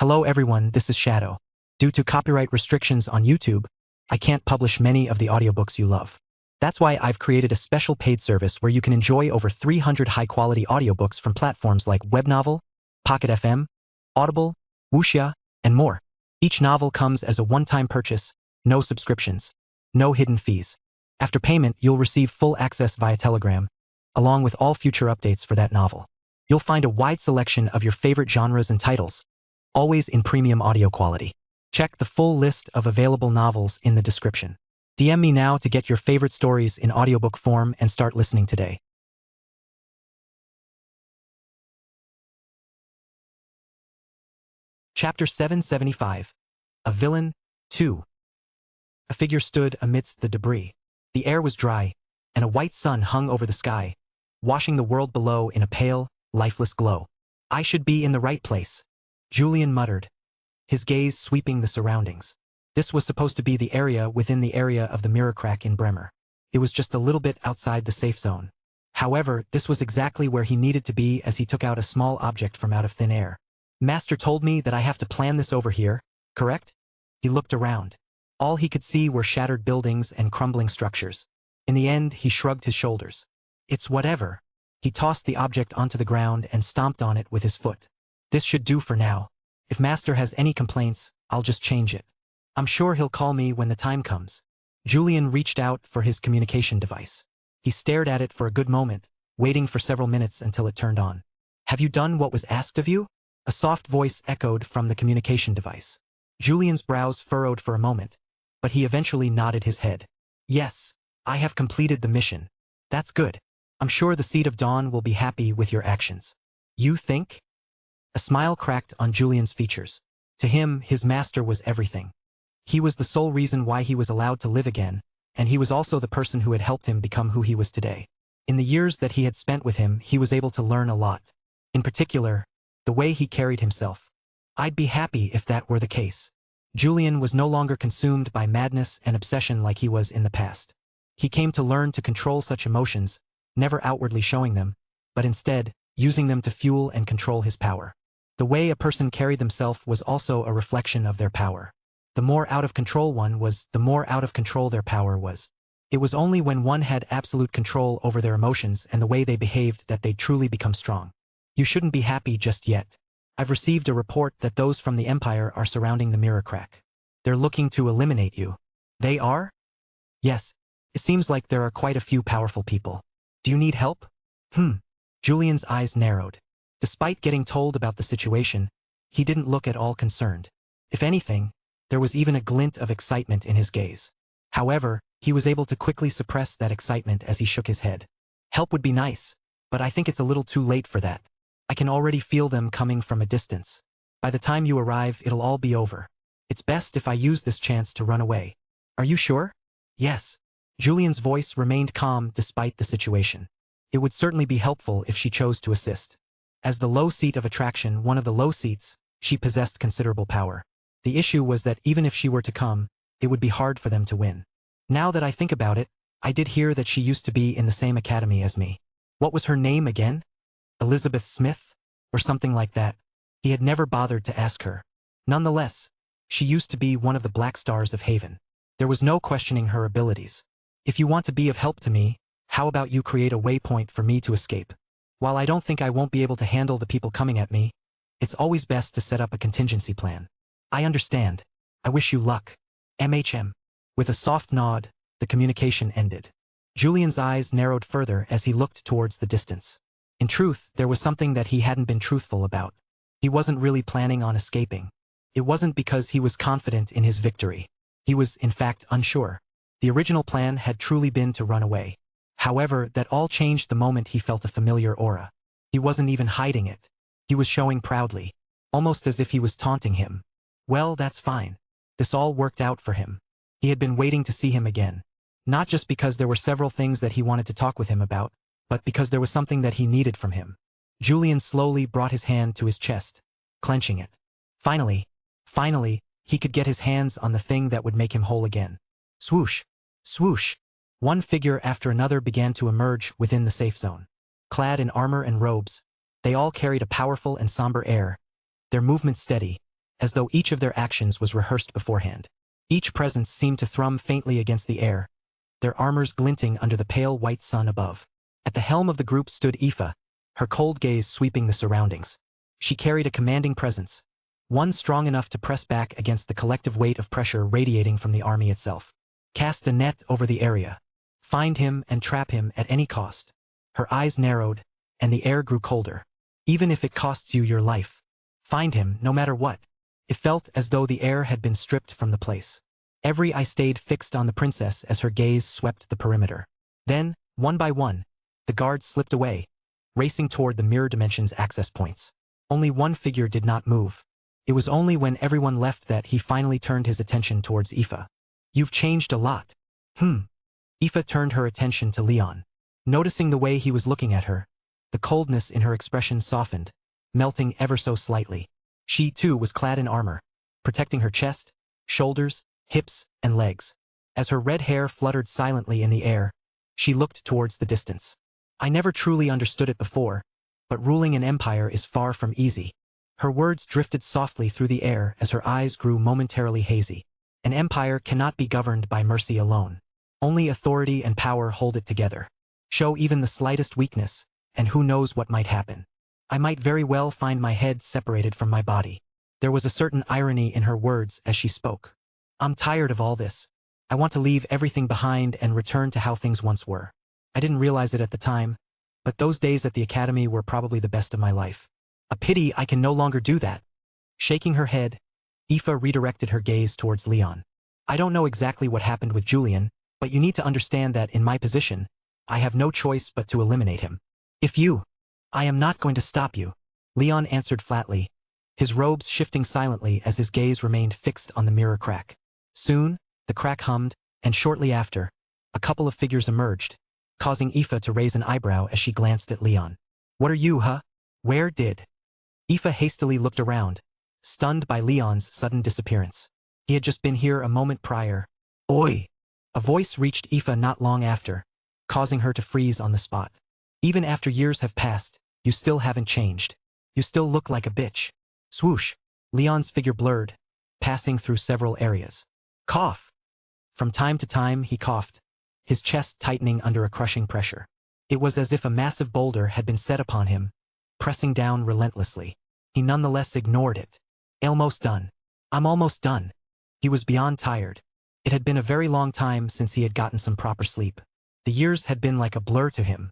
Hello everyone, this is Shadow. Due to copyright restrictions on YouTube, I can't publish many of the audiobooks you love. That's why I've created a special paid service where you can enjoy over 300 high-quality audiobooks from platforms like Webnovel, Pocket FM, Audible, Wuxia, and more. Each novel comes as a one-time purchase, no subscriptions, no hidden fees. After payment, you'll receive full access via Telegram, along with all future updates for that novel. You'll find a wide selection of your favorite genres and titles, always in premium audio quality. Check the full list of available novels in the description. DM me now to get your favorite stories in audiobook form and start listening today. Chapter 775. A Villain, 2. A figure stood amidst the debris. The air was dry, and a white sun hung over the sky, washing the world below in a pale, lifeless glow. I should be in the right place, Julian muttered, his gaze sweeping the surroundings. This was supposed to be the area within the area of the mirror crack in Bremer. It was just a little bit outside the safe zone. However, this was exactly where he needed to be as he took out a small object from out of thin air. Master told me that I have to plan this over here, correct? He looked around. All he could see were shattered buildings and crumbling structures. In the end, he shrugged his shoulders. It's whatever. He tossed the object onto the ground and stomped on it with his foot. This should do for now. If Master has any complaints, I'll just change it. I'm sure he'll call me when the time comes. Julian reached out for his communication device. He stared at it for a good moment, waiting for several minutes until it turned on. Have you done what was asked of you? A soft voice echoed from the communication device. Julian's brows furrowed for a moment, but he eventually nodded his head. Yes, I have completed the mission. That's good. I'm sure the Seed of Dawn will be happy with your actions. You think? A smile cracked on Julian's features. To him, his master was everything. He was the sole reason why he was allowed to live again, and he was also the person who had helped him become who he was today. In the years that he had spent with him, he was able to learn a lot. In particular, the way he carried himself. I'd be happy if that were the case. Julian was no longer consumed by madness and obsession like he was in the past. He came to learn to control such emotions, never outwardly showing them, but instead, using them to fuel and control his power. The way a person carried themselves was also a reflection of their power. The more out of control one was, the more out of control their power was. It was only when one had absolute control over their emotions and the way they behaved that they'd truly become strong. You shouldn't be happy just yet. I've received a report that those from the Empire are surrounding the mirror crack. They're looking to eliminate you. They are? Yes. It seems like there are quite a few powerful people. Do you need help? Julian's eyes narrowed. Despite getting told about the situation, he didn't look at all concerned. If anything, there was even a glint of excitement in his gaze. However, he was able to quickly suppress that excitement as he shook his head. Help would be nice, but I think it's a little too late for that. I can already feel them coming from a distance. By the time you arrive, it'll all be over. It's best if I use this chance to run away. Are you sure? Yes. Julian's voice remained calm despite the situation. It would certainly be helpful if she chose to assist. As the low seat of attraction, one of the low seats, she possessed considerable power. The issue was that even if she were to come, it would be hard for them to win. Now that I think about it, I did hear that she used to be in the same academy as me. What was her name again? Elizabeth Smith? Or something like that. He had never bothered to ask her. Nonetheless, she used to be one of the Black Stars of Haven. There was no questioning her abilities. If you want to be of help to me, how about you create a waypoint for me to escape? While I don't think I won't be able to handle the people coming at me, it's always best to set up a contingency plan. I understand. I wish you luck. MHM. With a soft nod, the communication ended. Julian's eyes narrowed further as he looked towards the distance. In truth, there was something that he hadn't been truthful about. He wasn't really planning on escaping. It wasn't because he was confident in his victory. He was, in fact, unsure. The original plan had truly been to run away. However, that all changed the moment he felt a familiar aura. He wasn't even hiding it. He was showing proudly, almost as if he was taunting him. Well, that's fine. This all worked out for him. He had been waiting to see him again. Not just because there were several things that he wanted to talk with him about, but because there was something that he needed from him. Julian slowly brought his hand to his chest, clenching it. Finally, he could get his hands on the thing that would make him whole again. Swoosh, swoosh. One figure after another began to emerge within the safe zone. Clad in armor and robes, they all carried a powerful and somber air, their movements steady, as though each of their actions was rehearsed beforehand. Each presence seemed to thrum faintly against the air, their armors glinting under the pale white sun above. At the helm of the group stood Aoife, her cold gaze sweeping the surroundings. She carried a commanding presence, one strong enough to press back against the collective weight of pressure radiating from the army itself. Cast a net over the area. Find him and trap him at any cost. Her eyes narrowed, and the air grew colder. Even if it costs you your life. Find him, no matter what. It felt as though the air had been stripped from the place. Every eye stayed fixed on the princess as her gaze swept the perimeter. Then, one by one, the guards slipped away, racing toward the mirror dimension's access points. Only one figure did not move. It was only when everyone left that he finally turned his attention towards Aoife. You've changed a lot. Aoife turned her attention to Leon. Noticing the way he was looking at her, the coldness in her expression softened, melting ever so slightly. She, too, was clad in armor, protecting her chest, shoulders, hips, and legs. As her red hair fluttered silently in the air, she looked towards the distance. I never truly understood it before, but ruling an empire is far from easy. Her words drifted softly through the air as her eyes grew momentarily hazy. An empire cannot be governed by mercy alone. Only authority and power hold it together. Show even the slightest weakness, and who knows what might happen. I might very well find my head separated from my body. There was a certain irony in her words as she spoke. I'm tired of all this. I want to leave everything behind and return to how things once were. I didn't realize it at the time, but those days at the academy were probably the best of my life. A pity I can no longer do that. Shaking her head, Aoife redirected her gaze towards Leon. I don't know exactly what happened with Julian, but you need to understand that in my position, I have no choice but to eliminate him. I am not going to stop you, Leon answered flatly, his robes shifting silently as his gaze remained fixed on the mirror crack. Soon, the crack hummed, and shortly after, a couple of figures emerged, causing Aoife to raise an eyebrow as she glanced at Leon. What are you, huh? Where did? Aoife hastily looked around, stunned by Leon's sudden disappearance. He had just been here a moment prior. Oi! A voice reached Aoife not long after, causing her to freeze on the spot. Even after years have passed, you still haven't changed. You still look like a bitch. Swoosh! Leon's figure blurred, passing through several areas. Cough! From time to time he coughed, his chest tightening under a crushing pressure. It was as if a massive boulder had been set upon him, pressing down relentlessly. He nonetheless ignored it. Almost done. I'm almost done. He was beyond tired. It had been a very long time since he had gotten some proper sleep. The years had been like a blur to him.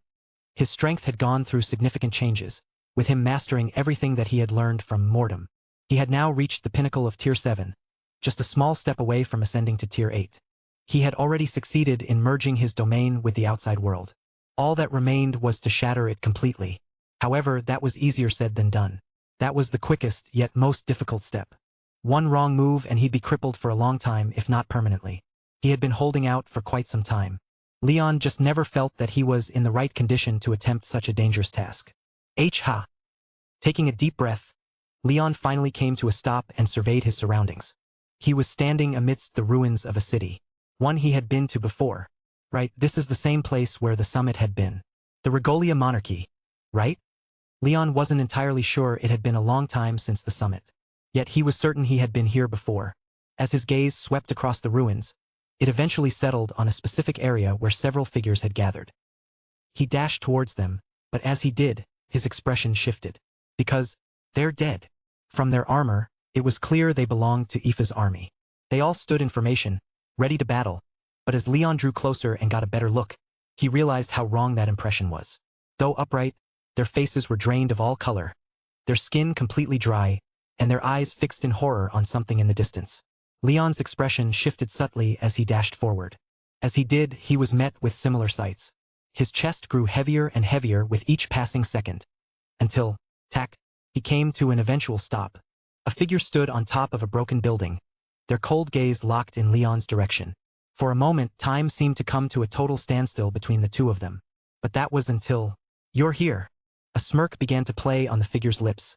His strength had gone through significant changes, with him mastering everything that he had learned from Mortem. He had now reached the pinnacle of Tier 7, just a small step away from ascending to Tier 8. He had already succeeded in merging his domain with the outside world. All that remained was to shatter it completely. However, that was easier said than done. That was the quickest, yet most difficult step. One wrong move and he'd be crippled for a long time, if not permanently. He had been holding out for quite some time. Leon just never felt that he was in the right condition to attempt such a dangerous task. Ha! Taking a deep breath, Leon finally came to a stop and surveyed his surroundings. He was standing amidst the ruins of a city, one he had been to before. Right, this is the same place where the summit had been. The Regolia monarchy, right? Leon wasn't entirely sure. It had been a long time since the summit. Yet he was certain he had been here before. As his gaze swept across the ruins, it eventually settled on a specific area where several figures had gathered. He dashed towards them, but as he did, his expression shifted. Because they're dead. From their armor, it was clear they belonged to Aoife's army. They all stood in formation, ready to battle. But as Leon drew closer and got a better look, he realized how wrong that impression was. Though upright, their faces were drained of all color, their skin completely dry, and their eyes fixed in horror on something in the distance. Leon's expression shifted subtly as he dashed forward. As he did, he was met with similar sights. His chest grew heavier and heavier with each passing second, until, tack, he came to an eventual stop. A figure stood on top of a broken building, their cold gaze locked in Leon's direction. For a moment, time seemed to come to a total standstill between the two of them. But that was until, "You're here." A smirk began to play on the figure's lips,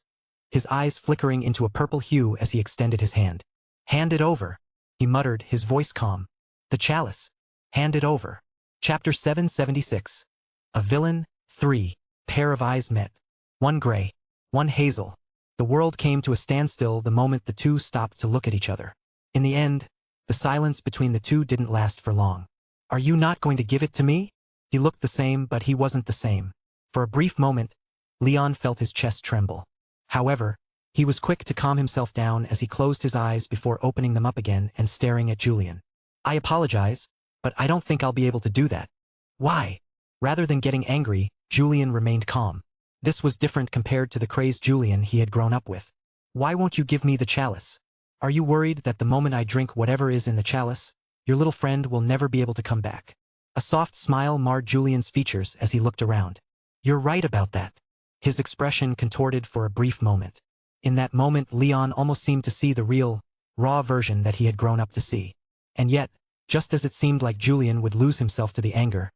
his eyes flickering into a purple hue as he extended his hand. "Hand it over," he muttered, his voice calm. "The chalice. Hand it over." Chapter 776. A Villain, 3. Pair of eyes met. One gray, one hazel. The world came to a standstill the moment the two stopped to look at each other. In the end, the silence between the two didn't last for long. "Are you not going to give it to me?" He looked the same, but he wasn't the same. For a brief moment, Leon felt his chest tremble. However, he was quick to calm himself down as he closed his eyes before opening them up again and staring at Julian. "I apologize, but I don't think I'll be able to do that." "Why?" Rather than getting angry, Julian remained calm. This was different compared to the crazed Julian he had grown up with. "Why won't you give me the chalice? Are you worried that the moment I drink whatever is in the chalice, your little friend will never be able to come back?" A soft smile marred Julian's features as he looked around. "You're right about that." His expression contorted for a brief moment. In that moment, Leon almost seemed to see the real, raw version that he had grown up to see. And yet, just as it seemed like Julian would lose himself to the anger,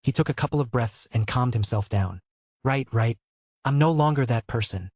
he took a couple of breaths and calmed himself down. Right. I'm no longer that person."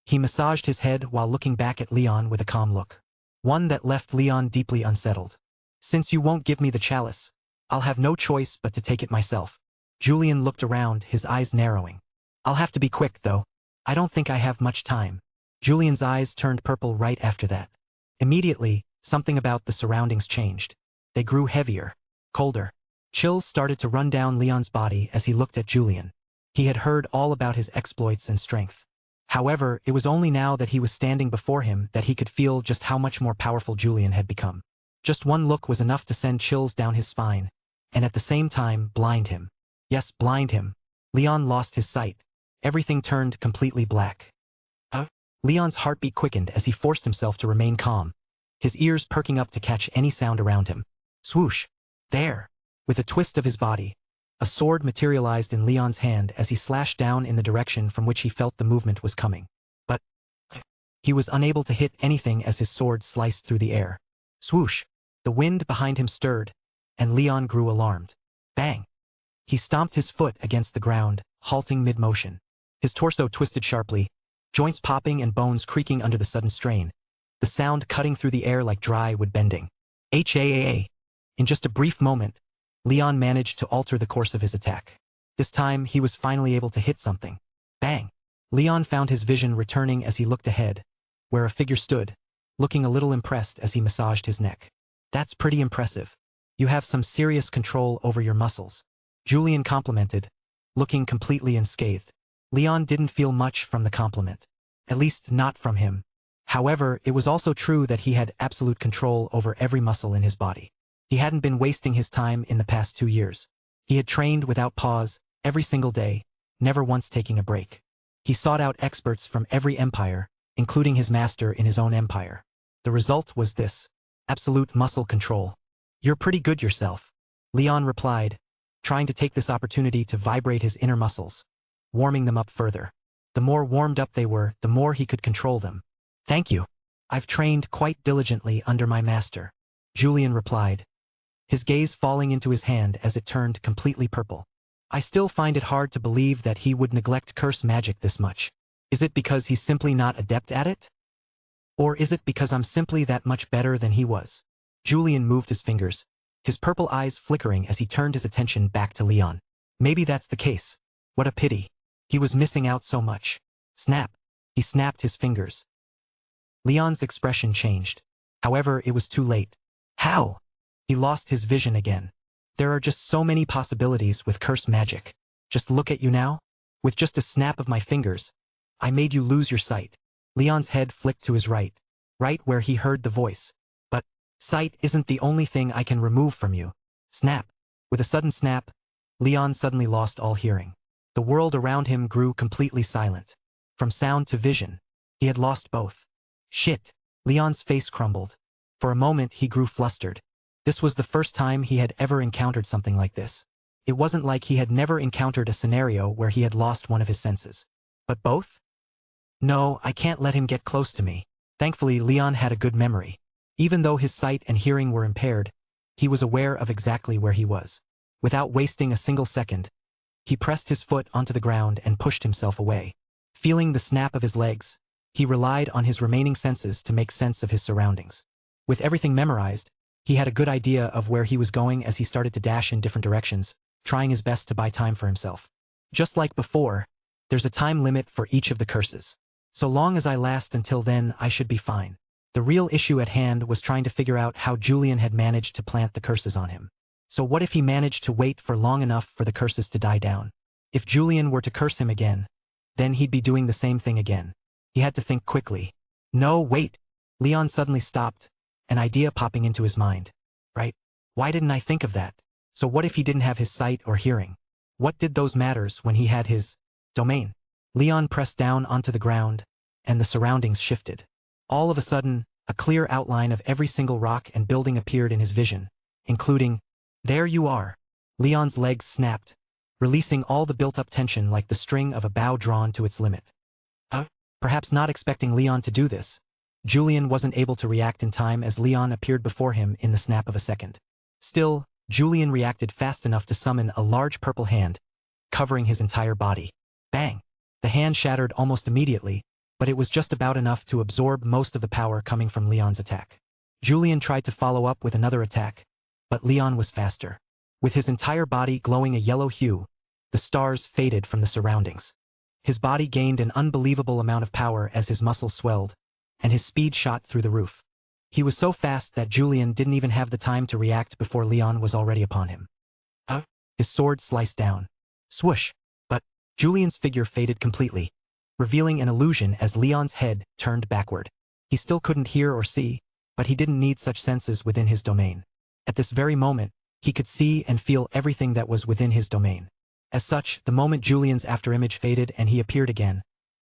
He massaged his head while looking back at Leon with a calm look. One that left Leon deeply unsettled. "Since you won't give me the chalice, I'll have no choice but to take it myself." Julian looked around, his eyes narrowing. "I'll have to be quick, though. I don't think I have much time." Julian's eyes turned purple right after that. Immediately, something about the surroundings changed. They grew heavier, colder. Chills started to run down Leon's body as he looked at Julian. He had heard all about his exploits and strength. However, it was only now that he was standing before him that he could feel just how much more powerful Julian had become. Just one look was enough to send chills down his spine, and at the same time, blind him. Yes, blind him. Leon lost his sight. Everything turned completely black. Leon's heartbeat quickened as he forced himself to remain calm, his ears perking up to catch any sound around him. Swoosh! There! With a twist of his body, a sword materialized in Leon's hand as he slashed down in the direction from which he felt the movement was coming. But he was unable to hit anything as his sword sliced through the air. Swoosh! The wind behind him stirred, and Leon grew alarmed. Bang! He stomped his foot against the ground, halting mid-motion. His torso twisted sharply, joints popping and bones creaking under the sudden strain, the sound cutting through the air like dry wood bending. HAAA! In just a brief moment, Leon managed to alter the course of his attack. This time, he was finally able to hit something. Bang! Leon found his vision returning as he looked ahead, where a figure stood, looking a little impressed as he massaged his neck. "That's pretty impressive. You have some serious control over your muscles," Julian complimented, looking completely unscathed. Leon didn't feel much from the compliment. At least not from him. However, it was also true that he had absolute control over every muscle in his body. He hadn't been wasting his time in the past 2 years. He had trained without pause, every single day, never once taking a break. He sought out experts from every empire, including his master in his own empire. The result was this: absolute muscle control. "You're pretty good yourself," Leon replied, trying to take this opportunity to vibrate his inner muscles, warming them up further. The more warmed up they were, the more he could control them. "Thank you. I've trained quite diligently under my master," Julian replied, his gaze falling into his hand as it turned completely purple. "I still find it hard to believe that he would neglect curse magic this much. Is it because he's simply not adept at it? Or is it because I'm simply that much better than he was?" Julian moved his fingers, his purple eyes flickering as he turned his attention back to Leon. Maybe that's the case. What a pity. He was missing out so much. Snap! He snapped his fingers. Leon's expression changed. However, it was too late. How? He lost his vision again. There are just so many possibilities with curse magic. Just look at you now. With just a snap of my fingers, I made you lose your sight. Leon's head flicked to his right where he heard the voice. "But sight isn't the only thing I can remove from you." Snap! With a sudden snap, Leon suddenly lost all hearing. The world around him grew completely silent. From sound to vision, he had lost both. Shit! Leon's face crumbled. For a moment he grew flustered. This was the first time he had ever encountered something like this. It wasn't like he had never encountered a scenario where he had lost one of his senses. But both? No, I can't let him get close to me. Thankfully, Leon had a good memory. Even though his sight and hearing were impaired, he was aware of exactly where he was. Without wasting a single second, he pressed his foot onto the ground and pushed himself away. Feeling the snap of his legs, he relied on his remaining senses to make sense of his surroundings. With everything memorized, he had a good idea of where he was going as he started to dash in different directions, trying his best to buy time for himself. Just like before, there's a time limit for each of the curses. So long as I last until then, I should be fine. The real issue at hand was trying to figure out how Julian had managed to plant the curses on him. So what if he managed to wait for long enough for the curses to die down? If Julian were to curse him again, then he'd be doing the same thing again. He had to think quickly. No, wait. Leon suddenly stopped, an idea popping into his mind. Right? Why didn't I think of that? So what if he didn't have his sight or hearing? What did those matters when he had his domain? Leon pressed down onto the ground, and the surroundings shifted. All of a sudden, a clear outline of every single rock and building appeared in his vision, including, there you are. Leon's legs snapped, releasing all the built-up tension like the string of a bow drawn to its limit. Perhaps not expecting Leon to do this, Julian wasn't able to react in time as Leon appeared before him in the snap of a second. Still, Julian reacted fast enough to summon a large purple hand, covering his entire body. Bang! The hand shattered almost immediately, but it was just about enough to absorb most of the power coming from Leon's attack. Julian tried to follow up with another attack, but Leon was faster. With his entire body glowing a yellow hue, the stars faded from the surroundings. His body gained an unbelievable amount of power as his muscles swelled, and his speed shot through the roof. He was so fast that Julian didn't even have the time to react before Leon was already upon him. His sword sliced down. Swoosh! But Julian's figure faded completely, revealing an illusion as Leon's head turned backward. He still couldn't hear or see, but he didn't need such senses within his domain. At this very moment, he could see and feel everything that was within his domain. As such, the moment Julian's afterimage faded and he appeared again,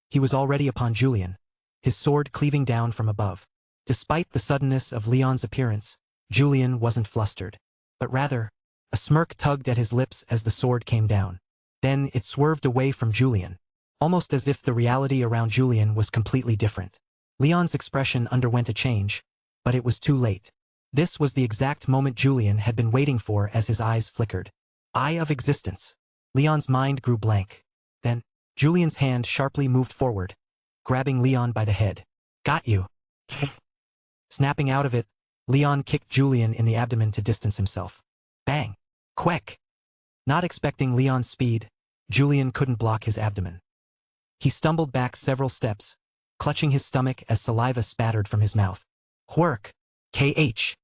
he was already upon Julian, his sword cleaving down from above. Despite the suddenness of Leon's appearance, Julian wasn't flustered, but rather, a smirk tugged at his lips as the sword came down. Then it swerved away from Julian, almost as if the reality around Julian was completely different. Leon's expression underwent a change, but it was too late. This was the exact moment Julian had been waiting for as his eyes flickered. Eye of existence. Leon's mind grew blank. Then, Julian's hand sharply moved forward, grabbing Leon by the head. Got you. Snapping out of it, Leon kicked Julian in the abdomen to distance himself. Bang! Quack! Not expecting Leon's speed, Julian couldn't block his abdomen. He stumbled back several steps, clutching his stomach as saliva spattered from his mouth. Whirk! KH!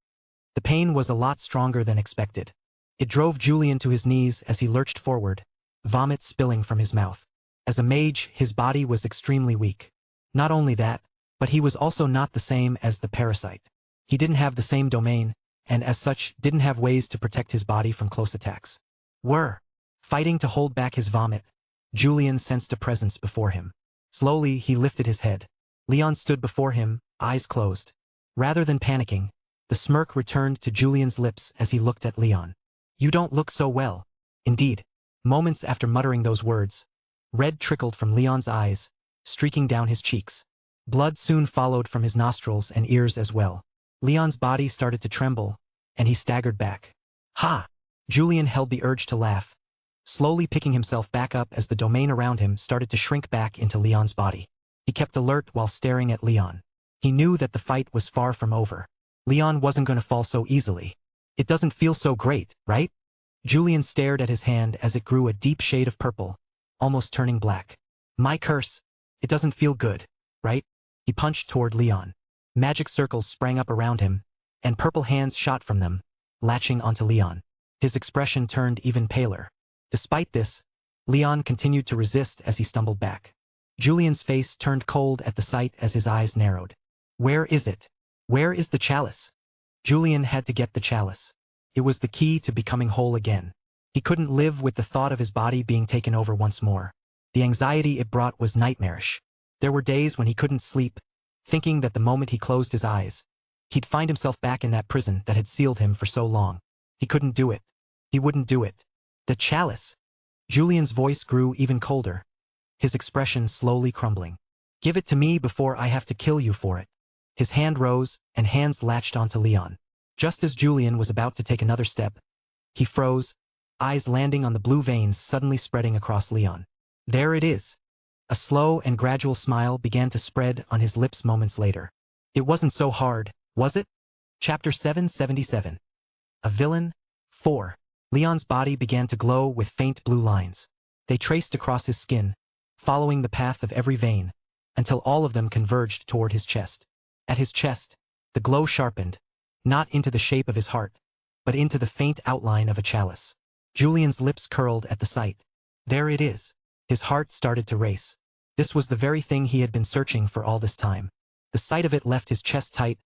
The pain was a lot stronger than expected. It drove Julian to his knees as he lurched forward, vomit spilling from his mouth. As a mage, his body was extremely weak. Not only that, but he was also not the same as the parasite. He didn't have the same domain, and as such didn't have ways to protect his body from close attacks. Fighting to hold back his vomit, Julian sensed a presence before him. Slowly, he lifted his head. Leon stood before him, eyes closed. Rather than panicking, the smirk returned to Julian's lips as he looked at Leon. You don't look so well. Indeed. Moments after muttering those words, red trickled from Leon's eyes, streaking down his cheeks. Blood soon followed from his nostrils and ears as well. Leon's body started to tremble, and he staggered back. Ha! Julian held the urge to laugh, slowly picking himself back up as the domain around him started to shrink back into Leon's body. He kept alert while staring at Leon. He knew that the fight was far from over. Leon wasn't going to fall so easily. It doesn't feel so great, right? Julian stared at his hand as it grew a deep shade of purple, almost turning black. My curse. It doesn't feel good, right? He punched toward Leon. Magic circles sprang up around him, and purple hands shot from them, latching onto Leon. His expression turned even paler. Despite this, Leon continued to resist as he stumbled back. Julian's face turned cold at the sight as his eyes narrowed. Where is it? Where is the chalice? Julian had to get the chalice. It was the key to becoming whole again. He couldn't live with the thought of his body being taken over once more. The anxiety it brought was nightmarish. There were days when he couldn't sleep, thinking that the moment he closed his eyes, he'd find himself back in that prison that had sealed him for so long. He couldn't do it. He wouldn't do it. The chalice. Julian's voice grew even colder, his expression slowly crumbling. Give it to me before I have to kill you for it. His hand rose, and hands latched onto Leon. Just as Julian was about to take another step, he froze, eyes landing on the blue veins suddenly spreading across Leon. There it is. A slow and gradual smile began to spread on his lips moments later. It wasn't so hard, was it? Chapter 777. A Villain. 4. Leon's body began to glow with faint blue lines. They traced across his skin, following the path of every vein, until all of them converged toward his chest. At his chest, the glow sharpened, not into the shape of his heart, but into the faint outline of a chalice. Julian's lips curled at the sight. There it is. His heart started to race. This was the very thing he had been searching for all this time. The sight of it left his chest tight,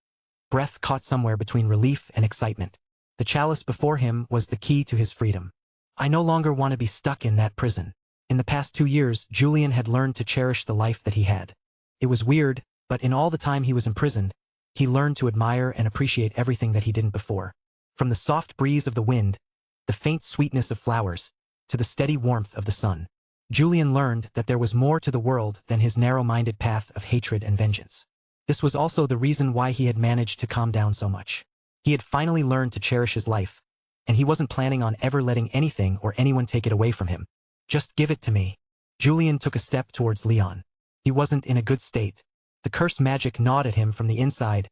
breath caught somewhere between relief and excitement. The chalice before him was the key to his freedom. I no longer want to be stuck in that prison. In the past 2 years, Julian had learned to cherish the life that he had. It was weird, but in all the time he was imprisoned, he learned to admire and appreciate everything that he didn't before. From the soft breeze of the wind, the faint sweetness of flowers, to the steady warmth of the sun, Julian learned that there was more to the world than his narrow-minded path of hatred and vengeance. This was also the reason why he had managed to calm down so much. He had finally learned to cherish his life, and he wasn't planning on ever letting anything or anyone take it away from him. Just give it to me. Julian took a step towards Leon. He wasn't in a good state. The cursed magic gnawed at him from the inside,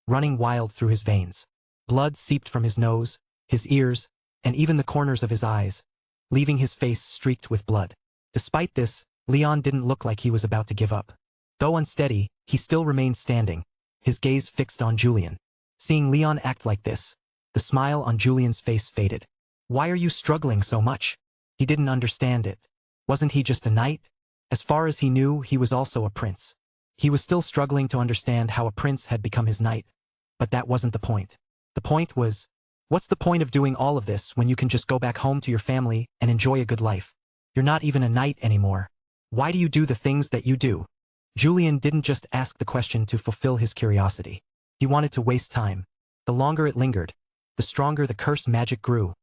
running wild through his veins. Blood seeped from his nose, his ears, and even the corners of his eyes, leaving his face streaked with blood. Despite this, Leon didn't look like he was about to give up. Though unsteady, he still remained standing, his gaze fixed on Julian. Seeing Leon act like this, the smile on Julian's face faded. Why are you struggling so much? He didn't understand it. Wasn't he just a knight? As far as he knew, he was also a prince. He was still struggling to understand how a prince had become his knight. But that wasn't the point. The point was, what's the point of doing all of this when you can just go back home to your family and enjoy a good life? You're not even a knight anymore. Why do you do the things that you do? Julian didn't just ask the question to fulfill his curiosity. He wanted to waste time. The longer it lingered, the stronger the cursed magic grew,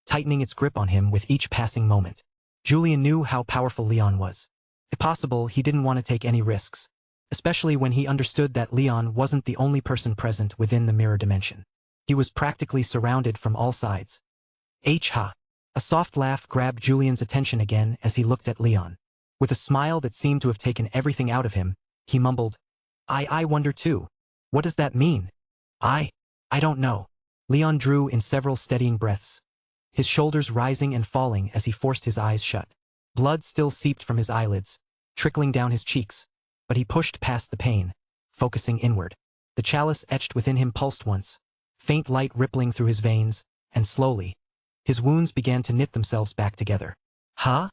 tightening its grip on him with each passing moment. Julian knew how powerful Leon was. If possible, he didn't want to take any risks, especially when he understood that Leon wasn't the only person present within the mirror dimension. He was practically surrounded from all sides. Ha! A soft laugh grabbed Julian's attention again as he looked at Leon. With a smile that seemed to have taken everything out of him, he mumbled, I wonder too. What does that mean? I don't know. Leon drew in several steadying breaths, his shoulders rising and falling as he forced his eyes shut. Blood still seeped from his eyelids, trickling down his cheeks, but he pushed past the pain, focusing inward. The chalice etched within him pulsed once, faint light rippling through his veins, and slowly, his wounds began to knit themselves back together. Huh?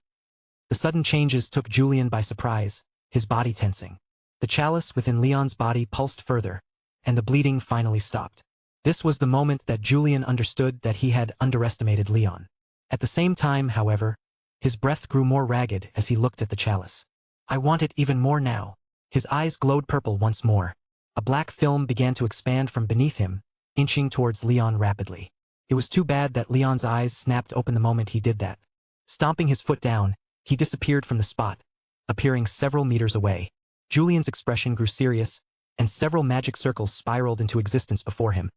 The sudden changes took Julian by surprise, his body tensing. The chalice within Leon's body pulsed further, and the bleeding finally stopped. This was the moment that Julian understood that he had underestimated Leon. At the same time, however, his breath grew more ragged as he looked at the chalice. I want it even more now. His eyes glowed purple once more. A black film began to expand from beneath him, inching towards Leon rapidly. It was too bad that Leon's eyes snapped open the moment he did that. Stomping his foot down, he disappeared from the spot, appearing several meters away. Julian's expression grew serious, and several magic circles spiraled into existence before him,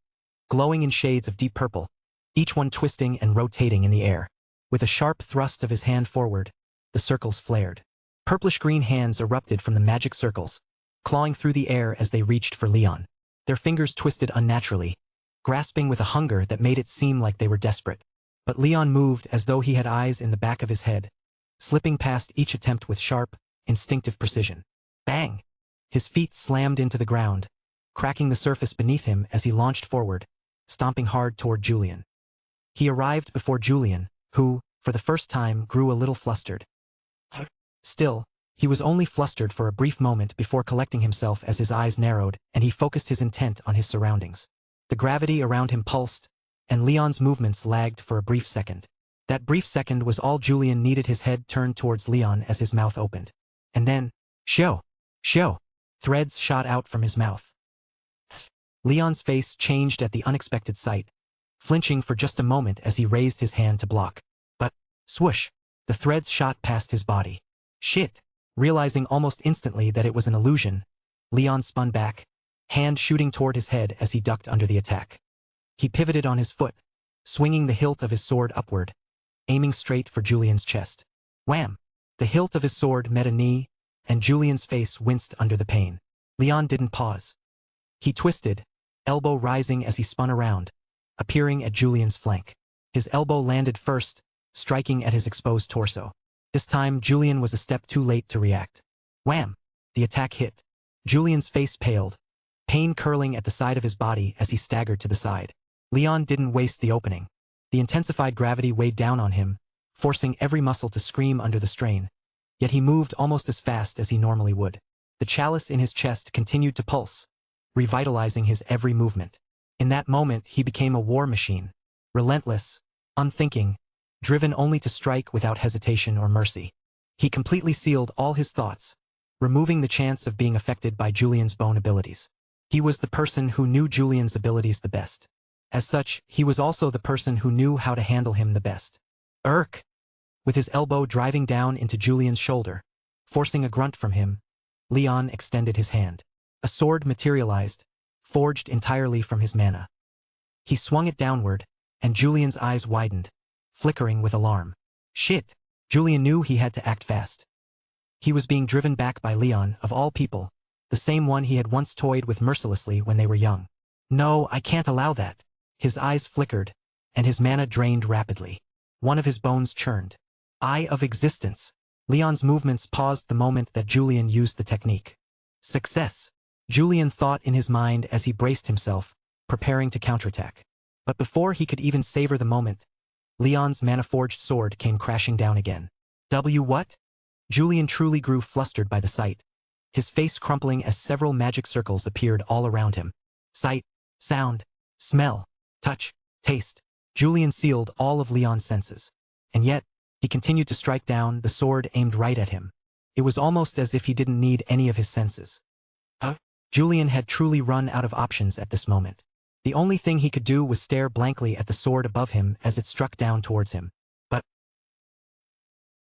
glowing in shades of deep purple, each one twisting and rotating in the air. With a sharp thrust of his hand forward, the circles flared. Purplish-green hands erupted from the magic circles, clawing through the air as they reached for Leon. Their fingers twisted unnaturally, grasping with a hunger that made it seem like they were desperate. But Leon moved as though he had eyes in the back of his head, slipping past each attempt with sharp, instinctive precision. Bang! His feet slammed into the ground, cracking the surface beneath him as he launched forward, stomping hard toward Julian. He arrived before Julian, who, for the first time, grew a little flustered. Still, he was only flustered for a brief moment before collecting himself as his eyes narrowed and he focused his intent on his surroundings. The gravity around him pulsed, and Leon's movements lagged for a brief second. That brief second was all Julian needed. His head turned towards Leon as his mouth opened. And then, show! Threads shot out from his mouth. Leon's face changed at the unexpected sight, flinching for just a moment as he raised his hand to block. But, swoosh! The threads shot past his body. Shit! Realizing almost instantly that it was an illusion, Leon spun back, hand shooting toward his head as he ducked under the attack. He pivoted on his foot, swinging the hilt of his sword upward, aiming straight for Julian's chest. Wham! The hilt of his sword met a knee, and Julian's face winced under the pain. Leon didn't pause. He twisted, elbow rising as he spun around, appearing at Julian's flank. His elbow landed first, striking at his exposed torso. This time, Julian was a step too late to react. Wham! The attack hit. Julian's face paled, pain curling at the side of his body as he staggered to the side. Leon didn't waste the opening. The intensified gravity weighed down on him, forcing every muscle to scream under the strain. Yet he moved almost as fast as he normally would. The chalice in his chest continued to pulse, revitalizing his every movement. In that moment, he became a war machine, relentless, unthinking, driven only to strike without hesitation or mercy. He completely sealed all his thoughts, removing the chance of being affected by Julian's bone abilities. He was the person who knew Julian's abilities the best. As such, he was also the person who knew how to handle him the best. Irk! With his elbow driving down into Julian's shoulder, forcing a grunt from him, Leon extended his hand. A sword materialized, forged entirely from his mana. He swung it downward, and Julian's eyes widened, flickering with alarm. Shit! Julian knew he had to act fast. He was being driven back by Leon, of all people, the same one he had once toyed with mercilessly when they were young. No, I can't allow that. His eyes flickered, and his mana drained rapidly. One of his bones churned. Eye of Existence. Leon's movements paused the moment that Julian used the technique. Success! Julian thought in his mind as he braced himself, preparing to counterattack. But before he could even savor the moment, Leon's mana-forged sword came crashing down again. What? Julian truly grew flustered by the sight, his face crumpling as several magic circles appeared all around him. Sight, sound, smell, touch, taste. Julian sealed all of Leon's senses. And yet, he continued to strike down, the sword aimed right at him. It was almost as if he didn't need any of his senses. Julian had truly run out of options at this moment. The only thing he could do was stare blankly at the sword above him as it struck down towards him. But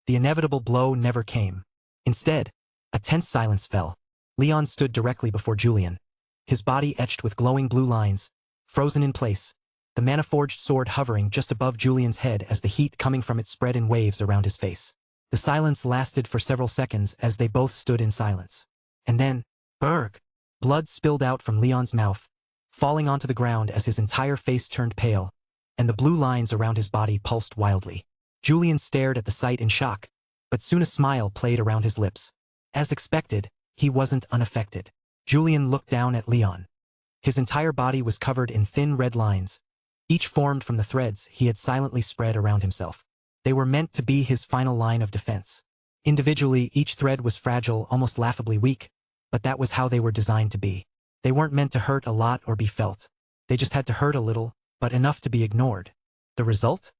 the inevitable blow never came. Instead, a tense silence fell. Leon stood directly before Julian, his body etched with glowing blue lines, frozen in place, the mana-forged sword hovering just above Julian's head as the heat coming from it spread in waves around his face. The silence lasted for several seconds as they both stood in silence. And then, Berg! Blood spilled out from Leon's mouth, falling onto the ground as his entire face turned pale, and the blue lines around his body pulsed wildly. Julian stared at the sight in shock, but soon a smile played around his lips. As expected, he wasn't unaffected. Julian looked down at Leon. His entire body was covered in thin red lines, each formed from the threads he had silently spread around himself. They were meant to be his final line of defense. Individually, each thread was fragile, almost laughably weak, but that was how they were designed to be. They weren't meant to hurt a lot or be felt. They just had to hurt a little, but enough to be ignored. The result?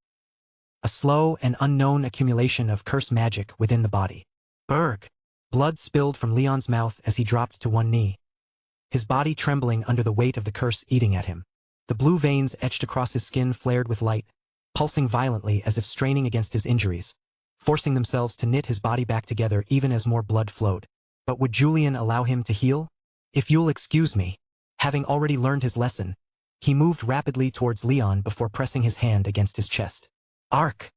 A slow and unknown accumulation of curse magic within the body. Berg! Blood spilled from Leon's mouth as he dropped to one knee, his body trembling under the weight of the curse eating at him. The blue veins etched across his skin flared with light, pulsing violently as if straining against his injuries, forcing themselves to knit his body back together even as more blood flowed. But would Julian allow him to heal? If you'll excuse me. Having already learned his lesson, he moved rapidly towards Leon before pressing his hand against his chest. Ark!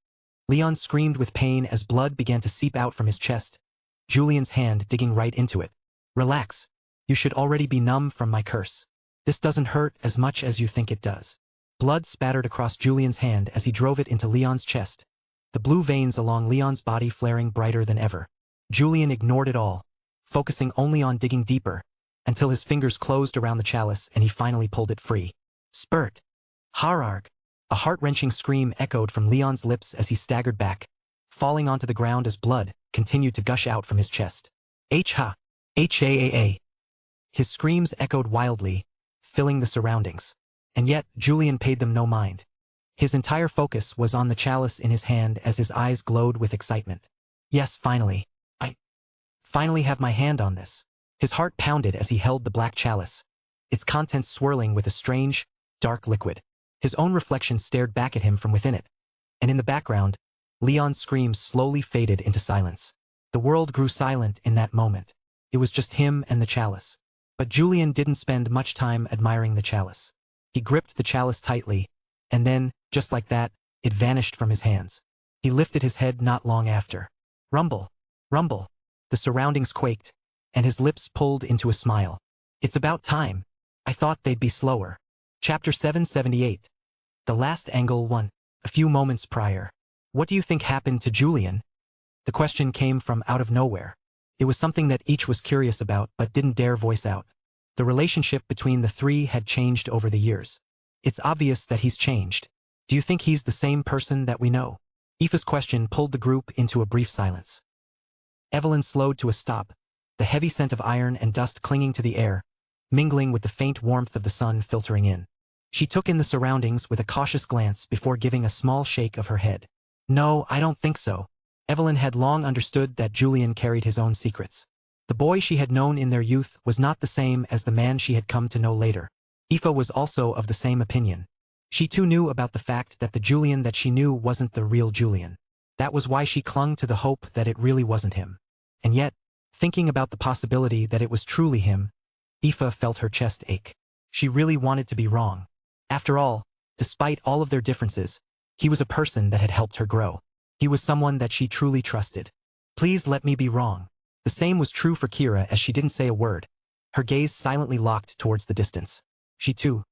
Leon screamed with pain as blood began to seep out from his chest, Julian's hand digging right into it. Relax. You should already be numb from my curse. This doesn't hurt as much as you think it does. Blood spattered across Julian's hand as he drove it into Leon's chest, the blue veins along Leon's body flaring brighter than ever. Julian ignored it all, focusing only on digging deeper, until his fingers closed around the chalice and he finally pulled it free. Spurt! Hararg! A heart-wrenching scream echoed from Leon's lips as he staggered back, falling onto the ground as blood continued to gush out from his chest. H-ha! H-a-a-a! His screams echoed wildly, filling the surroundings. And yet, Julian paid them no mind. His entire focus was on the chalice in his hand as his eyes glowed with excitement. Yes, finally. I finally have my hand on this. His heart pounded as he held the black chalice, its contents swirling with a strange, dark liquid. His own reflection stared back at him from within it. And in the background, Leon's screams slowly faded into silence. The world grew silent in that moment. It was just him and the chalice. But Julian didn't spend much time admiring the chalice. He gripped the chalice tightly, and then, just like that, it vanished from his hands. He lifted his head not long after. Rumble! Rumble! The surroundings quaked, and his lips pulled into a smile. It's about time. I thought they'd be slower. Chapter 778. The Last Angle 1. A few moments prior. What do you think happened to Julian? The question came from out of nowhere. It was something that each was curious about but didn't dare voice out. The relationship between the three had changed over the years. It's obvious that he's changed. Do you think he's the same person that we know? Aoife's question pulled the group into a brief silence. Evelyn slowed to a stop, the heavy scent of iron and dust clinging to the air, mingling with the faint warmth of the sun filtering in. She took in the surroundings with a cautious glance before giving a small shake of her head. No, I don't think so. Evelyn had long understood that Julian carried his own secrets. The boy she had known in their youth was not the same as the man she had come to know later. Aoife was also of the same opinion. She too knew about the fact that the Julian that she knew wasn't the real Julian. That was why she clung to the hope that it really wasn't him. And yet, thinking about the possibility that it was truly him, Aoife felt her chest ache. She really wanted to be wrong. After all, despite all of their differences, he was a person that had helped her grow. He was someone that she truly trusted. Please let me be wrong. The same was true for Kira as she didn't say a word. Her gaze silently locked towards the distance. She too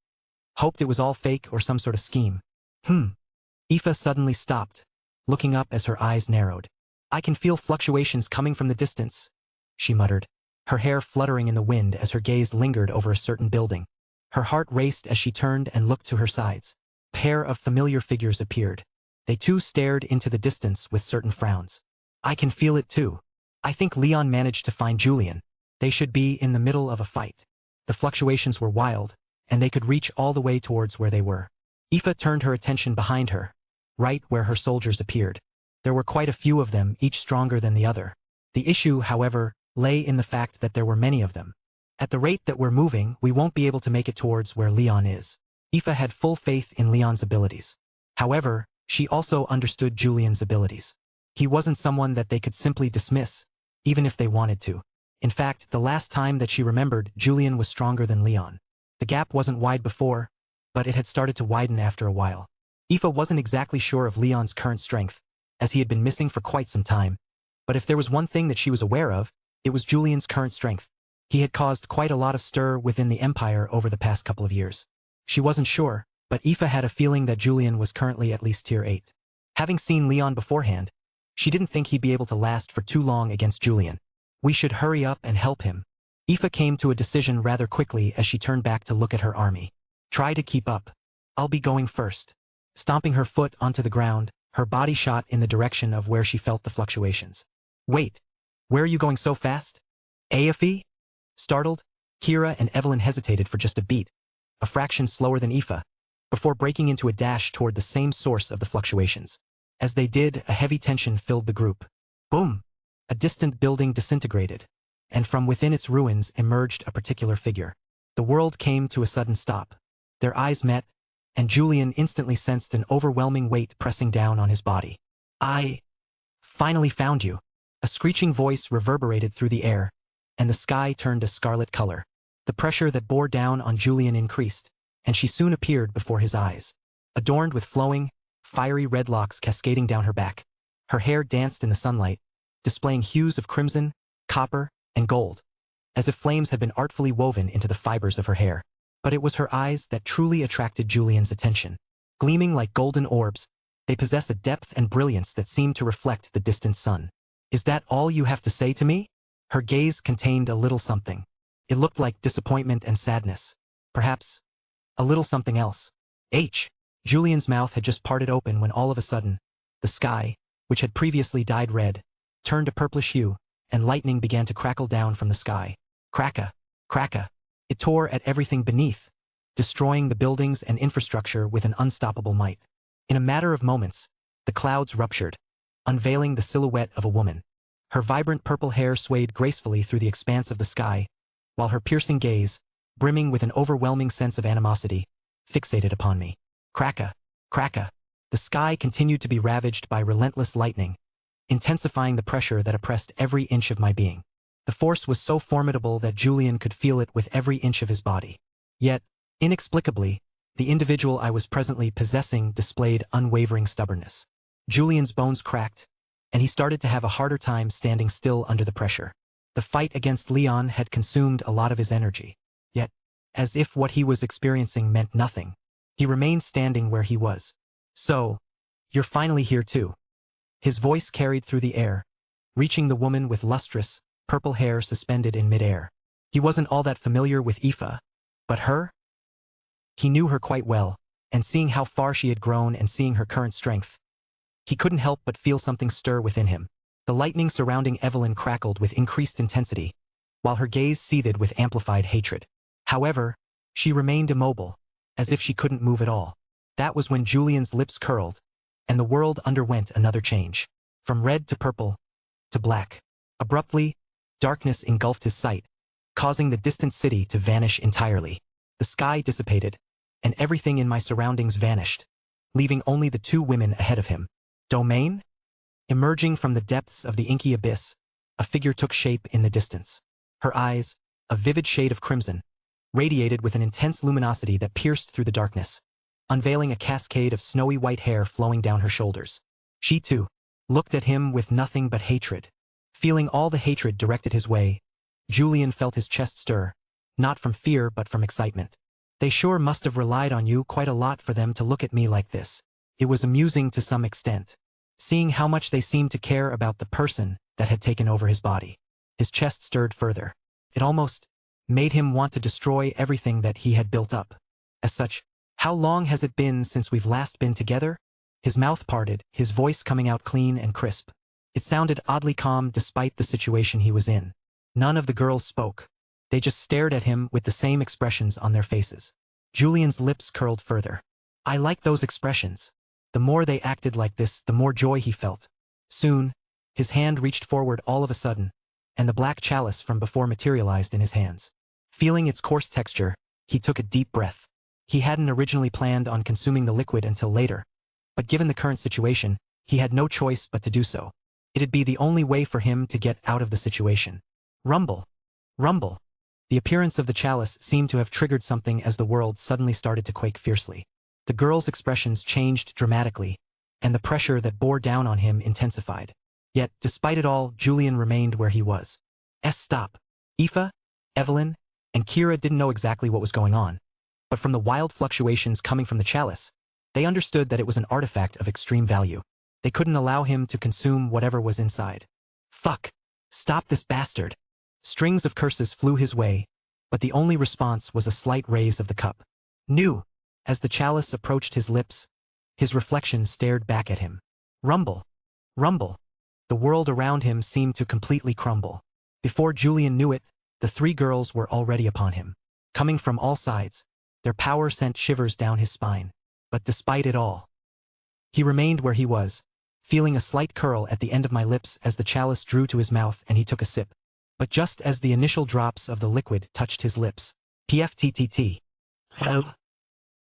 hoped it was all fake or some sort of scheme. Aoife suddenly stopped, looking up as her eyes narrowed. I can feel fluctuations coming from the distance, she muttered, her hair fluttering in the wind as her gaze lingered over a certain building. Her heart raced as she turned and looked to her sides. A pair of familiar figures appeared. They too stared into the distance with certain frowns. I can feel it too. I think Leon managed to find Julian. They should be in the middle of a fight. The fluctuations were wild, and they could reach all the way towards where they were. Aoife turned her attention behind her, right where her soldiers appeared. There were quite a few of them, each stronger than the other. The issue, however, lay in the fact that there were many of them. At the rate that we're moving, we won't be able to make it towards where Leon is. Aoife had full faith in Leon's abilities. However, she also understood Julian's abilities. He wasn't someone that they could simply dismiss, even if they wanted to. In fact, the last time that she remembered, Julian was stronger than Leon. The gap wasn't wide before, but it had started to widen after a while. Aoife wasn't exactly sure of Leon's current strength, as he had been missing for quite some time. But if there was one thing that she was aware of, it was Julian's current strength. He had caused quite a lot of stir within the Empire over the past couple of years. She wasn't sure, but Aoife had a feeling that Julian was currently at least tier 8. Having seen Leon beforehand, she didn't think he'd be able to last for too long against Julian. We should hurry up and help him. Aoife came to a decision rather quickly as she turned back to look at her army. Try to keep up. I'll be going first. Stomping her foot onto the ground, her body shot in the direction of where she felt the fluctuations. Wait, where are you going so fast? Aoife? Startled, Kira and Evelyn hesitated for just a beat, a fraction slower than Aoife, before breaking into a dash toward the same source of the fluctuations. As they did, a heavy tension filled the group. Boom! A distant building disintegrated, and from within its ruins emerged a particular figure. The world came to a sudden stop. Their eyes met, and Julian instantly sensed an overwhelming weight pressing down on his body. I finally found you. A screeching voice reverberated through the air, and the sky turned a scarlet color. The pressure that bore down on Julian increased, and she soon appeared before his eyes, adorned with flowing, fiery red locks cascading down her back. Her hair danced in the sunlight, displaying hues of crimson, copper, and gold, as if flames had been artfully woven into the fibers of her hair. But it was her eyes that truly attracted Julian's attention. Gleaming like golden orbs, they possess a depth and brilliance that seemed to reflect the distant sun. Is that all you have to say to me? Her gaze contained a little something. It looked like disappointment and sadness. Perhaps a little something else. Julian's mouth had just parted open when all of a sudden, the sky, which had previously dyed red, turned a purplish hue, and lightning began to crackle down from the sky. Cracka, cracka. It tore at everything beneath, destroying the buildings and infrastructure with an unstoppable might. In a matter of moments, the clouds ruptured, unveiling the silhouette of a woman. Her vibrant purple hair swayed gracefully through the expanse of the sky, while her piercing gaze, brimming with an overwhelming sense of animosity, fixated upon me. Cracka, cracka. The sky continued to be ravaged by relentless lightning, intensifying the pressure that oppressed every inch of my being. The force was so formidable that Julian could feel it with every inch of his body. Yet, inexplicably, the individual I was presently possessing displayed unwavering stubbornness. Julian's bones cracked, and he started to have a harder time standing still under the pressure. The fight against Leon had consumed a lot of his energy. Yet, as if what he was experiencing meant nothing, he remained standing where he was. So, you're finally here too. His voice carried through the air, reaching the woman with lustrous, purple hair suspended in midair. He wasn't all that familiar with Aoife, but her? He knew her quite well, and seeing how far she had grown and seeing her current strength, he couldn't help but feel something stir within him. The lightning surrounding Evelyn crackled with increased intensity, while her gaze seethed with amplified hatred. However, she remained immobile, as if she couldn't move at all. That was when Julian's lips curled, and the world underwent another change. From red to purple, to black. Abruptly, darkness engulfed his sight, causing the distant city to vanish entirely. The sky dissipated, and everything in my surroundings vanished, leaving only the two women ahead of him. Domain? Emerging from the depths of the inky abyss, a figure took shape in the distance. Her eyes, a vivid shade of crimson, radiated with an intense luminosity that pierced through the darkness, unveiling a cascade of snowy white hair flowing down her shoulders. She, too, looked at him with nothing but hatred. Feeling all the hatred directed his way, Julian felt his chest stir, not from fear but from excitement. They sure must have relied on you quite a lot for them to look at me like this. It was amusing to some extent, seeing how much they seemed to care about the person that had taken over his body. His chest stirred further. It almost made him want to destroy everything that he had built up. As such, how long has it been since we've last been together? His mouth parted, his voice coming out clean and crisp. It sounded oddly calm despite the situation he was in. None of the girls spoke. They just stared at him with the same expressions on their faces. Julian's lips curled further. I like those expressions. The more they acted like this, the more joy he felt. Soon, his hand reached forward all of a sudden, and the black chalice from before materialized in his hands. Feeling its coarse texture, he took a deep breath. He hadn't originally planned on consuming the liquid until later, but given the current situation, he had no choice but to do so. It'd be the only way for him to get out of the situation. Rumble. Rumble. The appearance of the chalice seemed to have triggered something as the world suddenly started to quake fiercely. The girl's expressions changed dramatically, and the pressure that bore down on him intensified. Yet, despite it all, Julian remained where he was. Stop. Aoife, Evelyn, and Kira didn't know exactly what was going on, but from the wild fluctuations coming from the chalice, they understood that it was an artifact of extreme value. They couldn't allow him to consume whatever was inside. Fuck. Stop this bastard. Strings of curses flew his way, but the only response was a slight raise of the cup. New. As the chalice approached his lips, his reflection stared back at him. Rumble. Rumble. The world around him seemed to completely crumble. Before Julian knew it, the three girls were already upon him. Coming from all sides, their power sent shivers down his spine. But despite it all, he remained where he was, feeling a slight curl at the end of my lips as the chalice drew to his mouth and he took a sip. But just as the initial drops of the liquid touched his lips, PFTTT.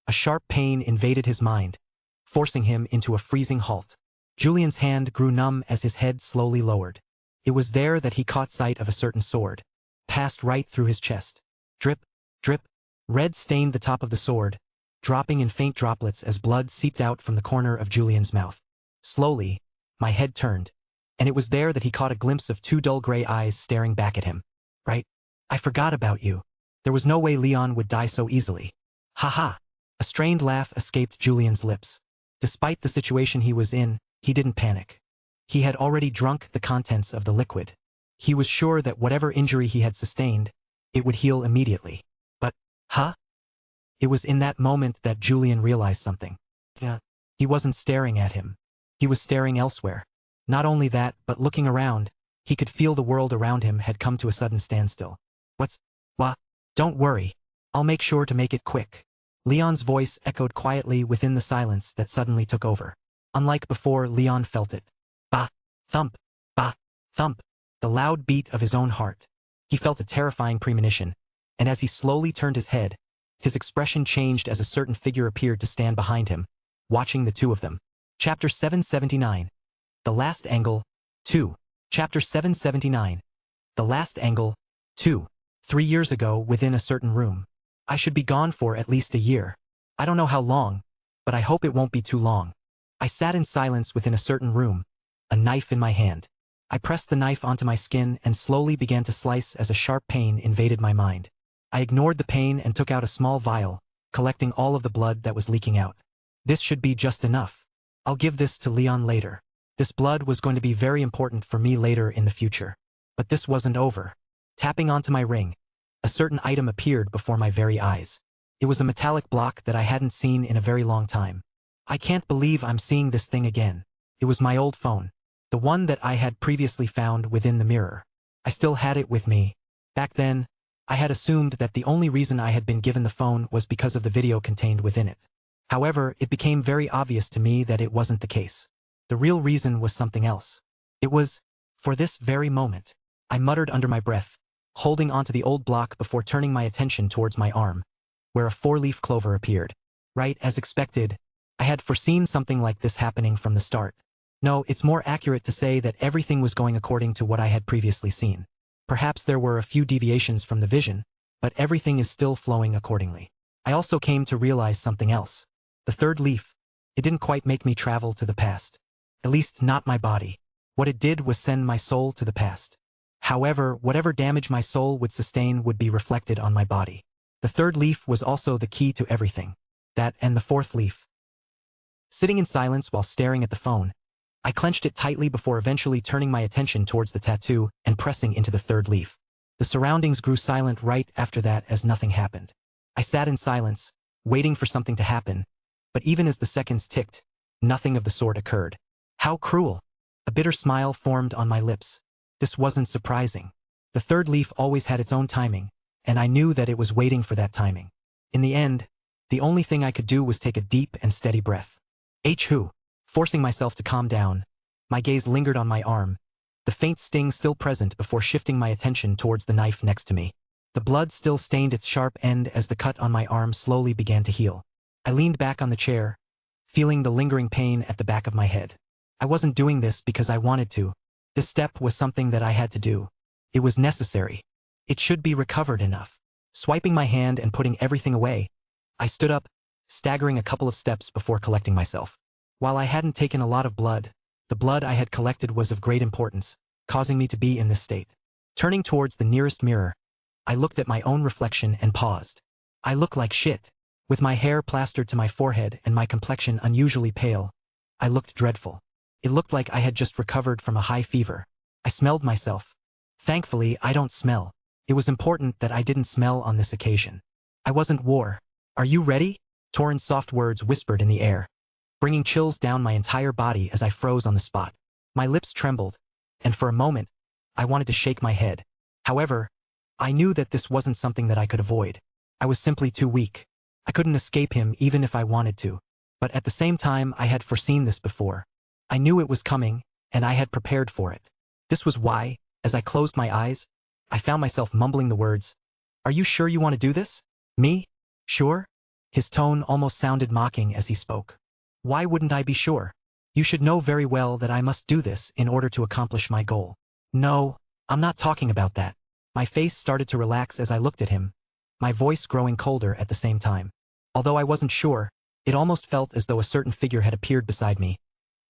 A sharp pain invaded his mind, forcing him into a freezing halt. Julian's hand grew numb as his head slowly lowered. It was there that he caught sight of a certain sword, passed right through his chest. Drip, drip, red stained the top of the sword, dropping in faint droplets as blood seeped out from the corner of Julian's mouth. Slowly, my head turned, and it was there that he caught a glimpse of two dull gray eyes staring back at him. Right? I forgot about you. There was no way Leon would die so easily. Ha ha. A strained laugh escaped Julian's lips. Despite the situation he was in, he didn't panic. He had already drunk the contents of the liquid. He was sure that whatever injury he had sustained, it would heal immediately. But, huh? It was in that moment that Julian realized something. He wasn't staring at him. He was staring elsewhere. Not only that, but looking around, he could feel the world around him had come to a sudden standstill. What? Don't worry. I'll make sure to make it quick. Leon's voice echoed quietly within the silence that suddenly took over. Unlike before, Leon felt it. Bah, thump, bah, thump, the loud beat of his own heart. He felt a terrifying premonition, and as he slowly turned his head, his expression changed as a certain figure appeared to stand behind him, watching the two of them. Chapter 779. The Last Angle, 2. Chapter 779. The Last Angle, 2. 3 years ago, within a certain room. I should be gone for at least a year. I don't know how long, but I hope it won't be too long. I sat in silence within a certain room, a knife in my hand. I pressed the knife onto my skin and slowly began to slice as a sharp pain invaded my mind. I ignored the pain and took out a small vial, collecting all of the blood that was leaking out. This should be just enough. I'll give this to Leon later. This blood was going to be very important for me later in the future. But this wasn't over. Tapping onto my ring, a certain item appeared before my very eyes. It was a metallic block that I hadn't seen in a very long time. I can't believe I'm seeing this thing again. It was my old phone. The one that I had previously found within the mirror. I still had it with me. Back then, I had assumed that the only reason I had been given the phone was because of the video contained within it. However, it became very obvious to me that it wasn't the case. The real reason was something else. It was, for this very moment. I muttered under my breath, holding onto the old block before turning my attention towards my arm, where a 4-leaf clover appeared. Right, as expected, I had foreseen something like this happening from the start. No, it's more accurate to say that everything was going according to what I had previously seen. Perhaps there were a few deviations from the vision, but everything is still flowing accordingly. I also came to realize something else. The 3rd leaf. It didn't quite make me travel to the past. At least not my body. What it did was send my soul to the past. However, whatever damage my soul would sustain would be reflected on my body. The 3rd leaf was also the key to everything. That and the 4th leaf. Sitting in silence while staring at the phone, I clenched it tightly before eventually turning my attention towards the tattoo and pressing into the 3rd leaf. The surroundings grew silent right after that as nothing happened. I sat in silence, waiting for something to happen, but even as the seconds ticked, nothing of the sort occurred. How cruel! A bitter smile formed on my lips. This wasn't surprising. The 3rd leaf always had its own timing, and I knew that it was waiting for that timing. In the end, the only thing I could do was take a deep and steady breath. Forcing myself to calm down, my gaze lingered on my arm, the faint sting still present before shifting my attention towards the knife next to me. The blood still stained its sharp end as the cut on my arm slowly began to heal. I leaned back on the chair, feeling the lingering pain at the back of my head. I wasn't doing this because I wanted to. This step was something that I had to do. It was necessary. It should be recovered enough. Swiping my hand and putting everything away, I stood up, staggering a couple of steps before collecting myself. While I hadn't taken a lot of blood, the blood I had collected was of great importance, causing me to be in this state. Turning towards the nearest mirror, I looked at my own reflection and paused. I looked like shit. With my hair plastered to my forehead and my complexion unusually pale, I looked dreadful. It looked like I had just recovered from a high fever. I smelled myself. Thankfully, I don't smell. It was important that I didn't smell on this occasion. I wasn't war. Are you ready? Torrens' soft words whispered in the air, bringing chills down my entire body as I froze on the spot. My lips trembled, and for a moment, I wanted to shake my head. However, I knew that this wasn't something that I could avoid. I was simply too weak. I couldn't escape him even if I wanted to. But at the same time, I had foreseen this before. I knew it was coming, and I had prepared for it. This was why, as I closed my eyes, I found myself mumbling the words, "Are you sure you want to do this? Me? Sure?" His tone almost sounded mocking as he spoke. Why wouldn't I be sure? You should know very well that I must do this in order to accomplish my goal. No, I'm not talking about that. My face started to relax as I looked at him, my voice growing colder at the same time. Although I wasn't sure, it almost felt as though a certain figure had appeared beside me,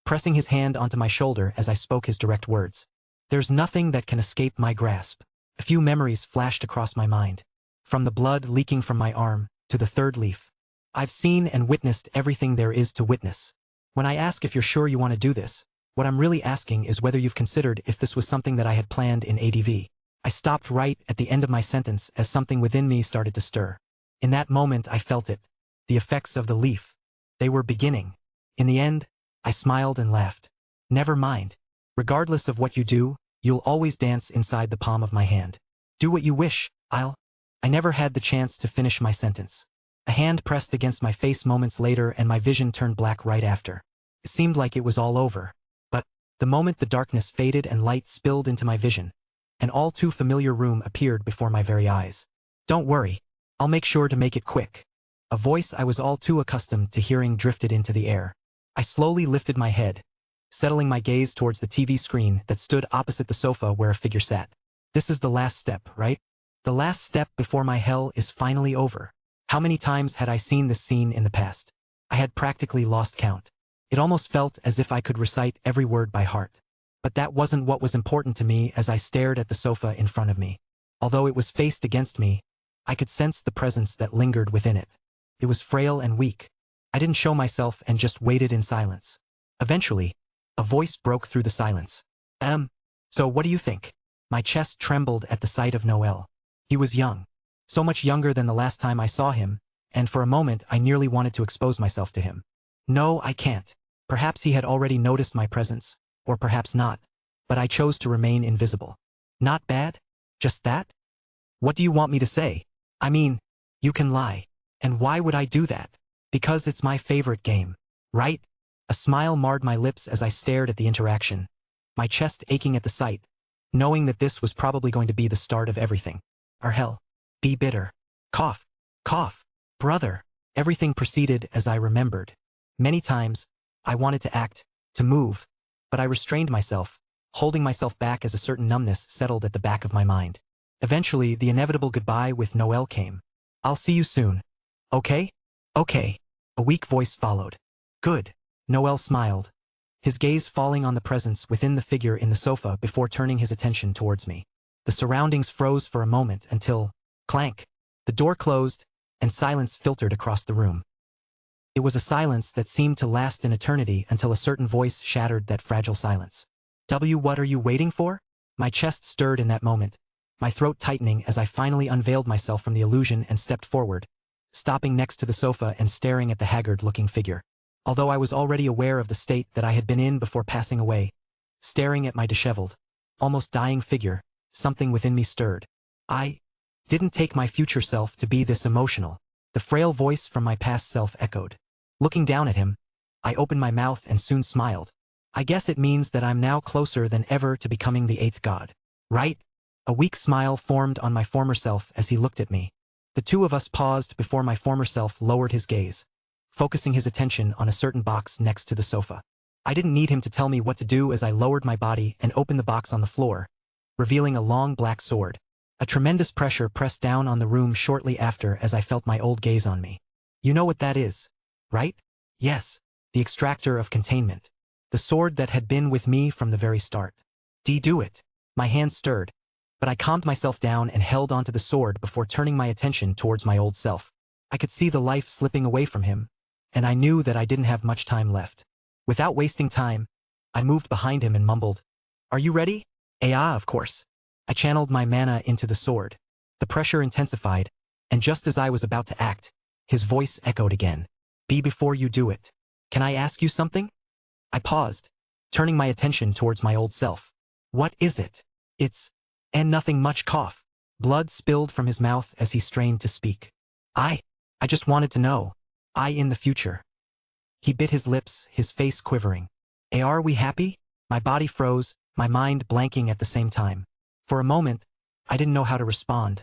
pressing his hand onto my shoulder as I spoke his direct words. There's nothing that can escape my grasp. A few memories flashed across my mind. From the blood leaking from my arm, to the 3rd leaf. I've seen and witnessed everything there is to witness. When I ask if you're sure you want to do this, what I'm really asking is whether you've considered if this was something that I had planned in ADV. I stopped right at the end of my sentence as something within me started to stir. In that moment I felt it. The effects of the leaf. They were beginning. In the end, I smiled and laughed. Never mind. Regardless of what you do, you'll always dance inside the palm of my hand. Do what you wish, I never had the chance to finish my sentence. A hand pressed against my face moments later and my vision turned black right after. It seemed like it was all over. But, the moment the darkness faded and light spilled into my vision, an all too familiar room appeared before my very eyes. Don't worry, I'll make sure to make it quick. A voice I was all too accustomed to hearing drifted into the air. I slowly lifted my head, settling my gaze towards the TV screen that stood opposite the sofa where a figure sat. This is the last step, right? The last step before my hell is finally over. How many times had I seen this scene in the past? I had practically lost count. It almost felt as if I could recite every word by heart. But that wasn't what was important to me as I stared at the sofa in front of me. Although it was faced against me, I could sense the presence that lingered within it. It was frail and weak. I didn't show myself and just waited in silence. Eventually, a voice broke through the silence. So what do you think? My chest trembled at the sight of Noel. He was young. So much younger than the last time I saw him, and for a moment I nearly wanted to expose myself to him. No, I can't. Perhaps he had already noticed my presence, or perhaps not, but I chose to remain invisible. Not bad? Just that? What do you want me to say? I mean, you can lie. And why would I do that? Because it's my favorite game, right? A smile marred my lips as I stared at the interaction, my chest aching at the sight, knowing that this was probably going to be the start of everything. Or hell, be bitter. Cough, cough, brother. Everything proceeded as I remembered. Many times, I wanted to act, to move, but I restrained myself, holding myself back as a certain numbness settled at the back of my mind. Eventually, the inevitable goodbye with Noel came. I'll see you soon. Okay? Okay. A weak voice followed. Good. Noel smiled, his gaze falling on the presence within the figure in the sofa before turning his attention towards me. The surroundings froze for a moment until, clank, the door closed and silence filtered across the room. It was a silence that seemed to last an eternity until a certain voice shattered that fragile silence. What are you waiting for? My chest stirred in that moment, my throat tightening as I finally unveiled myself from the illusion and stepped forward, stopping next to the sofa and staring at the haggard-looking figure. Although I was already aware of the state that I had been in before passing away, staring at my disheveled, almost dying figure, something within me stirred. I didn't take my future self to be this emotional, the frail voice from my past self echoed. Looking down at him, I opened my mouth and soon smiled. I guess it means that I'm now closer than ever to becoming the eighth god, right? A weak smile formed on my former self as he looked at me. The two of us paused before my former self lowered his gaze, focusing his attention on a certain box next to the sofa. I didn't need him to tell me what to do as I lowered my body and opened the box on the floor, revealing a long black sword. A tremendous pressure pressed down on the room shortly after as I felt my old gaze on me. You know what that is, right? Yes, the extractor of containment. The sword that had been with me from the very start. Do it. My hands stirred, but I calmed myself down and held onto the sword before turning my attention towards my old self. I could see the life slipping away from him, and I knew that I didn't have much time left. Without wasting time, I moved behind him and mumbled, "Are you ready?" Of course. I channeled my mana into the sword. The pressure intensified, and just as I was about to act, his voice echoed again. Be before you do it. Can I ask you something? I paused, turning my attention towards my old self. What is it? And nothing much. Cough. Blood spilled from his mouth as he strained to speak. I just wanted to know. In the future. He bit his lips, his face quivering. Are we happy? My body froze, my mind blanking at the same time. For a moment, I didn't know how to respond,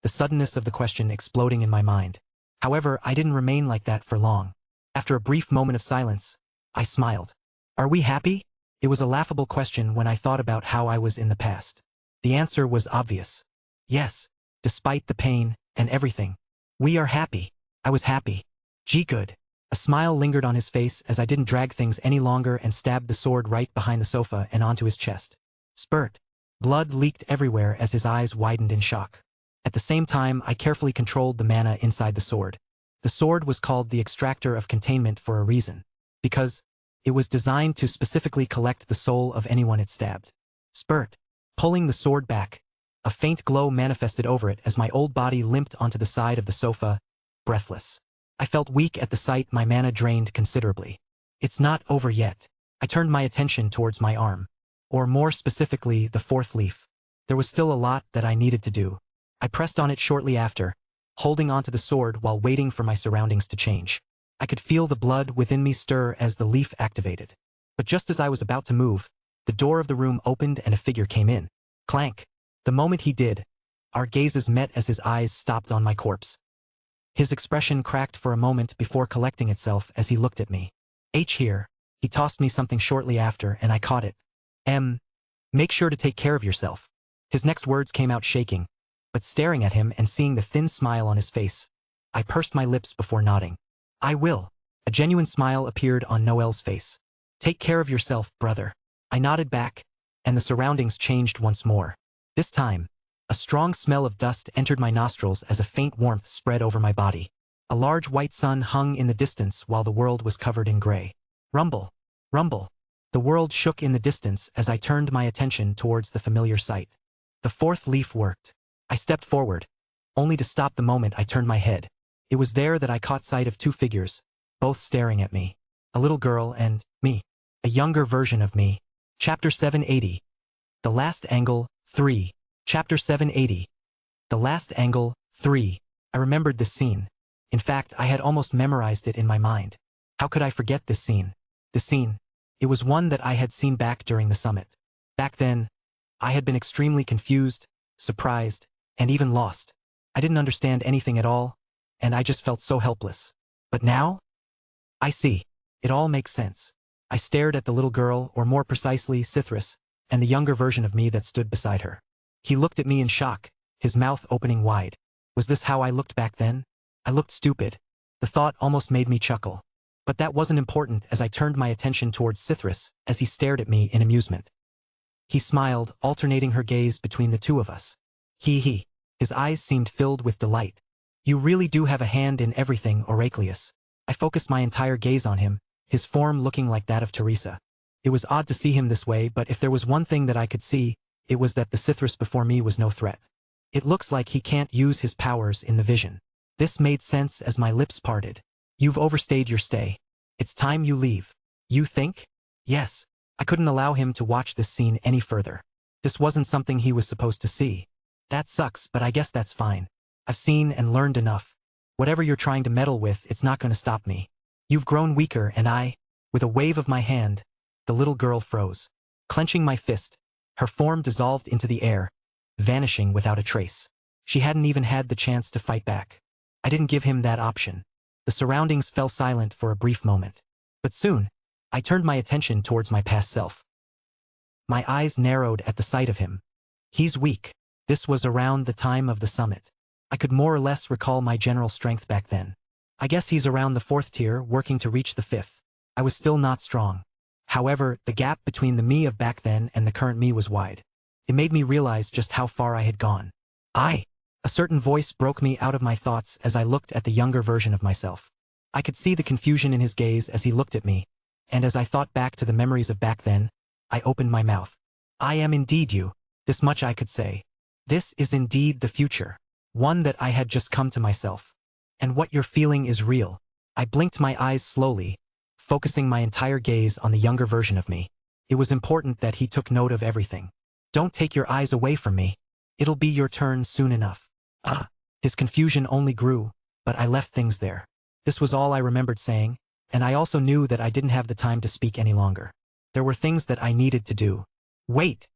the suddenness of the question exploding in my mind. However, I didn't remain like that for long. After a brief moment of silence, I smiled. Are we happy? It was a laughable question when I thought about how I was in the past. The answer was obvious. Yes, despite the pain and everything. We are happy. I was happy. Good. A smile lingered on his face as I didn't drag things any longer and stabbed the sword right behind the sofa and onto his chest. Spurt. Blood leaked everywhere as his eyes widened in shock. At the same time, I carefully controlled the mana inside the sword. The sword was called the Extractor of Containment for a reason, because it was designed to specifically collect the soul of anyone it stabbed. Spurt. Pulling the sword back, a faint glow manifested over it as my old body limped onto the side of the sofa, breathless. I felt weak at the sight, my mana drained considerably. It's not over yet. I turned my attention towards my arm, or more specifically, the fourth leaf. There was still a lot that I needed to do. I pressed on it shortly after, holding onto the sword while waiting for my surroundings to change. I could feel the blood within me stir as the leaf activated. But just as I was about to move, the door of the room opened and a figure came in. Clank. The moment he did, our gazes met as his eyes stopped on my corpse. His expression cracked for a moment before collecting itself as he looked at me. Here. He tossed me something shortly after and I caught it. Make sure to take care of yourself. His next words came out shaking, but staring at him and seeing the thin smile on his face, I pursed my lips before nodding. I will. A genuine smile appeared on Noel's face. Take care of yourself, brother. I nodded back, and the surroundings changed once more. This time, a strong smell of dust entered my nostrils as a faint warmth spread over my body. A large white sun hung in the distance while the world was covered in gray. Rumble. Rumble. The world shook in the distance as I turned my attention towards the familiar sight. The fourth leaf worked. I stepped forward, only to stop the moment I turned my head. It was there that I caught sight of two figures, both staring at me. A little girl and me. A younger version of me. Chapter 780. The Last Angle, 3. Chapter 780. The Last Angle, 3. I remembered this scene. In fact, I had almost memorized it in my mind. How could I forget this scene? The scene. It was one that I had seen back during the summit. Back then, I had been extremely confused, surprised, and even lost. I didn't understand anything at all, and I just felt so helpless. But now? I see. It all makes sense. I stared at the little girl, or more precisely, Cithris, and the younger version of me that stood beside her. He looked at me in shock, his mouth opening wide. Was this how I looked back then? I looked stupid. The thought almost made me chuckle. But that wasn't important as I turned my attention towards Cithris as he stared at me in amusement. He smiled, alternating her gaze between the two of us. He. His eyes seemed filled with delight. You really do have a hand in everything, Oracleus. I focused my entire gaze on him, his form looking like that of Teresa. It was odd to see him this way, but if there was one thing that I could see, it was that the Cithris before me was no threat. It looks like he can't use his powers in the vision. This made sense as my lips parted. You've overstayed your stay. It's time you leave. You think? Yes. I couldn't allow him to watch this scene any further. This wasn't something he was supposed to see. That sucks, but I guess that's fine. I've seen and learned enough. Whatever you're trying to meddle with, it's not going to stop me. You've grown weaker and I, with a wave of my hand, the little girl froze. Clenching my fist, her form dissolved into the air, vanishing without a trace. She hadn't even had the chance to fight back. I didn't give him that option. The surroundings fell silent for a brief moment. But soon, I turned my attention towards my past self. My eyes narrowed at the sight of him. He's weak. This was around the time of the summit. I could more or less recall my general strength back then. I guess he's around the 4th tier, working to reach the 5th. I was still not strong. However, the gap between the me of back then and the current me was wide. It made me realize just how far I had gone. A certain voice broke me out of my thoughts as I looked at the younger version of myself. I could see the confusion in his gaze as he looked at me, and as I thought back to the memories of back then, I opened my mouth. I am indeed you. This much I could say. This is indeed the future. One that I had just come to myself. And what you're feeling is real. I blinked my eyes slowly, focusing my entire gaze on the younger version of me. It was important that he took note of everything. Don't take your eyes away from me. It'll be your turn soon enough. His confusion only grew, but I left things there. This was all I remembered saying, and I also knew that I didn't have the time to speak any longer. There were things that I needed to do. Wait!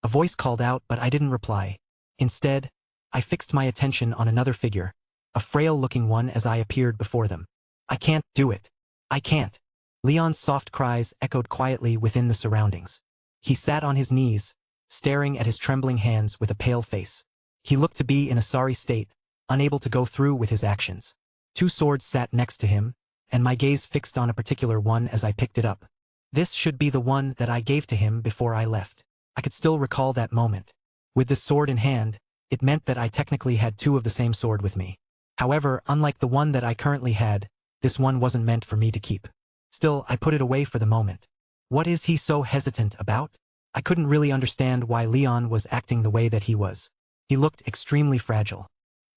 A voice called out, but I didn't reply. Instead, I fixed my attention on another figure, a frail-looking one as I appeared before them. I can't do it. I can't. Leon's soft cries echoed quietly within the surroundings. He sat on his knees, staring at his trembling hands with a pale face. He looked to be in a sorry state, unable to go through with his actions. 2 swords sat next to him, and my gaze fixed on a particular one as I picked it up. This should be the one that I gave to him before I left. I could still recall that moment. With the sword in hand, it meant that I technically had 2 of the same sword with me. However, unlike the one that I currently had, this one wasn't meant for me to keep. Still, I put it away for the moment. What is he so hesitant about? I couldn't really understand why Leon was acting the way that he was. He looked extremely fragile.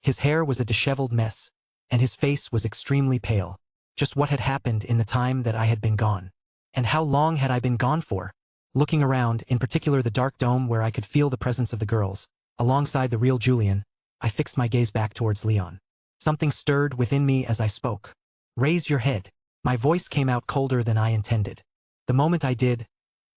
His hair was a disheveled mess, and his face was extremely pale. Just what had happened in the time that I had been gone. And how long had I been gone for? Looking around, in particular the dark dome where I could feel the presence of the girls, alongside the real Julian, I fixed my gaze back towards Leon. Something stirred within me as I spoke. Raise your head. My voice came out colder than I intended. The moment I did,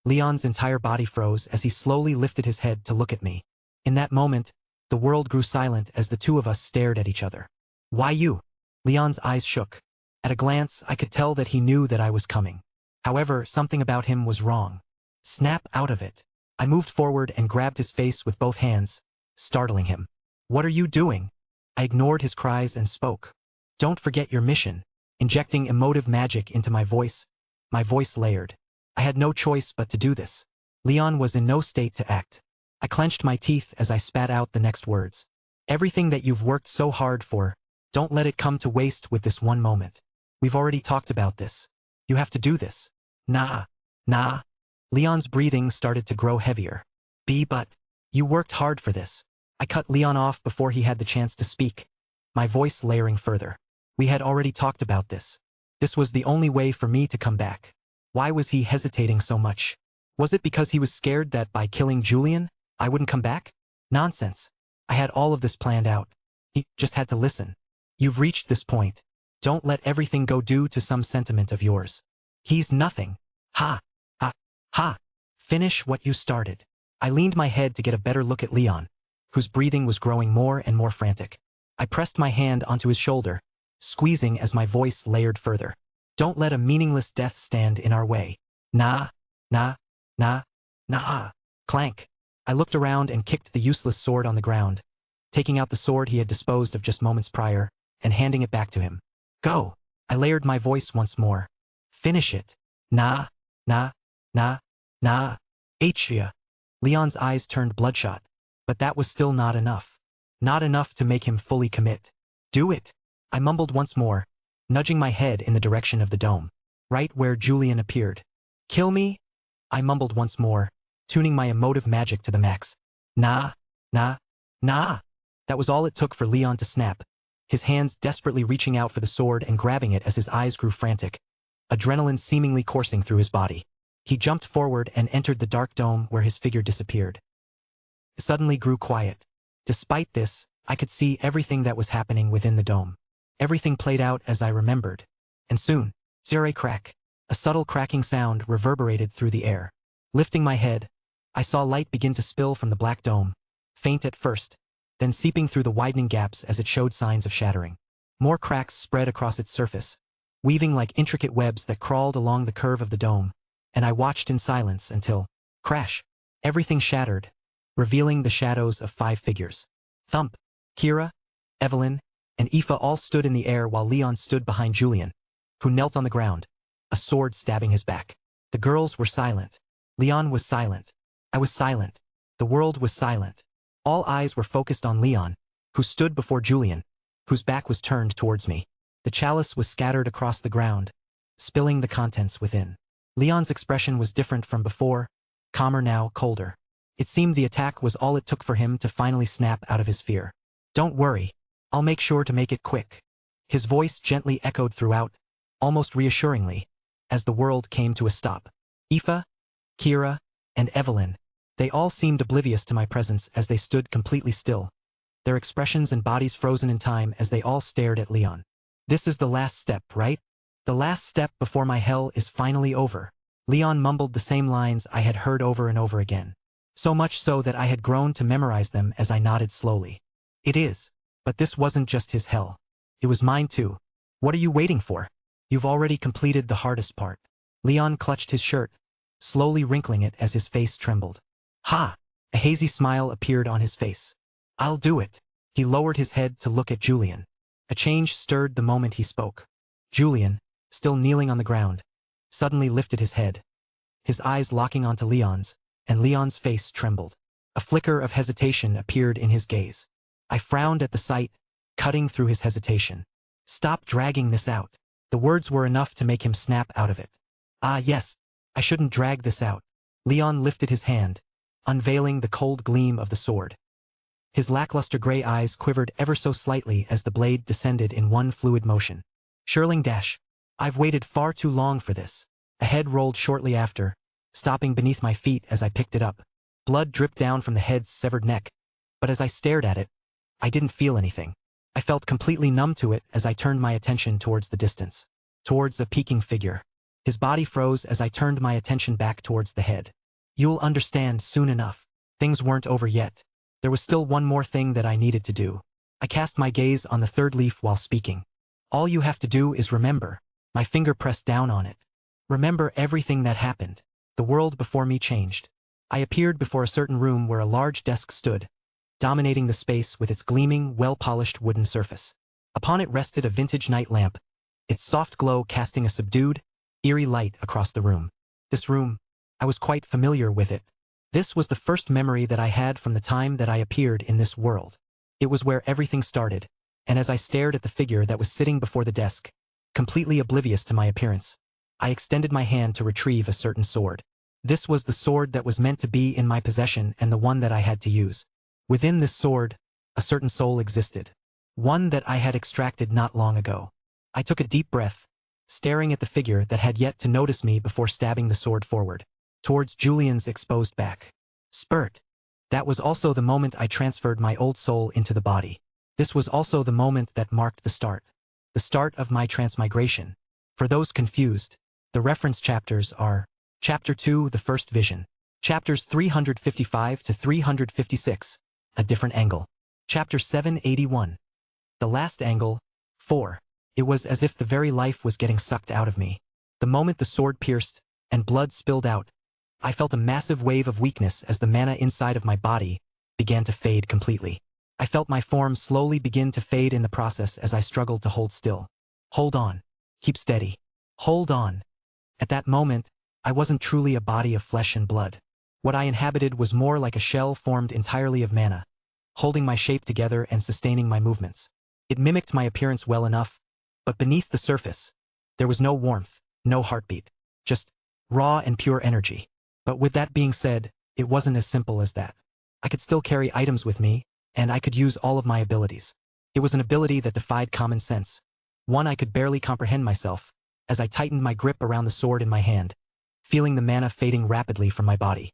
Leon's entire body froze as he slowly lifted his head to look at me. In that moment, the world grew silent as the 2 of us stared at each other. Why you? Leon's eyes shook. At a glance, I could tell that he knew that I was coming. However, something about him was wrong. Snap out of it. I moved forward and grabbed his face with both hands, startling him. What are you doing? I ignored his cries and spoke. Don't forget your mission. Injecting emotive magic into my voice layered. I had no choice but to do this. Leon was in no state to act. I clenched my teeth as I spat out the next words. Everything that you've worked so hard for, don't let it come to waste with this one moment. We've already talked about this. You have to do this. Nah. Leon's breathing started to grow heavier. But You worked hard for this. I cut Leon off before he had the chance to speak, my voice layering further. We had already talked about this. This was the only way for me to come back. Why was he hesitating so much? Was it because he was scared that by killing Julian, I wouldn't come back? Nonsense. I had all of this planned out. He just had to listen. You've reached this point. Don't let everything go due to some sentiment of yours. He's nothing. Ha, ha, ha. Finish what you started. I leaned my head to get a better look at Leon, whose breathing was growing more and more frantic. I pressed my hand onto his shoulder, squeezing as my voice layered further. Don't let a meaningless death stand in our way. Nah, nah, nah, nah. Clank. I looked around and kicked the useless sword on the ground, taking out the sword he had disposed of just moments prior and handing it back to him. Go. I layered my voice once more. Finish it. Nah, nah, nah, nah. Atria. Leon's eyes turned bloodshot, but that was still not enough. Not enough to make him fully commit. Do it. I mumbled once more, nudging my head in the direction of the dome, right where Julian appeared. Kill me? I mumbled once more, tuning my emotive magic to the max. Nah, nah, nah. That was all it took for Leon to snap, his hands desperately reaching out for the sword and grabbing it as his eyes grew frantic, adrenaline seemingly coursing through his body. He jumped forward and entered the dark dome where his figure disappeared. It suddenly grew quiet. Despite this, I could see everything that was happening within the dome. Everything played out as I remembered. And soon, zero crack, a subtle cracking sound reverberated through the air. Lifting my head, I saw light begin to spill from the black dome, faint at first, then seeping through the widening gaps as it showed signs of shattering. More cracks spread across its surface, weaving like intricate webs that crawled along the curve of the dome, and I watched in silence until, crash, everything shattered, revealing the shadows of 5 figures. Thump, Kira, Evelyn, and Aoife all stood in the air while Leon stood behind Julian, who knelt on the ground, a sword stabbing his back. The girls were silent. Leon was silent. I was silent. The world was silent. All eyes were focused on Leon, who stood before Julian, whose back was turned towards me. The chalice was scattered across the ground, spilling the contents within. Leon's expression was different from before, calmer now, colder. It seemed the attack was all it took for him to finally snap out of his fear. Don't worry. I'll make sure to make it quick. His voice gently echoed throughout, almost reassuringly, as the world came to a stop. Aoife, Kira, and Evelyn, they all seemed oblivious to my presence as they stood completely still, their expressions and bodies frozen in time as they all stared at Leon. This is the last step, right? The last step before my hell is finally over. Leon mumbled the same lines I had heard over and over again. So much so that I had grown to memorize them as I nodded slowly. It is. But this wasn't just his hell. It was mine too. What are you waiting for? You've already completed the hardest part. Leon clutched his shirt, slowly wrinkling it as his face trembled. Ha! A hazy smile appeared on his face. I'll do it. He lowered his head to look at Julian. A change stirred the moment he spoke. Julian, still kneeling on the ground, suddenly lifted his head, his eyes locking onto Leon's, and Leon's face trembled. A flicker of hesitation appeared in his gaze. I frowned at the sight, cutting through his hesitation. Stop dragging this out. The words were enough to make him snap out of it. Ah yes, I shouldn't drag this out. Leon lifted his hand, unveiling the cold gleam of the sword. His lackluster gray eyes quivered ever so slightly as the blade descended in one fluid motion. Shirling dash. I've waited far too long for this. A head rolled shortly after, stopping beneath my feet as I picked it up. Blood dripped down from the head's severed neck, but as I stared at it, I didn't feel anything. I felt completely numb to it as I turned my attention towards the distance, towards a peeking figure. His body froze as I turned my attention back towards the head. You'll understand soon enough. Things weren't over yet. There was still one more thing that I needed to do. I cast my gaze on the third leaf while speaking. All you have to do is remember. My finger pressed down on it. Remember everything that happened. The world before me changed. I appeared before a certain room where a large desk stood, dominating the space with its gleaming, well-polished wooden surface. Upon it rested a vintage night lamp, its soft glow casting a subdued, eerie light across the room. This room, I was quite familiar with it. This was the first memory that I had from the time that I appeared in this world. It was where everything started, and as I stared at the figure that was sitting before the desk, completely oblivious to my appearance, I extended my hand to retrieve a certain sword. This was the sword that was meant to be in my possession and the one that I had to use. Within this sword, a certain soul existed. One that I had extracted not long ago. I took a deep breath, staring at the figure that had yet to notice me before stabbing the sword forward, towards Julian's exposed back. Spurt. That was also the moment I transferred my old soul into the body. This was also the moment that marked the start of my transmigration. For those confused, the reference chapters are Chapter 2, The First Vision, Chapters 355 to 356, A Different Angle, Chapter 781, The Last Angle, 4. It was as if the very life was getting sucked out of me. The moment the sword pierced, and blood spilled out, I felt a massive wave of weakness as the mana inside of my body began to fade completely. I felt my form slowly begin to fade in the process as I struggled to hold still. Hold on. Keep steady. Hold on. At that moment, I wasn't truly a body of flesh and blood. What I inhabited was more like a shell formed entirely of mana, holding my shape together and sustaining my movements. It mimicked my appearance well enough, but beneath the surface, there was no warmth, no heartbeat, just raw and pure energy. But with that being said, it wasn't as simple as that. I could still carry items with me, and I could use all of my abilities. It was an ability that defied common sense. One I could barely comprehend myself, as I tightened my grip around the sword in my hand, feeling the mana fading rapidly from my body.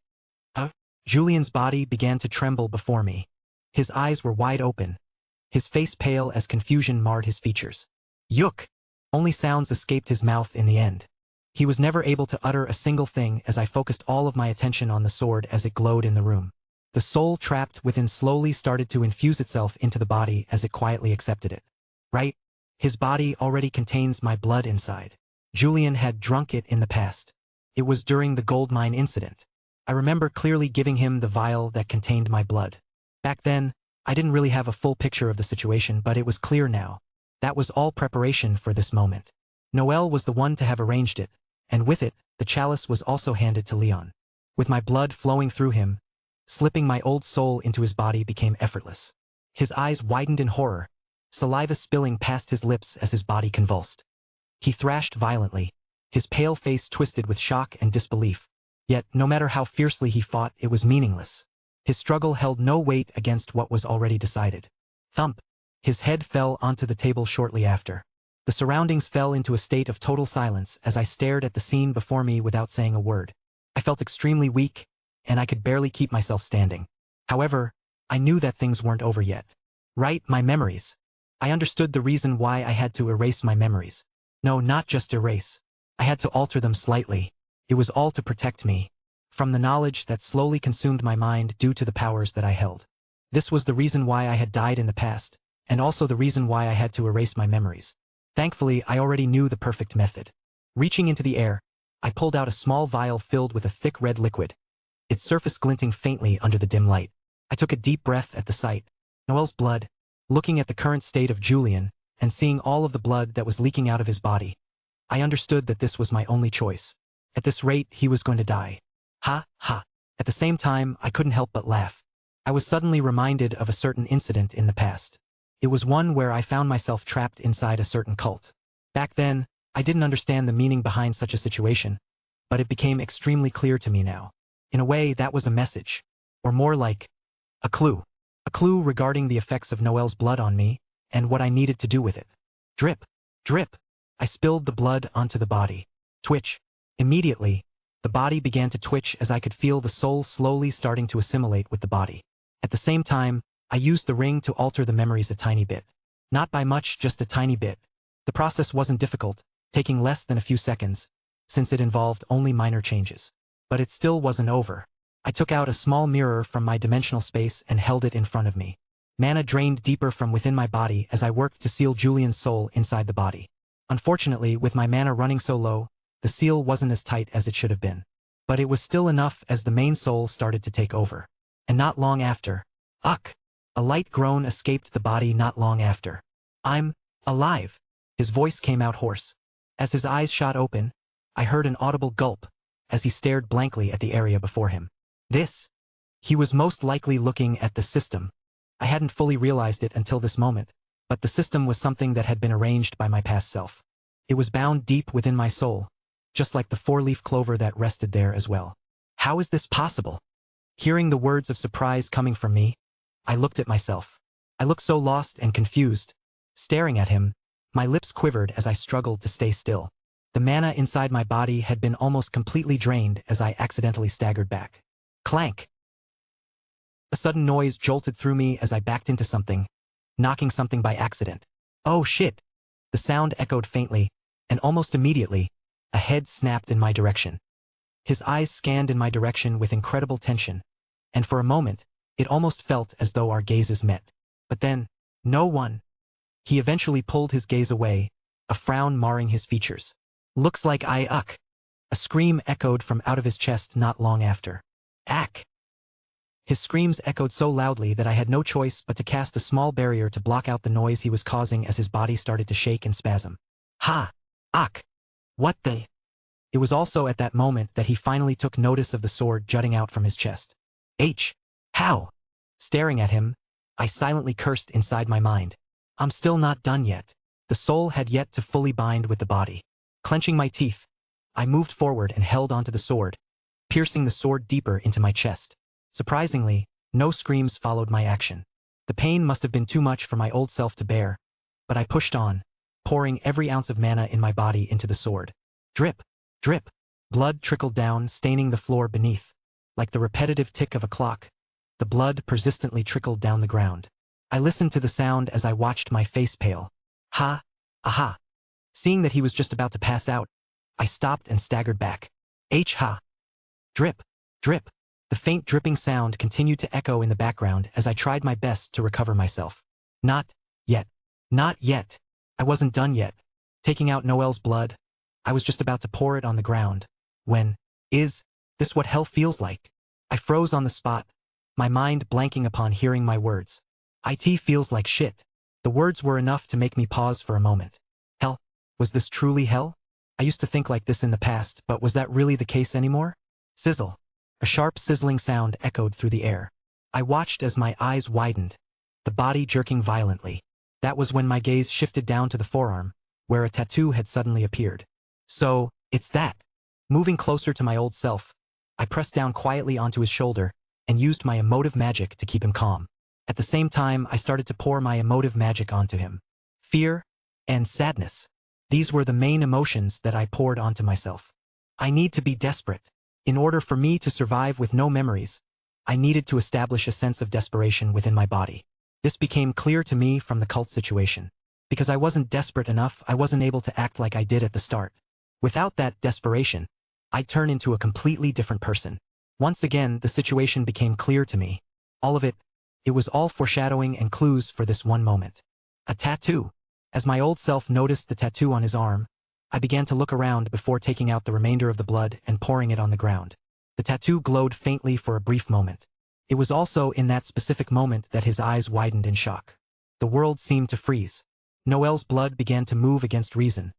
Julian's body began to tremble before me. His eyes were wide open, his face pale as confusion marred his features. Yuk! Only sounds escaped his mouth in the end. He was never able to utter a single thing as I focused all of my attention on the sword as it glowed in the room. The soul trapped within slowly started to infuse itself into the body as it quietly accepted it. Right? His body already contains my blood inside. Julian had drunk it in the past. It was during the gold mine incident. I remember clearly giving him the vial that contained my blood. Back then, I didn't really have a full picture of the situation, but it was clear now. That was all preparation for this moment. Noel was the one to have arranged it, and with it, the chalice was also handed to Leon. With my blood flowing through him, slipping my old soul into his body became effortless. His eyes widened in horror, saliva spilling past his lips as his body convulsed. He thrashed violently, his pale face twisted with shock and disbelief. Yet, no matter how fiercely he fought, it was meaningless. His struggle held no weight against what was already decided. Thump! His head fell onto the table shortly after. The surroundings fell into a state of total silence as I stared at the scene before me without saying a word. I felt extremely weak, and I could barely keep myself standing. However, I knew that things weren't over yet. Right, my memories. I understood the reason why I had to erase my memories. No, not just erase. I had to alter them slightly. It was all to protect me from the knowledge that slowly consumed my mind due to the powers that I held. This was the reason why I had died in the past, and also the reason why I had to erase my memories. Thankfully, I already knew the perfect method. Reaching into the air, I pulled out a small vial filled with a thick red liquid, its surface glinting faintly under the dim light. I took a deep breath at the sight. Noel's blood, looking at the current state of Julian, and seeing all of the blood that was leaking out of his body. I understood that this was my only choice. At this rate, he was going to die. Ha, ha. At the same time, I couldn't help but laugh. I was suddenly reminded of a certain incident in the past. It was one where I found myself trapped inside a certain cult. Back then, I didn't understand the meaning behind such a situation, but it became extremely clear to me now. In a way, that was a message, or more like a clue. A clue regarding the effects of Noel's blood on me, and what I needed to do with it. Drip, drip. I spilled the blood onto the body. Twitch. Immediately, the body began to twitch as I could feel the soul slowly starting to assimilate with the body. At the same time, I used the ring to alter the memories a tiny bit. Not by much, just a tiny bit. The process wasn't difficult, taking less than a few seconds, since it involved only minor changes. But it still wasn't over. I took out a small mirror from my dimensional space and held it in front of me. Mana drained deeper from within my body as I worked to seal Julian's soul inside the body. Unfortunately, with my mana running so low, the seal wasn't as tight as it should have been. But it was still enough as the main soul started to take over. And not long after, uck! A light groan escaped the body not long after. I'm alive! His voice came out hoarse. As his eyes shot open, I heard an audible gulp as he stared blankly at the area before him. This? He was most likely looking at the system. I hadn't fully realized it until this moment, but the system was something that had been arranged by my past self. It was bound deep within my soul, just like the four-leaf clover that rested there as well. How is this possible? Hearing the words of surprise coming from me, I looked at myself. I looked so lost and confused. Staring at him, my lips quivered as I struggled to stay still. The mana inside my body had been almost completely drained as I accidentally staggered back. Clank! A sudden noise jolted through me as I backed into something, knocking something by accident. Oh shit! The sound echoed faintly, and almost immediately, a head snapped in my direction. His eyes scanned in my direction with incredible tension, and for a moment, it almost felt as though our gazes met. But then, no one. He eventually pulled his gaze away, a frown marring his features. Looks like I. A scream echoed from out of his chest not long after. Ack! His screams echoed so loudly that I had no choice but to cast a small barrier to block out the noise he was causing as his body started to shake and spasm. Ha! Ack! What the? It was also at that moment that he finally took notice of the sword jutting out from his chest. How? Staring at him, I silently cursed inside my mind. I'm still not done yet. The soul had yet to fully bind with the body. Clenching my teeth, I moved forward and held onto the sword, piercing the sword deeper into my chest. Surprisingly, no screams followed my action. The pain must have been too much for my old self to bear, but I pushed on, pouring every ounce of mana in my body into the sword. Drip, drip, blood trickled down, staining the floor beneath. Like the repetitive tick of a clock, the blood persistently trickled down the ground. I listened to the sound as I watched my face pale. Ha! Aha! Seeing that he was just about to pass out, I stopped and staggered back. Ha! Drip, drip. The faint dripping sound continued to echo in the background as I tried my best to recover myself. Not yet. Not yet. I wasn't done yet. Taking out Noel's blood, I was just about to pour it on the ground. When, is this what hell feels like? I froze on the spot, my mind blanking upon hearing my words. It feels like shit. The words were enough to make me pause for a moment. Hell? Was this truly hell? I used to think like this in the past, but was that really the case anymore? Sizzle. A sharp sizzling sound echoed through the air. I watched as my eyes widened, the body jerking violently. That was when my gaze shifted down to the forearm, where a tattoo had suddenly appeared. So, it's that. Moving closer to my old self, I pressed down quietly onto his shoulder and used my emotive magic to keep him calm. At the same time, I started to pour my emotive magic onto him. Fear and sadness. These were the main emotions that I poured onto myself. I need to be desperate. In order for me to survive with no memories, I needed to establish a sense of desperation within my body. This became clear to me from the cult situation. Because I wasn't desperate enough, I wasn't able to act like I did at the start. Without that desperation, I'd turn into a completely different person. Once again, the situation became clear to me. All of it was all foreshadowing and clues for this one moment. A tattoo. As my old self noticed the tattoo on his arm, I began to look around before taking out the remainder of the blood and pouring it on the ground. The tattoo glowed faintly for a brief moment. It was also in that specific moment that his eyes widened in shock. The world seemed to freeze. Noel's blood began to move against reason,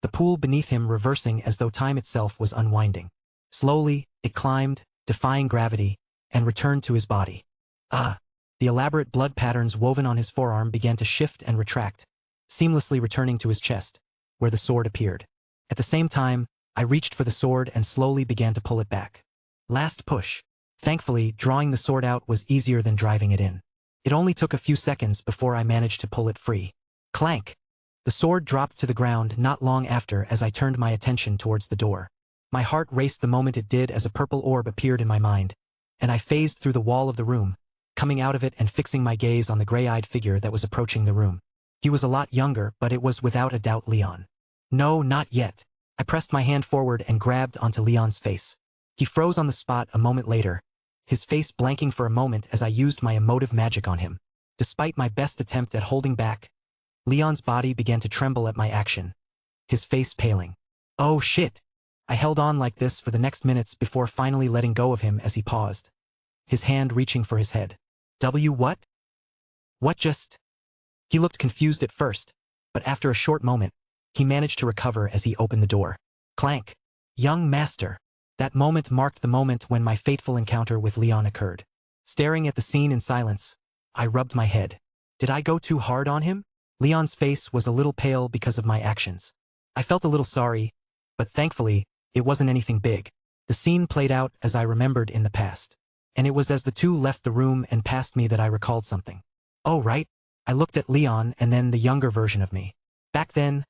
the pool beneath him reversing as though time itself was unwinding. Slowly, it climbed, defying gravity, and returned to his body. The elaborate blood patterns woven on his forearm began to shift and retract, seamlessly returning to his chest, where the sword appeared. At the same time, I reached for the sword and slowly began to pull it back. Last push. Thankfully, drawing the sword out was easier than driving it in. It only took a few seconds before I managed to pull it free. Clank! The sword dropped to the ground not long after as I turned my attention towards the door. My heart raced the moment it did as a purple orb appeared in my mind, and I phased through the wall of the room, coming out of it and fixing my gaze on the gray-eyed figure that was approaching the room. He was a lot younger, but it was without a doubt Leon. No, not yet. I pressed my hand forward and grabbed onto Leon's face. He froze on the spot a moment later, his face blanking for a moment as I used my emotive magic on him. Despite my best attempt at holding back, Leon's body began to tremble at my action, his face paling. Oh shit! I held on like this for the next minutes before finally letting go of him as he paused, his hand reaching for his head. What? What just? He looked confused at first, but after a short moment, he managed to recover as he opened the door. Clank! Young master! That moment marked the moment when my fateful encounter with Leon occurred. Staring at the scene in silence, I rubbed my head. Did I go too hard on him? Leon's face was a little pale because of my actions. I felt a little sorry, but thankfully, it wasn't anything big. The scene played out as I remembered in the past. And it was as the two left the room and passed me that I recalled something. Oh, right. I looked at Leon and then the younger version of me. Back then,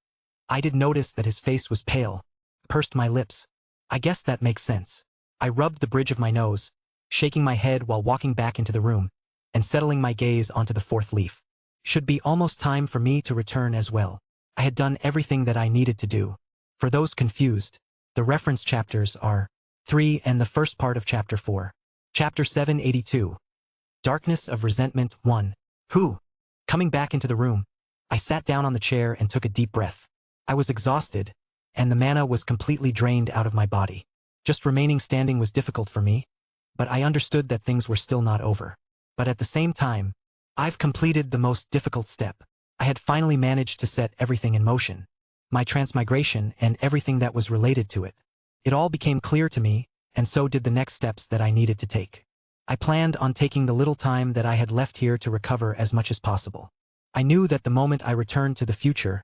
I did notice that his face was pale. Pursed my lips. I guess that makes sense. I rubbed the bridge of my nose, shaking my head while walking back into the room, and settling my gaze onto the fourth leaf. Should be almost time for me to return as well. I had done everything that I needed to do. For those confused, the reference chapters are 3 and the first part of Chapter 4. Chapter 782. Darkness of Resentment 1. Who? Coming back into the room, I sat down on the chair and took a deep breath. I was exhausted, and the mana was completely drained out of my body. Just remaining standing was difficult for me, but I understood that things were still not over. But at the same time, I've completed the most difficult step. I had finally managed to set everything in motion. My transmigration and everything that was related to it. It all became clear to me, and so did the next steps that I needed to take. I planned on taking the little time that I had left here to recover as much as possible. I knew that the moment I returned to the future,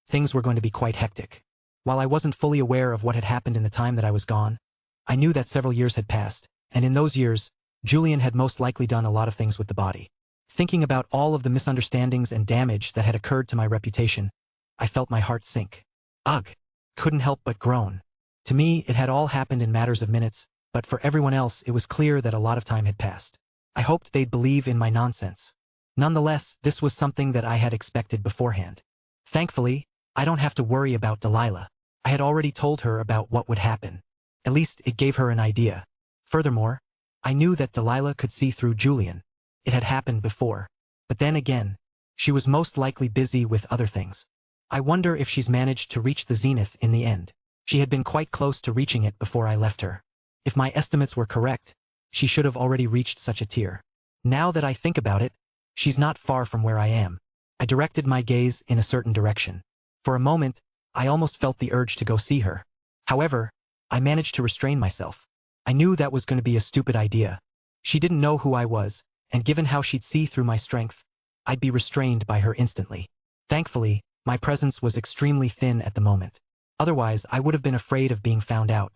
things were going to be quite hectic. While I wasn't fully aware of what had happened in the time that I was gone, I knew that several years had passed, and in those years, Julian had most likely done a lot of things with the body. Thinking about all of the misunderstandings and damage that had occurred to my reputation, I felt my heart sink. Ugh! Couldn't help but groan. To me, it had all happened in matters of minutes, but for everyone else it was clear that a lot of time had passed. I hoped they'd believe in my nonsense. Nonetheless, this was something that I had expected beforehand. Thankfully, I don't have to worry about Delilah. I had already told her about what would happen. At least it gave her an idea. Furthermore, I knew that Delilah could see through Julian. It had happened before. But then again, she was most likely busy with other things. I wonder if she's managed to reach the zenith in the end. She had been quite close to reaching it before I left her. If my estimates were correct, she should have already reached such a tier. Now that I think about it, she's not far from where I am. I directed my gaze in a certain direction. For a moment, I almost felt the urge to go see her. However, I managed to restrain myself. I knew that was going to be a stupid idea. She didn't know who I was, and given how she'd see through my strength, I'd be restrained by her instantly. Thankfully, my presence was extremely thin at the moment. Otherwise, I would have been afraid of being found out.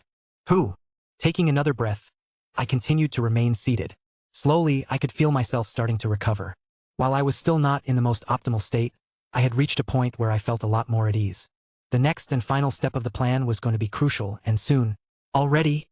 Who? Taking another breath, I continued to remain seated. Slowly, I could feel myself starting to recover. While I was still not in the most optimal state, I had reached a point where I felt a lot more at ease. The next and final step of the plan was going to be crucial, and soon. Already?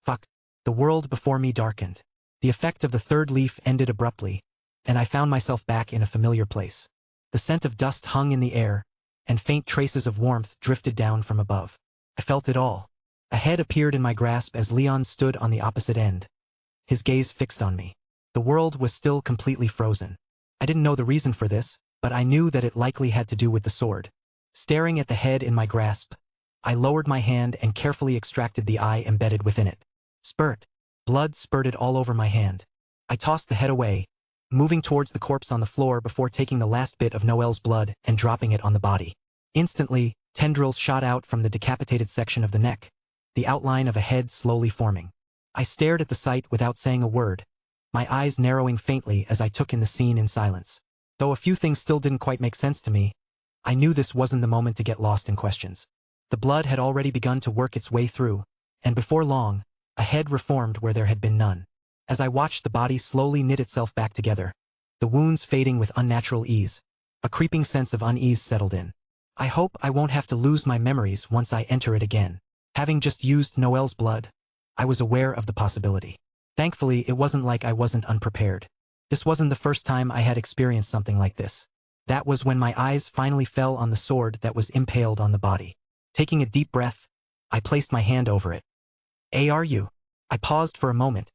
Fuck. The world before me darkened. The effect of the third leaf ended abruptly, and I found myself back in a familiar place. The scent of dust hung in the air, and faint traces of warmth drifted down from above. I felt it all. A head appeared in my grasp as Leon stood on the opposite end. His gaze fixed on me. The world was still completely frozen. I didn't know the reason for this, but I knew that it likely had to do with the sword. Staring at the head in my grasp, I lowered my hand and carefully extracted the eye embedded within it. Spurt. Blood spurted all over my hand. I tossed the head away, moving towards the corpse on the floor before taking the last bit of Noelle's blood and dropping it on the body. Instantly, tendrils shot out from the decapitated section of the neck, the outline of a head slowly forming. I stared at the sight without saying a word, my eyes narrowing faintly as I took in the scene in silence. Though a few things still didn't quite make sense to me, I knew this wasn't the moment to get lost in questions. The blood had already begun to work its way through, and before long, a head reformed where there had been none. As I watched the body slowly knit itself back together, the wounds fading with unnatural ease, a creeping sense of unease settled in. I hope I won't have to lose my memories once I enter it again. Having just used Noelle's blood, I was aware of the possibility. Thankfully, it wasn't like I wasn't unprepared. This wasn't the first time I had experienced something like this. That was when my eyes finally fell on the sword that was impaled on the body. Taking a deep breath, I placed my hand over it. Are you? I paused for a moment,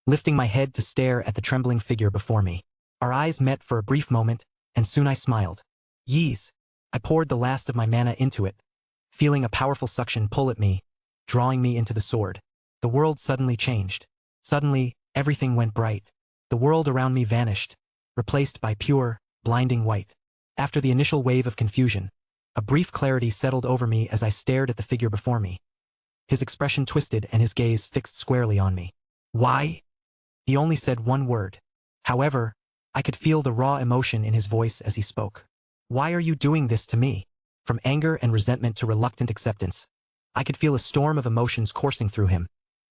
lifting my head to stare at the trembling figure before me. Our eyes met for a brief moment, and soon I smiled. Yees. I poured the last of my mana into it, feeling a powerful suction pull at me, drawing me into the sword. The world suddenly changed. Suddenly, everything went bright. The world around me vanished, replaced by pure, blinding white. After the initial wave of confusion, a brief clarity settled over me as I stared at the figure before me. His expression twisted and his gaze fixed squarely on me. Why? He only said one word. However, I could feel the raw emotion in his voice as he spoke. Why are you doing this to me? From anger and resentment to reluctant acceptance, I could feel a storm of emotions coursing through him.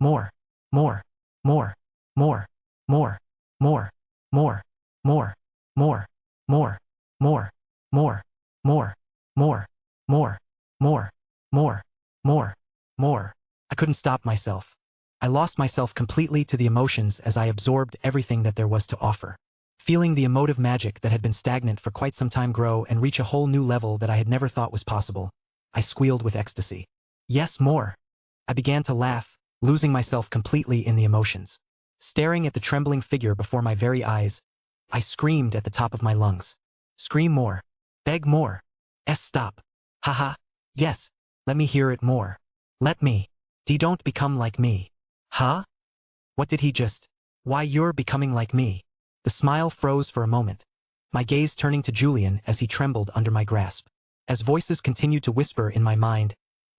More. More. More. More. More. More. More. More. More. More. More. More. More. More. More. More. More. More. More. I couldn't stop myself. I lost myself completely to the emotions as I absorbed everything that there was to offer. Feeling the emotive magic that had been stagnant for quite some time grow and reach a whole new level that I had never thought was possible, I squealed with ecstasy. Yes, more. I began to laugh, losing myself completely in the emotions. Staring at the trembling figure before my very eyes, I screamed at the top of my lungs. Scream more. Beg more. Stop. Haha. Yes. Let me hear it more. Let me. Don't become like me. Huh? What did he just? Why, you're becoming like me. The smile froze for a moment, my gaze turning to Julian as he trembled under my grasp. As voices continued to whisper in my mind,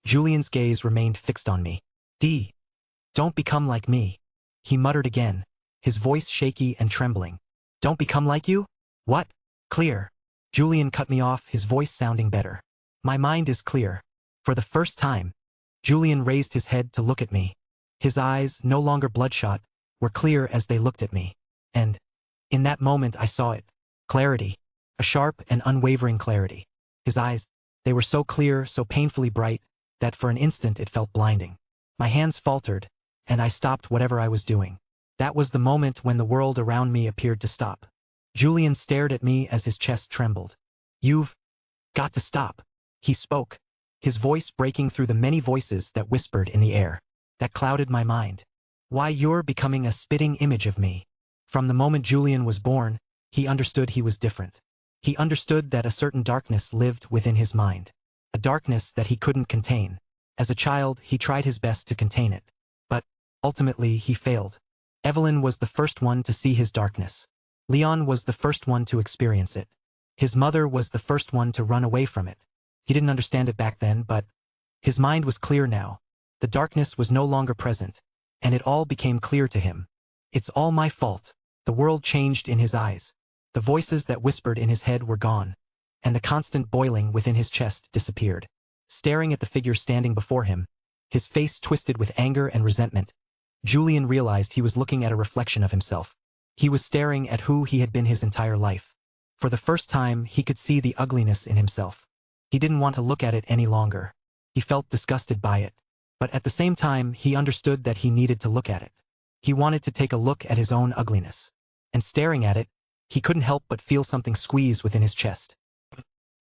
Julian's gaze remained fixed on me. Don't become like me. He muttered again, his voice shaky and trembling. Don't become like you? What? Clear. Julian cut me off, his voice sounding better. My mind is clear. For the first time, Julian raised his head to look at me. His eyes, no longer bloodshot, were clear as they looked at me. And in that moment I saw it. Clarity. A sharp and unwavering clarity. His eyes, they were so clear, so painfully bright, that for an instant it felt blinding. My hands faltered, and I stopped whatever I was doing. That was the moment when the world around me appeared to stop. Julian stared at me as his chest trembled. You've got to stop. He spoke, his voice breaking through the many voices that whispered in the air, that clouded my mind. Why, you're becoming a spitting image of me. From the moment Julian was born, he understood he was different. He understood that a certain darkness lived within his mind. A darkness that he couldn't contain. As a child, he tried his best to contain it. But, ultimately, he failed. Evelyn was the first one to see his darkness. Leon was the first one to experience it. His mother was the first one to run away from it. He didn't understand it back then, but his mind was clear now. The darkness was no longer present, and it all became clear to him. It's all my fault. The world changed in his eyes. The voices that whispered in his head were gone, and the constant boiling within his chest disappeared. Staring at the figure standing before him, his face twisted with anger and resentment, Julian realized he was looking at a reflection of himself. He was staring at who he had been his entire life. For the first time, he could see the ugliness in himself. He didn't want to look at it any longer. He felt disgusted by it. But at the same time, he understood that he needed to look at it. He wanted to take a look at his own ugliness. And staring at it, he couldn't help but feel something squeeze within his chest.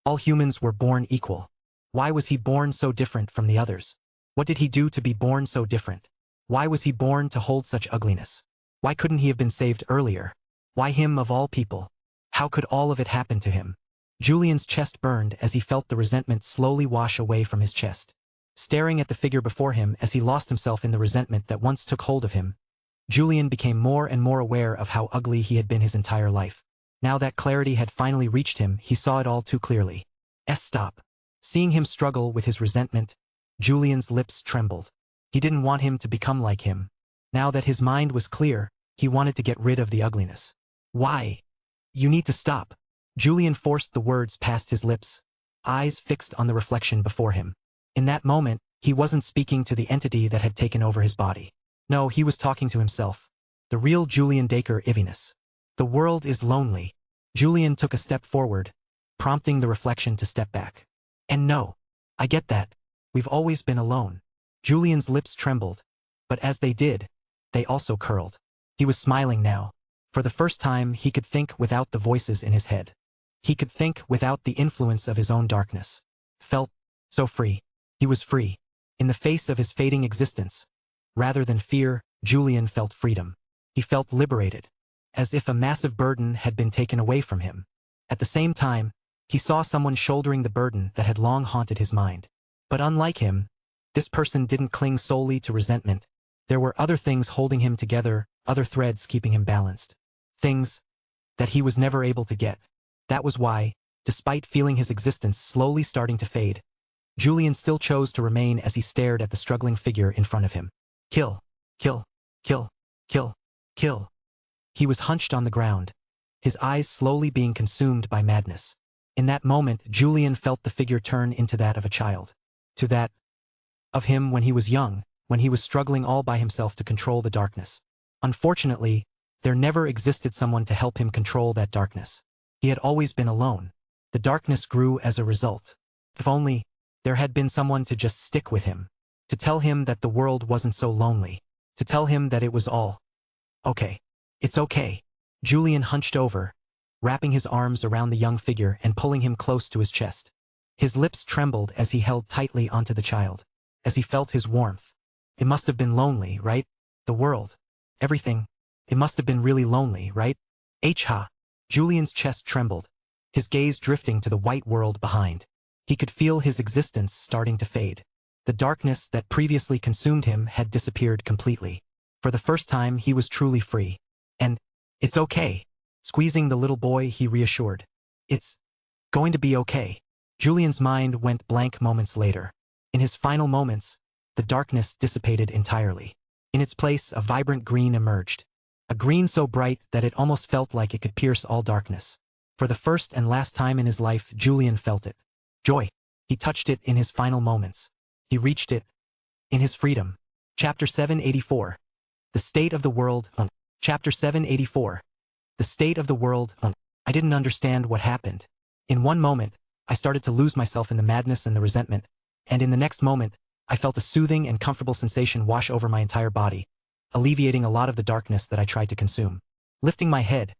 All humans were born equal. Why was he born so different from the others? What did he do to be born so different? Why was he born to hold such ugliness? Why couldn't he have been saved earlier? Why him of all people? How could all of it happen to him? Julian's chest burned as he felt the resentment slowly wash away from his chest. Staring at the figure before him as he lost himself in the resentment that once took hold of him, Julian became more and more aware of how ugly he had been his entire life. Now that clarity had finally reached him, he saw it all too clearly. Stop. Seeing him struggle with his resentment, Julian's lips trembled. He didn't want him to become like him. Now that his mind was clear, he wanted to get rid of the ugliness. Why? You need to stop. Julian forced the words past his lips, eyes fixed on the reflection before him. In that moment, he wasn't speaking to the entity that had taken over his body. No, he was talking to himself. The real Julian Dacre Ivinus. The world is lonely. Julian took a step forward, prompting the reflection to step back. And no, I get that. We've always been alone. Julian's lips trembled, but as they did, they also curled. He was smiling now. For the first time, he could think without the voices in his head. He could think without the influence of his own darkness. Felt so free. He was free. In the face of his fading existence, rather than fear, Julian felt freedom. He felt liberated, as if a massive burden had been taken away from him. At the same time, he saw someone shouldering the burden that had long haunted his mind. But unlike him, this person didn't cling solely to resentment. There were other things holding him together, other threads keeping him balanced. Things that he was never able to get. That was why, despite feeling his existence slowly starting to fade, Julian still chose to remain as he stared at the struggling figure in front of him. Kill, kill, kill, kill, kill. He was hunched on the ground, his eyes slowly being consumed by madness. In that moment, Julian felt the figure turn into that of a child. To that of him when he was young, when he was struggling all by himself to control the darkness. Unfortunately, there never existed someone to help him control that darkness. He had always been alone. The darkness grew as a result. If only there had been someone to just stick with him, to tell him that the world wasn't so lonely, to tell him that it was all okay. It's okay. Julian hunched over, wrapping his arms around the young figure and pulling him close to his chest. His lips trembled as he held tightly onto the child, as he felt his warmth. It must have been lonely, right? The world. Everything. It must have been really lonely, right? Ha. Julian's chest trembled, his gaze drifting to the white world behind. He could feel his existence starting to fade. The darkness that previously consumed him had disappeared completely. For the first time, he was truly free. And, it's okay. Squeezing the little boy, he reassured. It's going to be okay. Julian's mind went blank moments later. In his final moments, the darkness dissipated entirely. In its place, a vibrant green emerged. A green so bright that it almost felt like it could pierce all darkness. For the first and last time in his life, Julian felt it. Joy. He touched it in his final moments. He reached it. In his freedom. Chapter 784. The State of the World. Chapter 784. The State of the World. I didn't understand what happened. In one moment, I started to lose myself in the madness and the resentment, and in the next moment, I felt a soothing and comfortable sensation wash over my entire body, alleviating a lot of the darkness that I tried to consume. Lifting my head,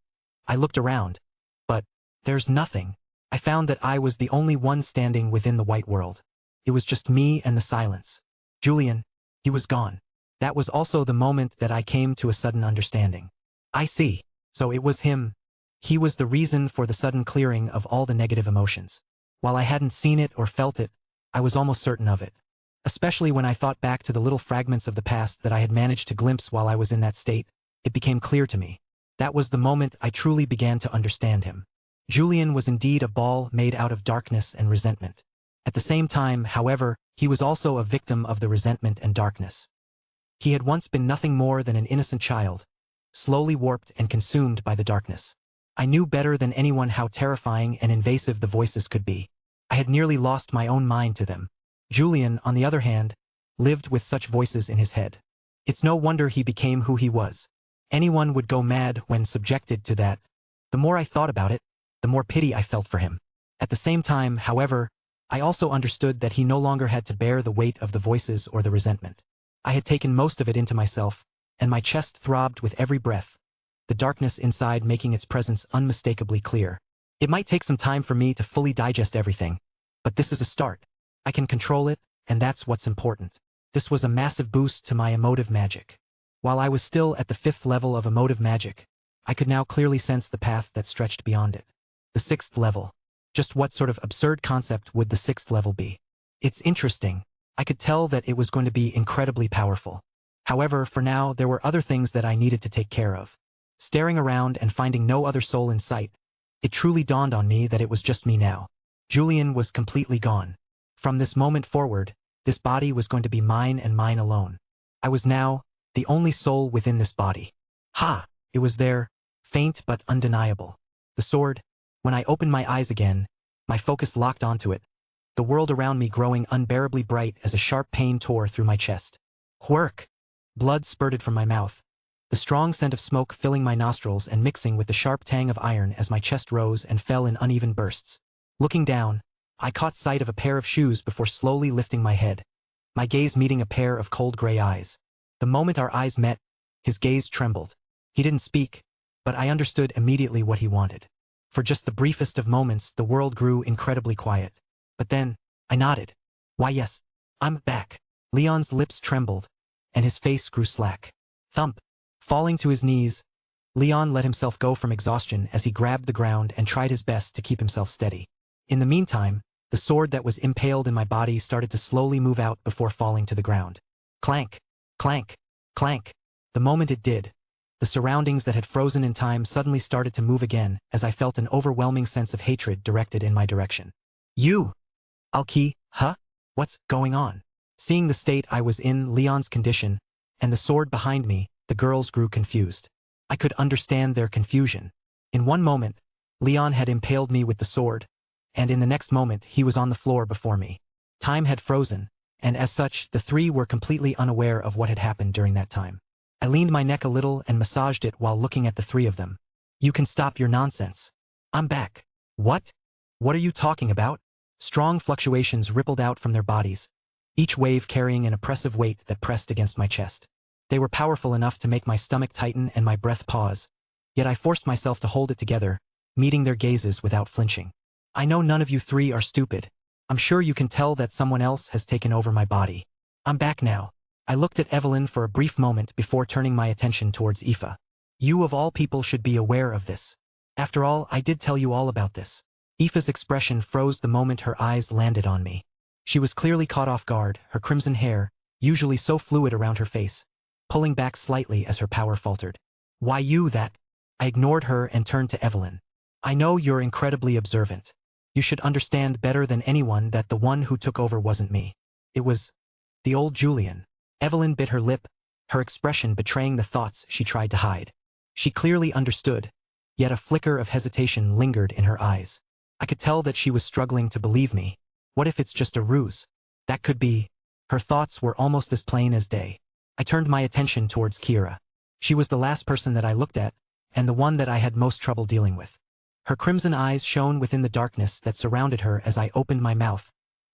I looked around, but there's nothing. I found that I was the only one standing within the white world. It was just me and the silence. Julian, he was gone. That was also the moment that I came to a sudden understanding. I see. So it was him. He was the reason for the sudden clearing of all the negative emotions. While I hadn't seen it or felt it, I was almost certain of it. Especially when I thought back to the little fragments of the past that I had managed to glimpse while I was in that state, it became clear to me. That was the moment I truly began to understand him. Julian was indeed a ball made out of darkness and resentment. At the same time, however, he was also a victim of the resentment and darkness. He had once been nothing more than an innocent child, slowly warped and consumed by the darkness. I knew better than anyone how terrifying and invasive the voices could be. I had nearly lost my own mind to them. Julian, on the other hand, lived with such voices in his head. It's no wonder he became who he was. Anyone would go mad when subjected to that. The more I thought about it, the more pity I felt for him. At the same time, however, I also understood that he no longer had to bear the weight of the voices or the resentment. I had taken most of it into myself, and my chest throbbed with every breath, the darkness inside making its presence unmistakably clear. It might take some time for me to fully digest everything, but this is a start. I can control it, and that's what's important. This was a massive boost to my emotive magic. While I was still at the 5th level of emotive magic, I could now clearly sense the path that stretched beyond it. The 6th level. Just what sort of absurd concept would the 6th level be? It's interesting. I could tell that it was going to be incredibly powerful. However, for now, there were other things that I needed to take care of. Staring around and finding no other soul in sight, it truly dawned on me that it was just me now. Julian was completely gone. From this moment forward, this body was going to be mine and mine alone. I was now the only soul within this body. Ha! It was there, faint but undeniable. The sword. When I opened my eyes again, my focus locked onto it, the world around me growing unbearably bright as a sharp pain tore through my chest. Whirk! Blood spurted from my mouth, the strong scent of smoke filling my nostrils and mixing with the sharp tang of iron as my chest rose and fell in uneven bursts. Looking down, I caught sight of a pair of shoes before slowly lifting my head, my gaze meeting a pair of cold gray eyes. The moment our eyes met, his gaze trembled. He didn't speak, but I understood immediately what he wanted. For just the briefest of moments, the world grew incredibly quiet. But then, I nodded. Why yes, I'm back. Leon's lips trembled, and his face grew slack. Thump. Falling to his knees, Leon let himself go from exhaustion as he grabbed the ground and tried his best to keep himself steady. In the meantime, the sword that was impaled in my body started to slowly move out before falling to the ground. Clank, clank, clank. The moment it did, the surroundings that had frozen in time suddenly started to move again as I felt an overwhelming sense of hatred directed in my direction. You! Alki, huh? What's going on? Seeing the state I was in, Leon's condition, and the sword behind me, the girls grew confused. I could understand their confusion. In one moment, Leon had impaled me with the sword, and in the next moment he was on the floor before me. Time had frozen, and as such, the three were completely unaware of what had happened during that time. I leaned my neck a little and massaged it while looking at the three of them. You can stop your nonsense. I'm back. What? What are you talking about? Strong fluctuations rippled out from their bodies, each wave carrying an oppressive weight that pressed against my chest. They were powerful enough to make my stomach tighten and my breath pause, yet I forced myself to hold it together, meeting their gazes without flinching. I know none of you three are stupid. I'm sure you can tell that someone else has taken over my body. I'm back now. I looked at Evelyn for a brief moment before turning my attention towards Aoife. You of all people should be aware of this. After all, I did tell you all about this. Aoife's expression froze the moment her eyes landed on me. She was clearly caught off guard, her crimson hair, usually so fluid around her face, pulling back slightly as her power faltered. Why you that? I ignored her and turned to Evelyn. I know you're incredibly observant. You should understand better than anyone that the one who took over wasn't me. It was the old Julian. Evelyn bit her lip, her expression betraying the thoughts she tried to hide. She clearly understood, yet a flicker of hesitation lingered in her eyes. I could tell that she was struggling to believe me. What if it's just a ruse? That could be. Her thoughts were almost as plain as day. I turned my attention towards Kira. She was the last person that I looked at, and the one that I had most trouble dealing with. Her crimson eyes shone within the darkness that surrounded her as I opened my mouth,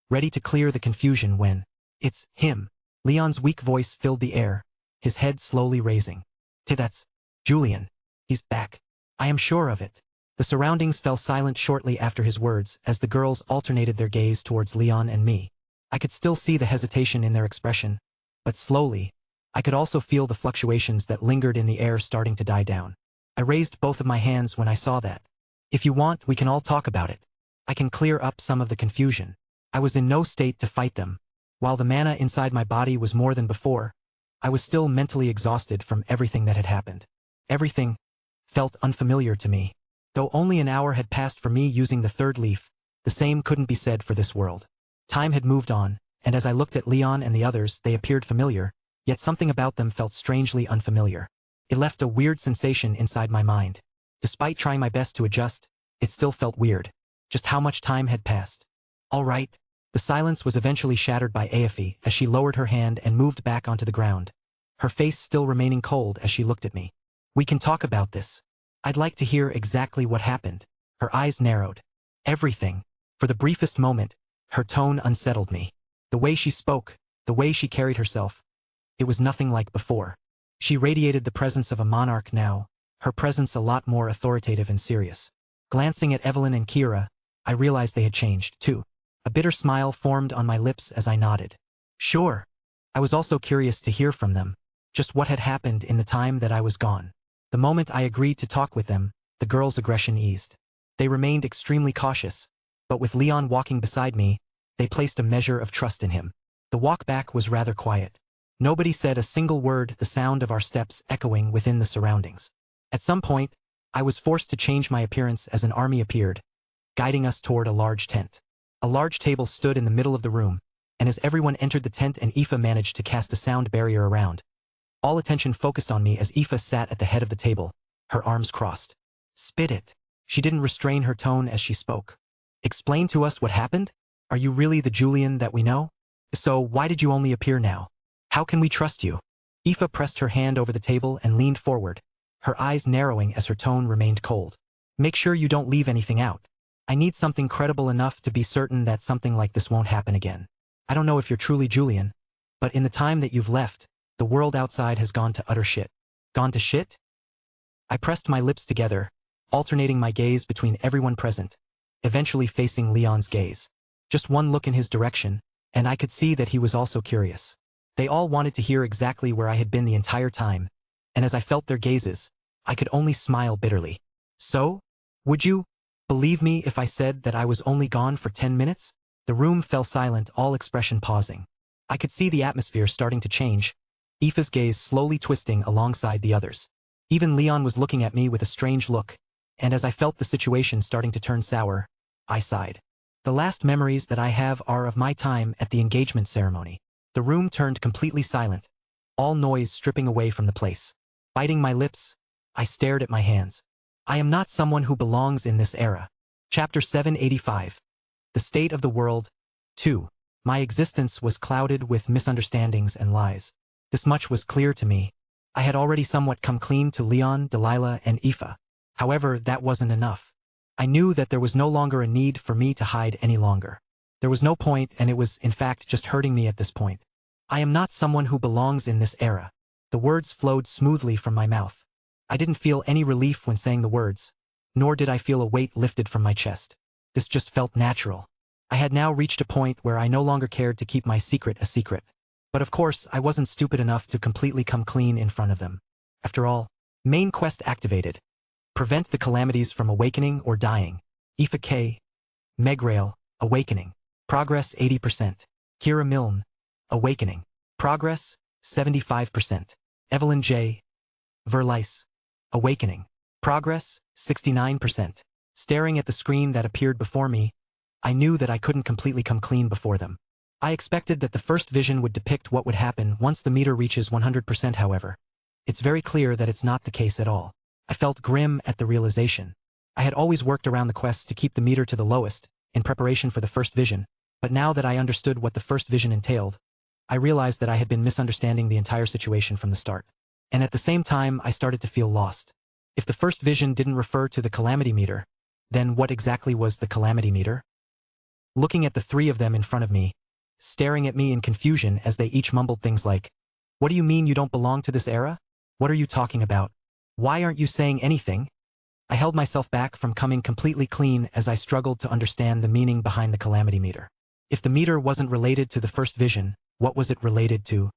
ready to clear the confusion when, it's him. Leon's weak voice filled the air, his head slowly raising. That's Julian. He's back. I am sure of it. The surroundings fell silent shortly after his words as the girls alternated their gaze towards Leon and me. I could still see the hesitation in their expression, but slowly, I could also feel the fluctuations that lingered in the air starting to die down. I raised both of my hands when I saw that. If you want, we can all talk about it. I can clear up some of the confusion. I was in no state to fight them. While the mana inside my body was more than before, I was still mentally exhausted from everything that had happened. Everything felt unfamiliar to me. Though only an hour had passed for me using the third leaf, the same couldn't be said for this world. Time had moved on, and as I looked at Leon and the others, they appeared familiar, yet something about them felt strangely unfamiliar. It left a weird sensation inside my mind. Despite trying my best to adjust, it still felt weird. Just how much time had passed. All right. The silence was eventually shattered by Aoife as she lowered her hand and moved back onto the ground, her face still remaining cold as she looked at me. We can talk about this. I'd like to hear exactly what happened. Her eyes narrowed. Everything. For the briefest moment, her tone unsettled me. The way she spoke, the way she carried herself. It was nothing like before. She radiated the presence of a monarch now, her presence a lot more authoritative and serious. Glancing at Evelyn and Kira, I realized they had changed, too. A bitter smile formed on my lips as I nodded. Sure. I was also curious to hear from them, just what had happened in the time that I was gone. The moment I agreed to talk with them, the girls' aggression eased. They remained extremely cautious, but with Leon walking beside me, they placed a measure of trust in him. The walk back was rather quiet. Nobody said a single word, the sound of our steps echoing within the surroundings. At some point, I was forced to change my appearance as an army appeared, guiding us toward a large tent. A large table stood in the middle of the room, and as everyone entered the tent and Aoife managed to cast a sound barrier around, all attention focused on me as Aoife sat at the head of the table, her arms crossed. Spit it. She didn't restrain her tone as she spoke. Explain to us what happened? Are you really the Julian that we know? So why did you only appear now? How can we trust you? Aoife pressed her hand over the table and leaned forward, her eyes narrowing as her tone remained cold. Make sure you don't leave anything out. I need something credible enough to be certain that something like this won't happen again. I don't know if you're truly Julian, but in the time that you've left, the world outside has gone to utter shit. Gone to shit? I pressed my lips together, alternating my gaze between everyone present, eventually facing Leon's gaze. Just one look in his direction, and I could see that he was also curious. They all wanted to hear exactly where I had been the entire time, and as I felt their gazes, I could only smile bitterly. So? Would you believe me if I said that I was only gone for 10 minutes? The room fell silent, all expression pausing. I could see the atmosphere starting to change, Aoife's gaze slowly twisting alongside the others. Even Leon was looking at me with a strange look, and as I felt the situation starting to turn sour, I sighed. The last memories that I have are of my time at the engagement ceremony. The room turned completely silent, all noise stripping away from the place. Biting my lips, I stared at my hands. I am not someone who belongs in this era. Chapter 785. The State of the World. 2. My existence was clouded with misunderstandings and lies. This much was clear to me. I had already somewhat come clean to Leon, Delilah, and Aoife. However, that wasn't enough. I knew that there was no longer a need for me to hide any longer. There was no point, and it was, in fact, just hurting me at this point. I am not someone who belongs in this era. The words flowed smoothly from my mouth. I didn't feel any relief when saying the words, nor did I feel a weight lifted from my chest. This just felt natural. I had now reached a point where I no longer cared to keep my secret a secret. But of course, I wasn't stupid enough to completely come clean in front of them. After all, main quest activated. Prevent the Calamities from awakening or dying. Aoife K. Megrail, awakening. Progress 80%. Kira Milne, awakening. Progress 75%. Evelyn J. Verlice, awakening. Progress 69%. Staring at the screen that appeared before me, I knew that I couldn't completely come clean before them. I expected that the first vision would depict what would happen once the meter reaches 100%. However, it's very clear that it's not the case at all. I felt grim at the realization. I had always worked around the quest to keep the meter to the lowest, in preparation for the first vision, but now that I understood what the first vision entailed, I realized that I had been misunderstanding the entire situation from the start. And at the same time, I started to feel lost. If the first vision didn't refer to the calamity meter, then what exactly was the calamity meter? Looking at the three of them in front of me, staring at me in confusion as they each mumbled things like, "What do you mean you don't belong to this era? What are you talking about? Why aren't you saying anything?" I held myself back from coming completely clean as I struggled to understand the meaning behind the calamity meter. If the meter wasn't related to the first vision, what was it related to?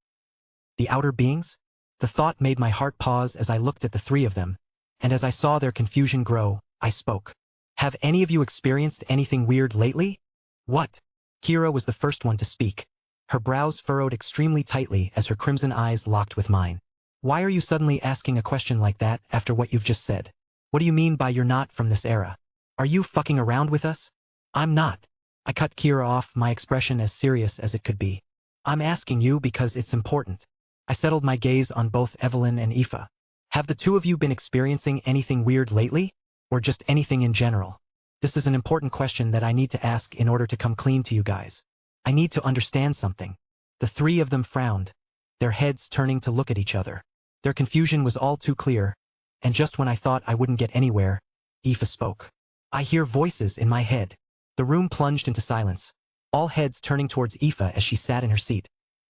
The outer beings? The thought made my heart pause as I looked at the three of them, and as I saw their confusion grow, I spoke. "Have any of you experienced anything weird lately?" "What?" Kira was the first one to speak. Her brows furrowed extremely tightly as her crimson eyes locked with mine. "Why are you suddenly asking a question like that after what you've just said? What do you mean by you're not from this era? Are you fucking around with us?" "I'm not." I cut Kira off, my expression as serious as it could be. "I'm asking you because it's important." I settled my gaze on both Evelyn and Aoife. "Have the two of you been experiencing anything weird lately? Or just anything in general? This is an important question that I need to ask in order to come clean to you guys. I need to understand something." The three of them frowned, their heads turning to look at each other. Their confusion was all too clear, and just when I thought I wouldn't get anywhere, Aoife spoke. "I hear voices in my head." The room plunged into silence, all heads turning towards Aoife as she sat in her seat,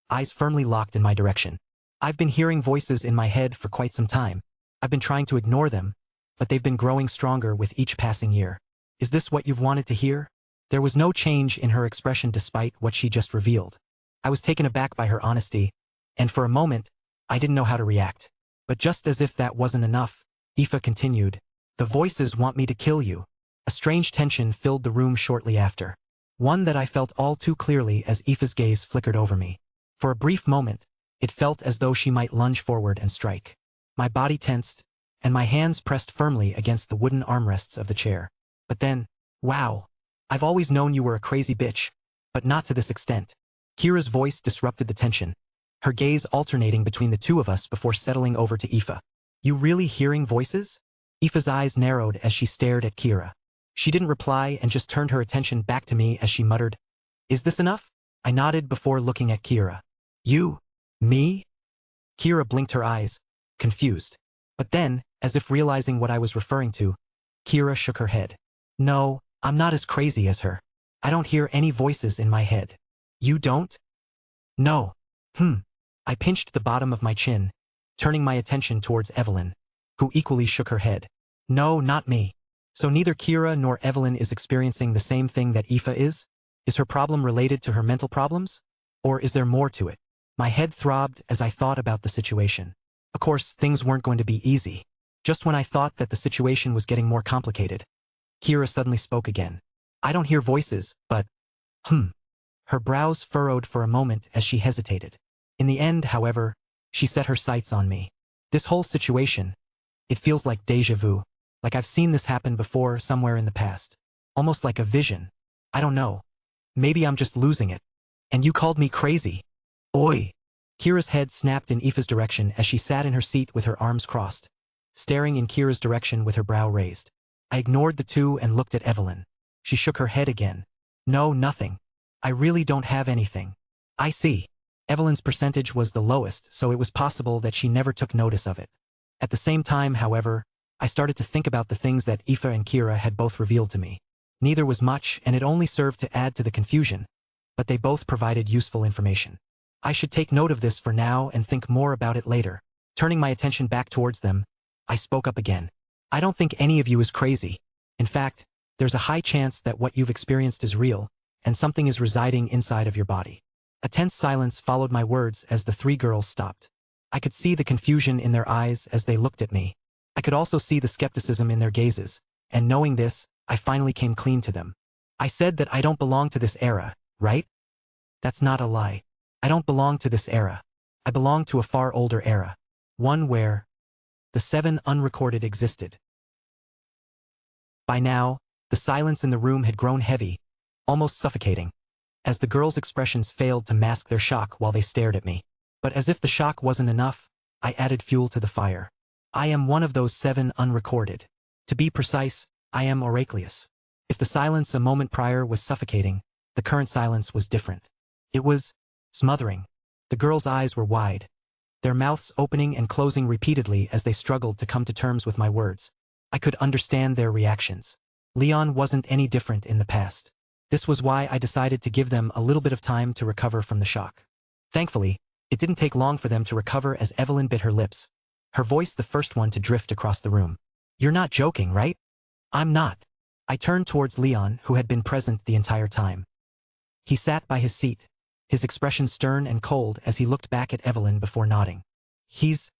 eyes firmly locked in my direction. "I've been hearing voices in my head for quite some time. I've been trying to ignore them, but they've been growing stronger with each passing year. Is this what you've wanted to hear?" There was no change in her expression despite what she just revealed. I was taken aback by her honesty, and for a moment, I didn't know how to react. But just as if that wasn't enough, Aoife continued, "The voices want me to kill you." A strange tension filled the room shortly after, one that I felt all too clearly as Aoife's gaze flickered over me. For a brief moment, it felt as though she might lunge forward and strike. My body tensed, and my hands pressed firmly against the wooden armrests of the chair. But then, wow, I've always known you were a crazy bitch, but not to this extent. Kira's voice disrupted the tension, her gaze alternating between the two of us before settling over to Aoife. "You really hearing voices?" Aoife's eyes narrowed as she stared at Kira. She didn't reply and just turned her attention back to me as she muttered, "Is this enough?" I nodded before looking at Kira. "You? Me?" Kira blinked her eyes, confused. But then, as if realizing what I was referring to, Kira shook her head. "No, I'm not as crazy as her. I don't hear any voices in my head." "You don't?" "No." I pinched the bottom of my chin, turning my attention towards Evelyn, who equally shook her head. "No, not me." So neither Kira nor Evelyn is experiencing the same thing that Aoife is? Is her problem related to her mental problems? Or is there more to it? My head throbbed as I thought about the situation. Of course, things weren't going to be easy. Just when I thought that the situation was getting more complicated, Kira suddenly spoke again. "I don't hear voices, but..." Her brows furrowed for a moment as she hesitated. In the end, however, she set her sights on me. "This whole situation, it feels like déjà vu. Like I've seen this happen before somewhere in the past. Almost like a vision. I don't know. Maybe I'm just losing it. And you called me crazy." "Oi!" Kira's head snapped in Aoife's direction as she sat in her seat with her arms crossed, staring in Kira's direction with her brow raised. I ignored the two and looked at Evelyn. She shook her head again. "No, nothing. I really don't have anything. I see. Evelyn's percentage was the lowest, so it was possible that she never took notice of it. At the same time, however, I started to think about the things that Aoife and Kira had both revealed to me. Neither was much, and it only served to add to the confusion, but they both provided useful information. I should take note of this for now and think more about it later. Turning my attention back towards them, I spoke up again. I don't think any of you is crazy. In fact, there's a high chance that what you've experienced is real, and something is residing inside of your body. A tense silence followed my words as the three girls stopped. I could see the confusion in their eyes as they looked at me. I could also see the skepticism in their gazes, and knowing this, I finally came clean to them. I said that I don't belong to this era, right? That's not a lie. I don't belong to this era. I belong to a far older era. One where the 7 unrecorded existed. By now, the silence in the room had grown heavy, almost suffocating, as the girls' expressions failed to mask their shock while they stared at me. But as if the shock wasn't enough, I added fuel to the fire. I am one of those 7 unrecorded. To be precise, I am Oracleus. If the silence a moment prior was suffocating, the current silence was different. It was smothering. The girls' eyes were wide, their mouths opening and closing repeatedly as they struggled to come to terms with my words. I could understand their reactions. Leon wasn't any different in the past. This was why I decided to give them a little bit of time to recover from the shock. Thankfully, it didn't take long for them to recover as Evelyn bit her lips, her voice the first one to drift across the room. You're not joking, right? I'm not. I turned towards Leon, who had been present the entire time. He sat by his seat, his expression stern and cold as he looked back at Evelyn before nodding. He's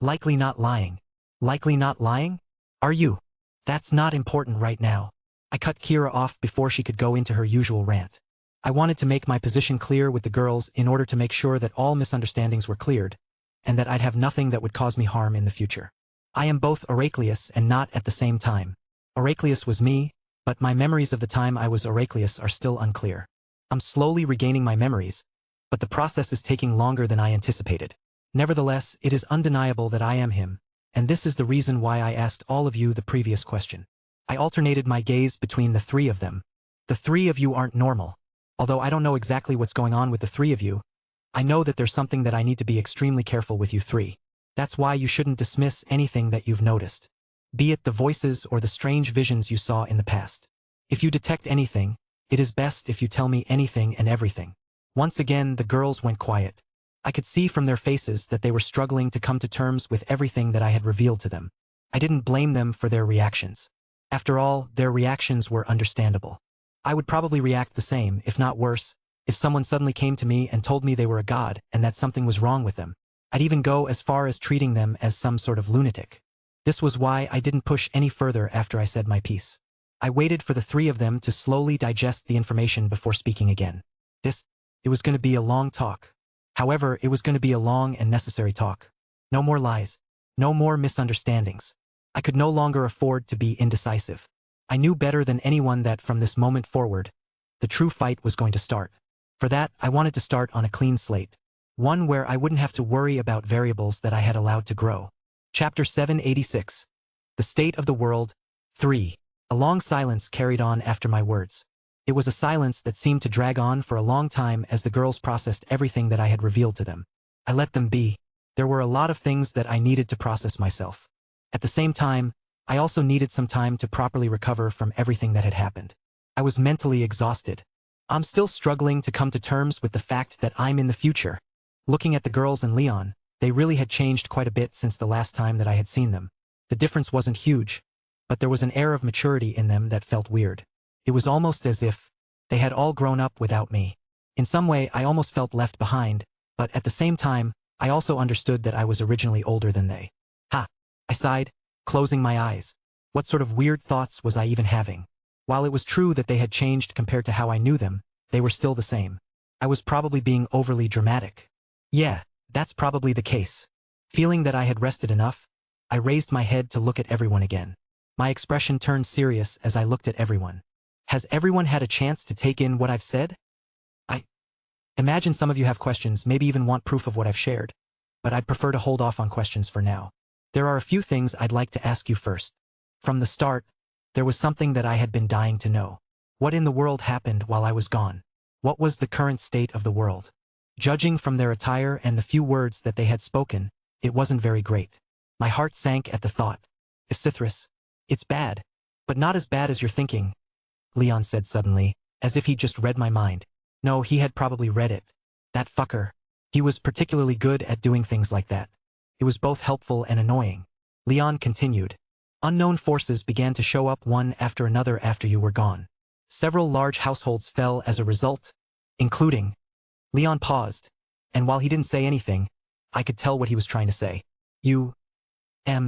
likely not lying. Likely not lying? Are you? That's not important right now. I cut Kira off before she could go into her usual rant. I wanted to make my position clear with the girls in order to make sure that all misunderstandings were cleared, and that I'd have nothing that would cause me harm in the future. I am both Oracleus and not at the same time. Oracleus was me, but my memories of the time I was Oracleus are still unclear. I'm slowly regaining my memories, but the process is taking longer than I anticipated. Nevertheless, it is undeniable that I am him, and this is the reason why I asked all of you the previous question. I alternated my gaze between the 3 of them. The 3 of you aren't normal. Although I don't know exactly what's going on with the 3 of you, I know that there's something that I need to be extremely careful with you 3. That's why you shouldn't dismiss anything that you've noticed, be it the voices or the strange visions you saw in the past. If you detect anything, it is best if you tell me anything and everything. Once again, the girls went quiet. I could see from their faces that they were struggling to come to terms with everything that I had revealed to them. I didn't blame them for their reactions. After all, their reactions were understandable. I would probably react the same, if not worse, if someone suddenly came to me and told me they were a god and that something was wrong with them. I'd even go as far as treating them as some sort of lunatic. This was why I didn't push any further after I said my piece. I waited for the 3 of them to slowly digest the information before speaking again. It was going to be a long talk. However, it was going to be a long and necessary talk. No more lies. No more misunderstandings. I could no longer afford to be indecisive. I knew better than anyone that from this moment forward, the true fight was going to start. For that, I wanted to start on a clean slate. One where I wouldn't have to worry about variables that I had allowed to grow. Chapter 786. The State of the World. 3. A long silence carried on after my words. It was a silence that seemed to drag on for a long time as the girls processed everything that I had revealed to them. I let them be. There were a lot of things that I needed to process myself. At the same time, I also needed some time to properly recover from everything that had happened. I was mentally exhausted. I'm still struggling to come to terms with the fact that I'm in the future. Looking at the girls and Leon, they really had changed quite a bit since the last time that I had seen them. The difference wasn't huge, but there was an air of maturity in them that felt weird. It was almost as if they had all grown up without me. In some way, I almost felt left behind, but at the same time, I also understood that I was originally older than they. Ha! I sighed, closing my eyes. What sort of weird thoughts was I even having? While it was true that they had changed compared to how I knew them, they were still the same. I was probably being overly dramatic. Yeah, that's probably the case. Feeling that I had rested enough, I raised my head to look at everyone again. My expression turned serious as I looked at everyone. Has everyone had a chance to take in what I've said? I imagine some of you have questions, maybe even want proof of what I've shared, but I'd prefer to hold off on questions for now. There are a few things I'd like to ask you first. From the start, there was something that I had been dying to know. What in the world happened while I was gone? What was the current state of the world? Judging from their attire and the few words that they had spoken, it wasn't very great. My heart sank at the thought. If Cithras, it's bad, but not as bad as you're thinking, Leon said suddenly, as if he'd just read my mind. No, he had probably read it. That fucker. He was particularly good at doing things like that. It was both helpful and annoying. Leon continued. Unknown forces began to show up one after another after you were gone. Several large households fell as a result, including... Leon paused, and while he didn't say anything, I could tell what he was trying to say.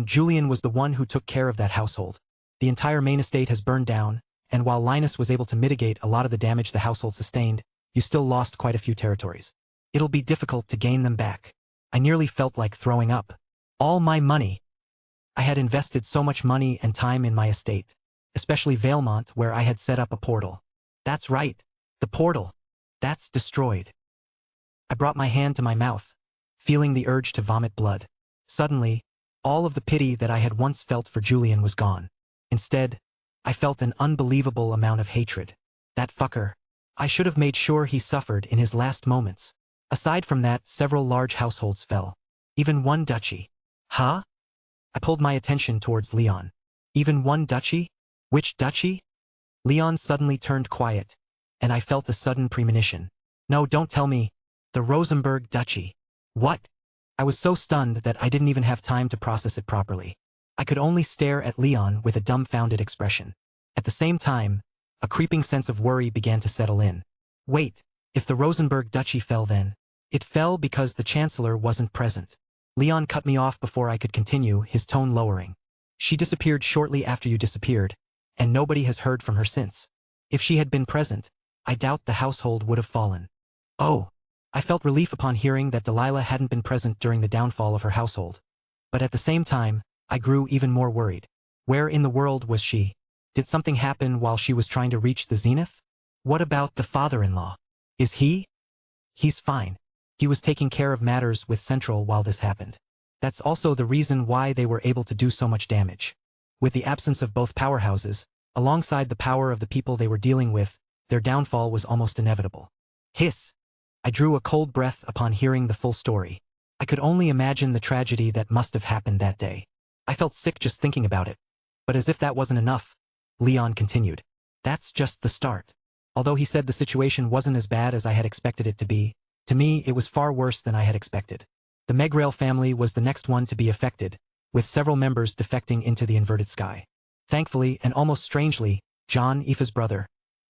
Julian was the one who took care of that household. The entire main estate has burned down, and while Linus was able to mitigate a lot of the damage the household sustained, you still lost quite a few territories. It'll be difficult to gain them back. I nearly felt like throwing up. All my money. I had invested so much money and time in my estate, especially Valemont, where I had set up a portal. That's right, the portal. That's destroyed. I brought my hand to my mouth, feeling the urge to vomit blood. Suddenly, all of the pity that I had once felt for Julian was gone. Instead, I felt an unbelievable amount of hatred. That fucker. I should have made sure he suffered in his last moments. Aside from that, several large households fell. Even one duchy. Huh? I pulled my attention towards Leon. Even one duchy? Which duchy? Leon suddenly turned quiet, and I felt a sudden premonition. No, don't tell me. The Rosenberg Duchy. What? I was so stunned that I didn't even have time to process it properly. I could only stare at Leon with a dumbfounded expression. At the same time, a creeping sense of worry began to settle in. Wait, if the Rosenberg Duchy fell then? It fell because the Chancellor wasn't present. Leon cut me off before I could continue, his tone lowering. She disappeared shortly after you disappeared, and nobody has heard from her since. If she had been present, I doubt the household would have fallen. Oh! I felt relief upon hearing that Delilah hadn't been present during the downfall of her household. But at the same time, I grew even more worried. Where in the world was she? Did something happen while she was trying to reach the zenith? What about the father-in-law? Is he? He's fine. He was taking care of matters with Central while this happened. That's also the reason why they were able to do so much damage. With the absence of both powerhouses, alongside the power of the people they were dealing with, their downfall was almost inevitable. Hiss! I drew a cold breath upon hearing the full story. I could only imagine the tragedy that must have happened that day. I felt sick just thinking about it. But as if that wasn't enough, Leon continued. That's just the start. Although he said the situation wasn't as bad as I had expected it to be, to me it was far worse than I had expected. The Megrail family was the next one to be affected, with several members defecting into the inverted sky. Thankfully, and almost strangely, John, Aoife's brother,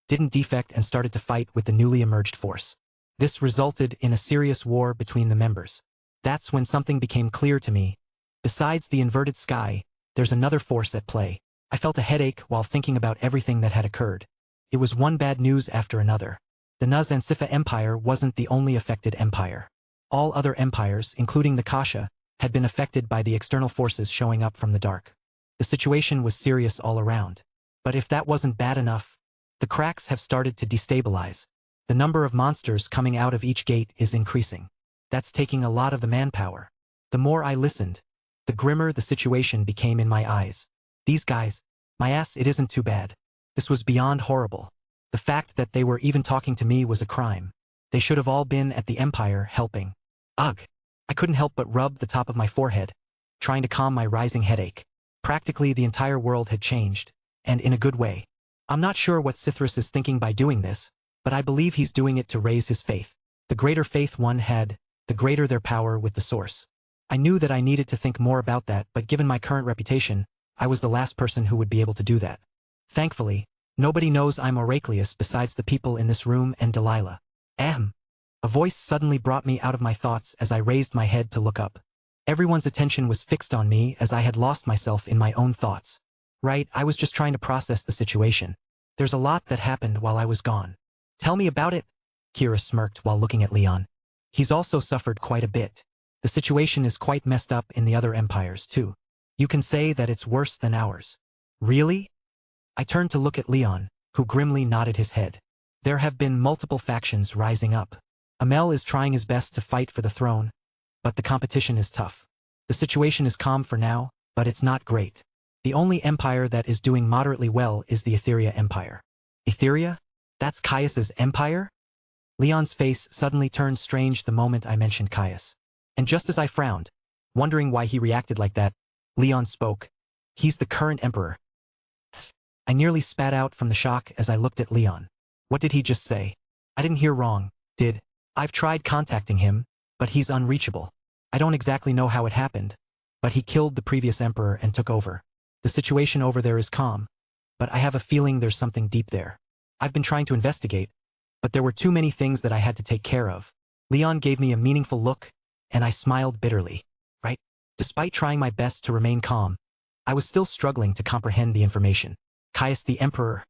didn't defect and started to fight with the newly emerged force. This resulted in a serious war between the members. That's when something became clear to me. Besides the inverted sky, there's another force at play. I felt a headache while thinking about everything that had occurred. It was one bad news after another. The Nuz and Sifa Empire wasn't the only affected empire. All other empires, including the Kasha, had been affected by the external forces showing up from the dark. The situation was serious all around. But if that wasn't bad enough, the cracks have started to destabilize. The number of monsters coming out of each gate is increasing. That's taking a lot of the manpower. The more I listened, the grimmer the situation became in my eyes. These guys, my ass, it isn't too bad. This was beyond horrible. The fact that they were even talking to me was a crime. They should have all been at the Empire helping. Ugh! I couldn't help but rub the top of my forehead, trying to calm my rising headache. Practically the entire world had changed, and in a good way. I'm not sure what Cithras is thinking by doing this, but I believe he's doing it to raise his faith. The greater faith one had, the greater their power with the source. I knew that I needed to think more about that, but given my current reputation, I was the last person who would be able to do that. Thankfully, nobody knows I'm Oracleus besides the people in this room and Delilah. Ahem. A voice suddenly brought me out of my thoughts as I raised my head to look up. Everyone's attention was fixed on me as I had lost myself in my own thoughts. Right, I was just trying to process the situation. There's a lot that happened while I was gone. Tell me about it, Kira smirked while looking at Leon. He's also suffered quite a bit. The situation is quite messed up in the other empires, too. You can say that it's worse than ours. Really? I turned to look at Leon, who grimly nodded his head. There have been multiple factions rising up. Amel is trying his best to fight for the throne, but the competition is tough. The situation is calm for now, but it's not great. The only empire that is doing moderately well is the Etheria Empire. Etheria? That's Caius's empire? Leon's face suddenly turned strange the moment I mentioned Caius. And just as I frowned, wondering why he reacted like that, Leon spoke. He's the current emperor. I nearly spat out from the shock as I looked at Leon. What did he just say? I didn't hear wrong, did? I've tried contacting him, but he's unreachable. I don't exactly know how it happened, but he killed the previous emperor and took over. The situation over there is calm, but I have a feeling there's something deep there. I've been trying to investigate, but there were too many things that I had to take care of. Leon gave me a meaningful look, and I smiled bitterly. Right? Despite trying my best to remain calm, I was still struggling to comprehend the information. Caius the Emperor.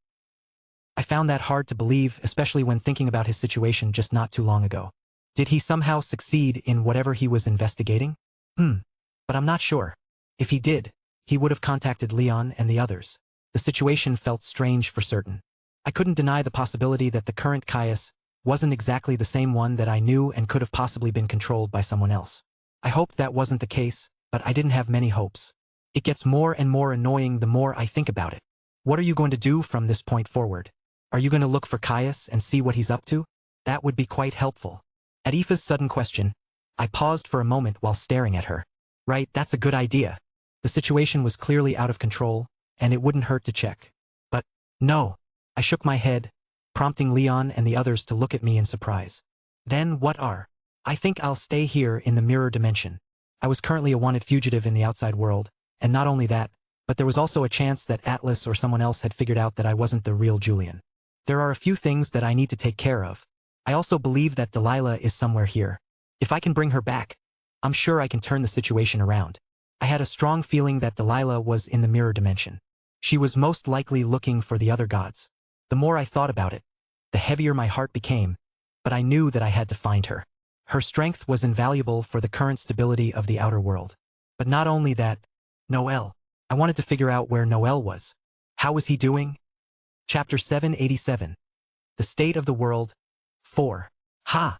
I found that hard to believe, especially when thinking about his situation just not too long ago. Did he somehow succeed in whatever he was investigating? But I'm not sure. If he did, he would have contacted Leon and the others. The situation felt strange for certain. I couldn't deny the possibility that the current Caius wasn't exactly the same one that I knew and could have possibly been controlled by someone else. I hoped that wasn't the case, but I didn't have many hopes. It gets more and more annoying the more I think about it. What are you going to do from this point forward? Are you going to look for Caius and see what he's up to? That would be quite helpful. At Aoife's sudden question, I paused for a moment while staring at her. Right, that's a good idea. The situation was clearly out of control, and it wouldn't hurt to check. But, no. I shook my head, prompting Leon and the others to look at me in surprise. Then what are? I think I'll stay here in the mirror dimension. I was currently a wanted fugitive in the outside world, and not only that, but there was also a chance that Atlas or someone else had figured out that I wasn't the real Julian. There are a few things that I need to take care of. I also believe that Delilah is somewhere here. If I can bring her back, I'm sure I can turn the situation around. I had a strong feeling that Delilah was in the mirror dimension. She was most likely looking for the other gods. The more I thought about it, the heavier my heart became, but I knew that I had to find her. Her strength was invaluable for the current stability of the outer world. But not only that, Noel. I wanted to figure out where Noel was. How was he doing? Chapter 787. The State of the World. 4. Ha!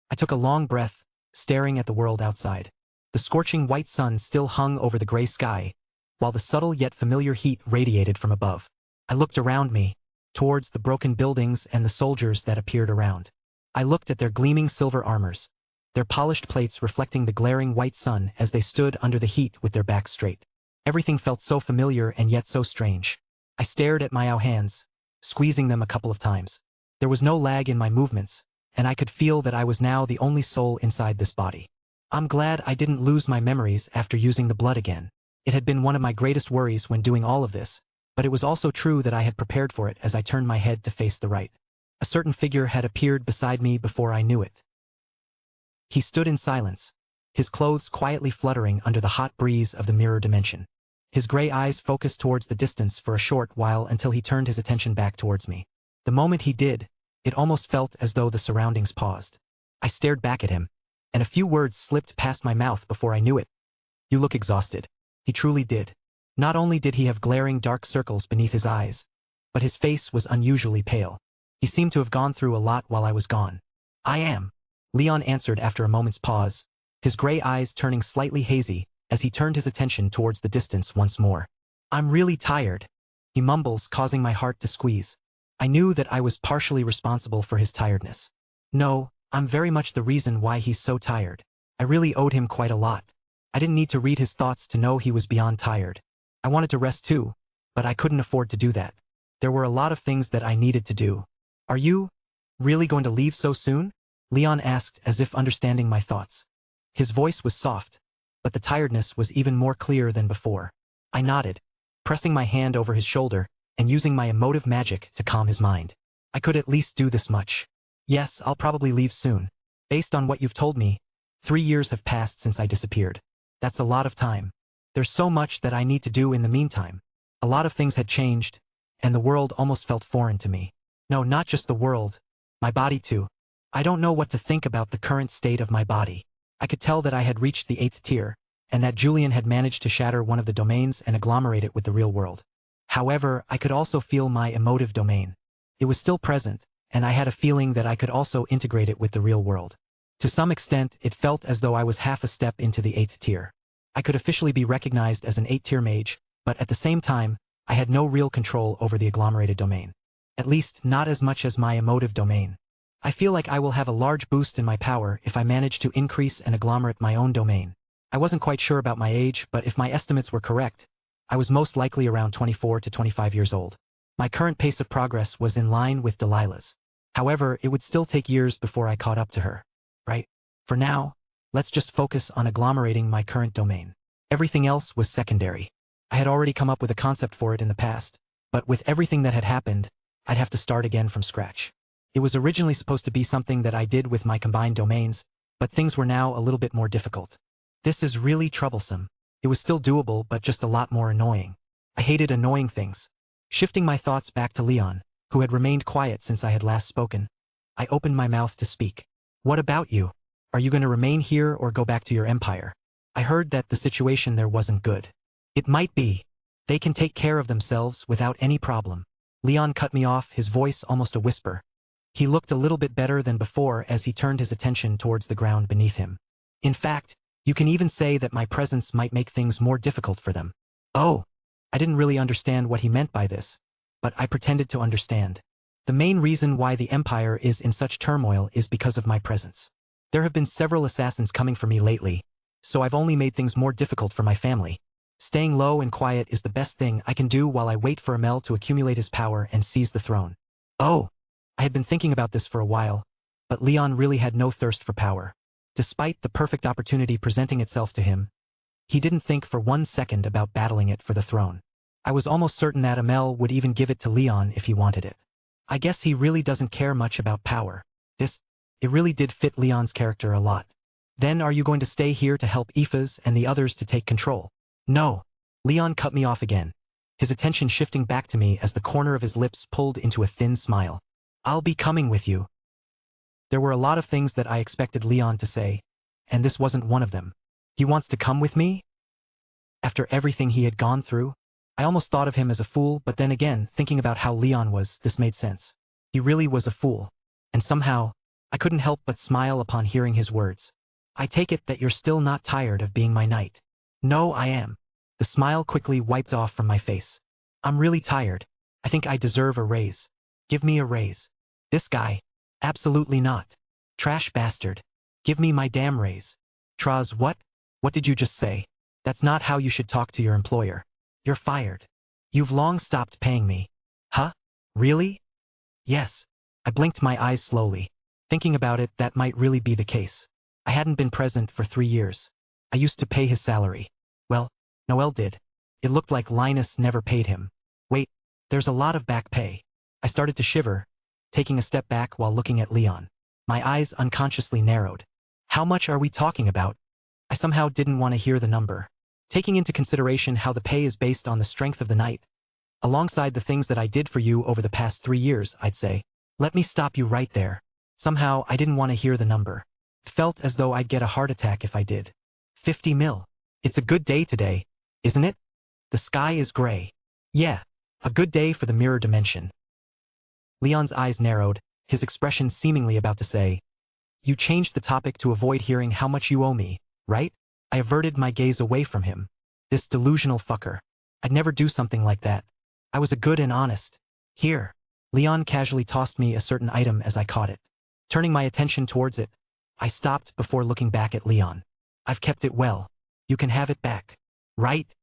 I took a long breath, staring at the world outside. The scorching white sun still hung over the gray sky, while the subtle yet familiar heat radiated from above. I looked around me, towards the broken buildings and the soldiers that appeared around. I looked at their gleaming silver armors, their polished plates reflecting the glaring white sun as they stood under the heat with their backs straight. Everything felt so familiar and yet so strange. I stared at my hands, squeezing them a couple of times. There was no lag in my movements, and I could feel that I was now the only soul inside this body. I'm glad I didn't lose my memories after using the blood again. It had been one of my greatest worries when doing all of this, but it was also true that I had prepared for it as I turned my head to face the right. A certain figure had appeared beside me before I knew it. He stood in silence, his clothes quietly fluttering under the hot breeze of the mirror dimension. His gray eyes focused towards the distance for a short while until he turned his attention back towards me. The moment he did, it almost felt as though the surroundings paused. I stared back at him, and a few words slipped past my mouth before I knew it. You look exhausted. He truly did. Not only did he have glaring dark circles beneath his eyes, but his face was unusually pale. He seemed to have gone through a lot while I was gone. I am, Leon answered after a moment's pause, his gray eyes turning slightly hazy as he turned his attention towards the distance once more. I'm really tired, he mumbles, causing my heart to squeeze. I knew that I was partially responsible for his tiredness. No, I'm very much the reason why he's so tired. I really owed him quite a lot. I didn't need to read his thoughts to know he was beyond tired. I wanted to rest too, but I couldn't afford to do that. There were a lot of things that I needed to do. Are you really going to leave so soon? Leon asked as if understanding my thoughts. His voice was soft, but the tiredness was even more clear than before. I nodded, pressing my hand over his shoulder and using my emotive magic to calm his mind. I could at least do this much. Yes, I'll probably leave soon. Based on what you've told me, 3 years have passed since I disappeared. That's a lot of time. There's so much that I need to do in the meantime. A lot of things had changed, and the world almost felt foreign to me. No, not just the world. My body too. I don't know what to think about the current state of my body. I could tell that I had reached the 8th tier, and that Julian had managed to shatter one of the domains and agglomerate it with the real world. However, I could also feel my emotive domain. It was still present, and I had a feeling that I could also integrate it with the real world. To some extent, it felt as though I was half a step into the 8th tier. I could officially be recognized as an 8th-tier mage, but at the same time, I had no real control over the agglomerated domain. At least, not as much as my emotive domain. I feel like I will have a large boost in my power if I manage to increase and agglomerate my own domain. I wasn't quite sure about my age, but if my estimates were correct, I was most likely around 24 to 25 years old. My current pace of progress was in line with Delilah's. However, it would still take years before I caught up to her. Right? For now, let's just focus on agglomerating my current domain. Everything else was secondary. I had already come up with a concept for it in the past, but with everything that had happened, I'd have to start again from scratch. It was originally supposed to be something that I did with my combined domains, but things were now a little bit more difficult. This is really troublesome. It was still doable, but just a lot more annoying. I hated annoying things. Shifting my thoughts back to Leon, who had remained quiet since I had last spoken, I opened my mouth to speak. What about you? Are you going to remain here or go back to your empire? I heard that the situation there wasn't good. It might be. They can take care of themselves without any problem. Leon cut me off, his voice almost a whisper. He looked a little bit better than before as he turned his attention towards the ground beneath him. In fact, you can even say that my presence might make things more difficult for them. Oh, I didn't really understand what he meant by this, but I pretended to understand. The main reason why the Empire is in such turmoil is because of my presence. There have been several assassins coming for me lately, so I've only made things more difficult for my family. Staying low and quiet is the best thing I can do while I wait for Amel to accumulate his power and seize the throne. Oh, I had been thinking about this for a while, but Leon really had no thirst for power. Despite the perfect opportunity presenting itself to him, he didn't think for 1 second about battling it for the throne. I was almost certain that Amel would even give it to Leon if he wanted it. I guess he really doesn't care much about power. It really did fit Leon's character a lot. Then are you going to stay here to help Aoife's and the others to take control? No. Leon cut me off again, his attention shifting back to me as the corner of his lips pulled into a thin smile. I'll be coming with you. There were a lot of things that I expected Leon to say, and this wasn't one of them. He wants to come with me? After everything he had gone through? I almost thought of him as a fool, but then again, thinking about how Leon was, this made sense. He really was a fool. And somehow, I couldn't help but smile upon hearing his words. I take it that you're still not tired of being my knight. No, I am. The smile quickly wiped off from my face. I'm really tired. I think I deserve a raise. Give me a raise. This guy? Absolutely not. Trash bastard. Give me my damn raise. Traz, what? What did you just say? That's not how you should talk to your employer. You're fired. You've long stopped paying me. Huh? Really? Yes. I blinked my eyes slowly. Thinking about it, that might really be the case. I hadn't been present for 3 years. I used to pay his salary. Well, Noel did. It looked like Linus never paid him. Wait, there's a lot of back pay. I started to shiver, taking a step back while looking at Leon. My eyes unconsciously narrowed. How much are we talking about? I somehow didn't want to hear the number. Taking into consideration how the pay is based on the strength of the knight, alongside the things that I did for you over the past 3 years, I'd say. Let me stop you right there. Somehow, I didn't want to hear the number. It felt as though I'd get a heart attack if I did. 50 mil. It's a good day today, isn't it? The sky is gray. Yeah, a good day for the mirror dimension. Leon's eyes narrowed, his expression seemingly about to say, You changed the topic to avoid hearing how much you owe me, right? I averted my gaze away from him. This delusional fucker. I'd never do something like that. I was a good and honest. Here. Leon casually tossed me a certain item as I caught it. Turning my attention towards it, I stopped before looking back at Leon. I've kept it well. You can have it back. Right?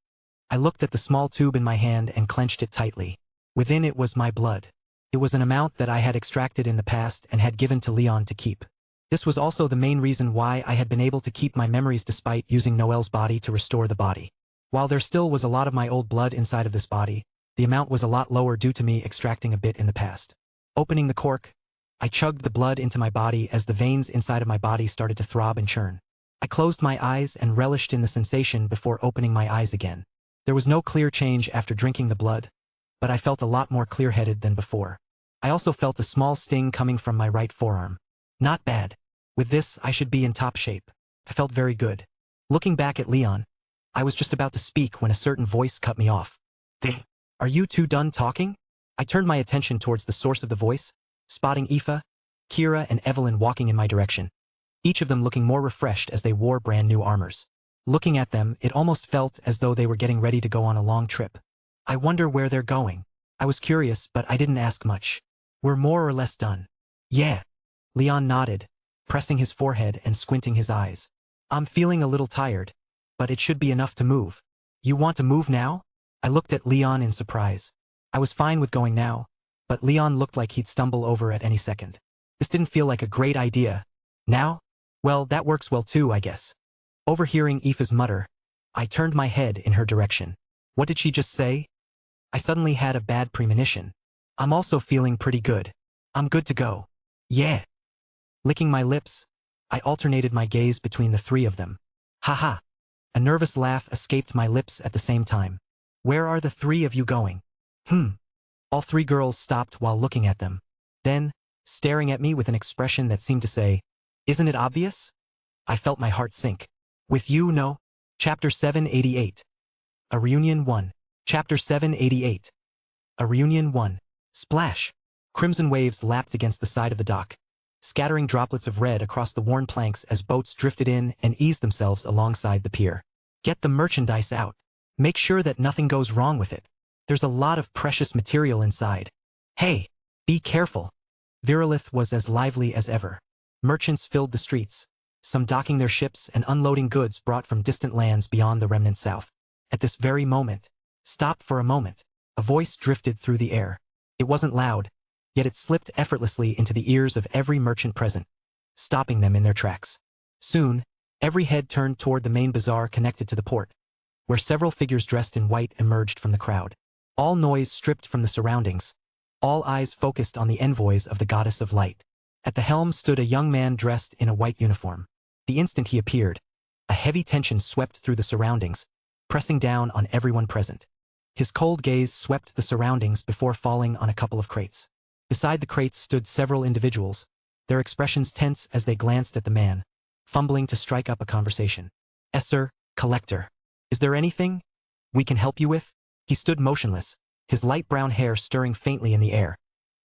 I looked at the small tube in my hand and clenched it tightly. Within it was my blood. It was an amount that I had extracted in the past and had given to Leon to keep. This was also the main reason why I had been able to keep my memories despite using Noel's body to restore the body. While there still was a lot of my old blood inside of this body, the amount was a lot lower due to me extracting a bit in the past. Opening the cork, I chugged the blood into my body as the veins inside of my body started to throb and churn. I closed my eyes and relished in the sensation before opening my eyes again. There was no clear change after drinking the blood, but I felt a lot more clear-headed than before. I also felt a small sting coming from my right forearm. Not bad. With this, I should be in top shape. I felt very good. Looking back at Leon, I was just about to speak when a certain voice cut me off. Are you two done talking? I turned my attention towards the source of the voice, spotting Aoife, Kira, and Evelyn walking in my direction, each of them looking more refreshed as they wore brand new armors. Looking at them, it almost felt as though they were getting ready to go on a long trip. I wonder where they're going. I was curious, but I didn't ask much. We're more or less done. Yeah. Leon nodded, pressing his forehead and squinting his eyes. I'm feeling a little tired, but it should be enough to move. You want to move now? I looked at Leon in surprise. I was fine with going now, but Leon looked like he'd stumble over at any second. This didn't feel like a great idea. Now? Well, that works well too, I guess. Overhearing Aoife's mutter, I turned my head in her direction. What did she just say? I suddenly had a bad premonition. I'm also feeling pretty good. I'm good to go. Yeah. Licking my lips, I alternated my gaze between the three of them. Haha. A nervous laugh escaped my lips at the same time. Where are the three of you going? All three girls stopped while looking at them. Then, staring at me with an expression that seemed to say, isn't it obvious? I felt my heart sink. With you, no? Chapter 788. A Reunion 1. Chapter 788. A Reunion 1. Splash! Crimson waves lapped against the side of the dock, scattering droplets of red across the worn planks as boats drifted in and eased themselves alongside the pier. Get the merchandise out. Make sure that nothing goes wrong with it. There's a lot of precious material inside. Hey, be careful. Virolith was as lively as ever. Merchants filled the streets, some docking their ships and unloading goods brought from distant lands beyond the remnant south. At this very moment, stop for a moment. A voice drifted through the air. It wasn't loud, yet it slipped effortlessly into the ears of every merchant present, stopping them in their tracks. Soon, every head turned toward the main bazaar connected to the port, where several figures dressed in white emerged from the crowd. All noise stripped from the surroundings, all eyes focused on the envoys of the goddess of light. At the helm stood a young man dressed in a white uniform. The instant he appeared, a heavy tension swept through the surroundings, pressing down on everyone present. His cold gaze swept the surroundings before falling on a couple of crates. Beside the crates stood several individuals, their expressions tense as they glanced at the man, fumbling to strike up a conversation. Sir, Collector. Is there anything we can help you with? He stood motionless, his light brown hair stirring faintly in the air,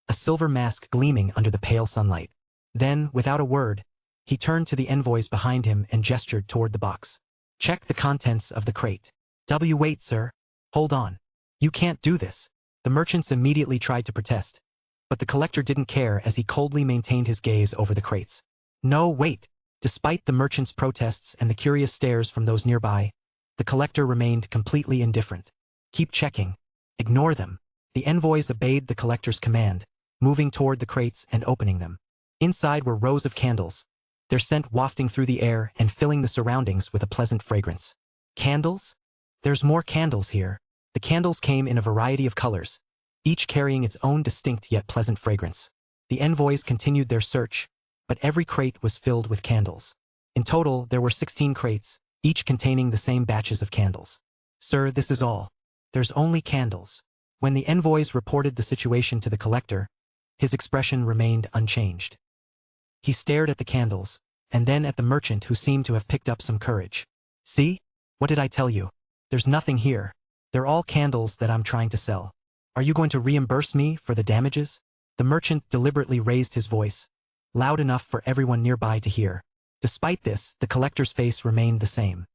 a silver mask gleaming under the pale sunlight. Then, without a word, he turned to the envoys behind him and gestured toward the box. Check the contents of the crate. Wait, sir. Hold on. You can't do this. The merchants immediately tried to protest, but the collector didn't care as he coldly maintained his gaze over the crates. No, wait. Despite the merchants' protests and the curious stares from those nearby, the collector remained completely indifferent. Keep checking. Ignore them. The envoys obeyed the collector's command, moving toward the crates and opening them. Inside were rows of candles, their scent wafting through the air and filling the surroundings with a pleasant fragrance. Candles? There's more candles here. The candles came in a variety of colors, each carrying its own distinct yet pleasant fragrance. The envoys continued their search, but every crate was filled with candles. In total, there were 16 crates, each containing the same batches of candles. Sir, this is all. There's only candles. When the envoys reported the situation to the collector, his expression remained unchanged. He stared at the candles, and then at the merchant who seemed to have picked up some courage. See? What did I tell you? There's nothing here. They're all candles that I'm trying to sell. Are you going to reimburse me for the damages? The merchant deliberately raised his voice, loud enough for everyone nearby to hear. Despite this, the collector's face remained the same.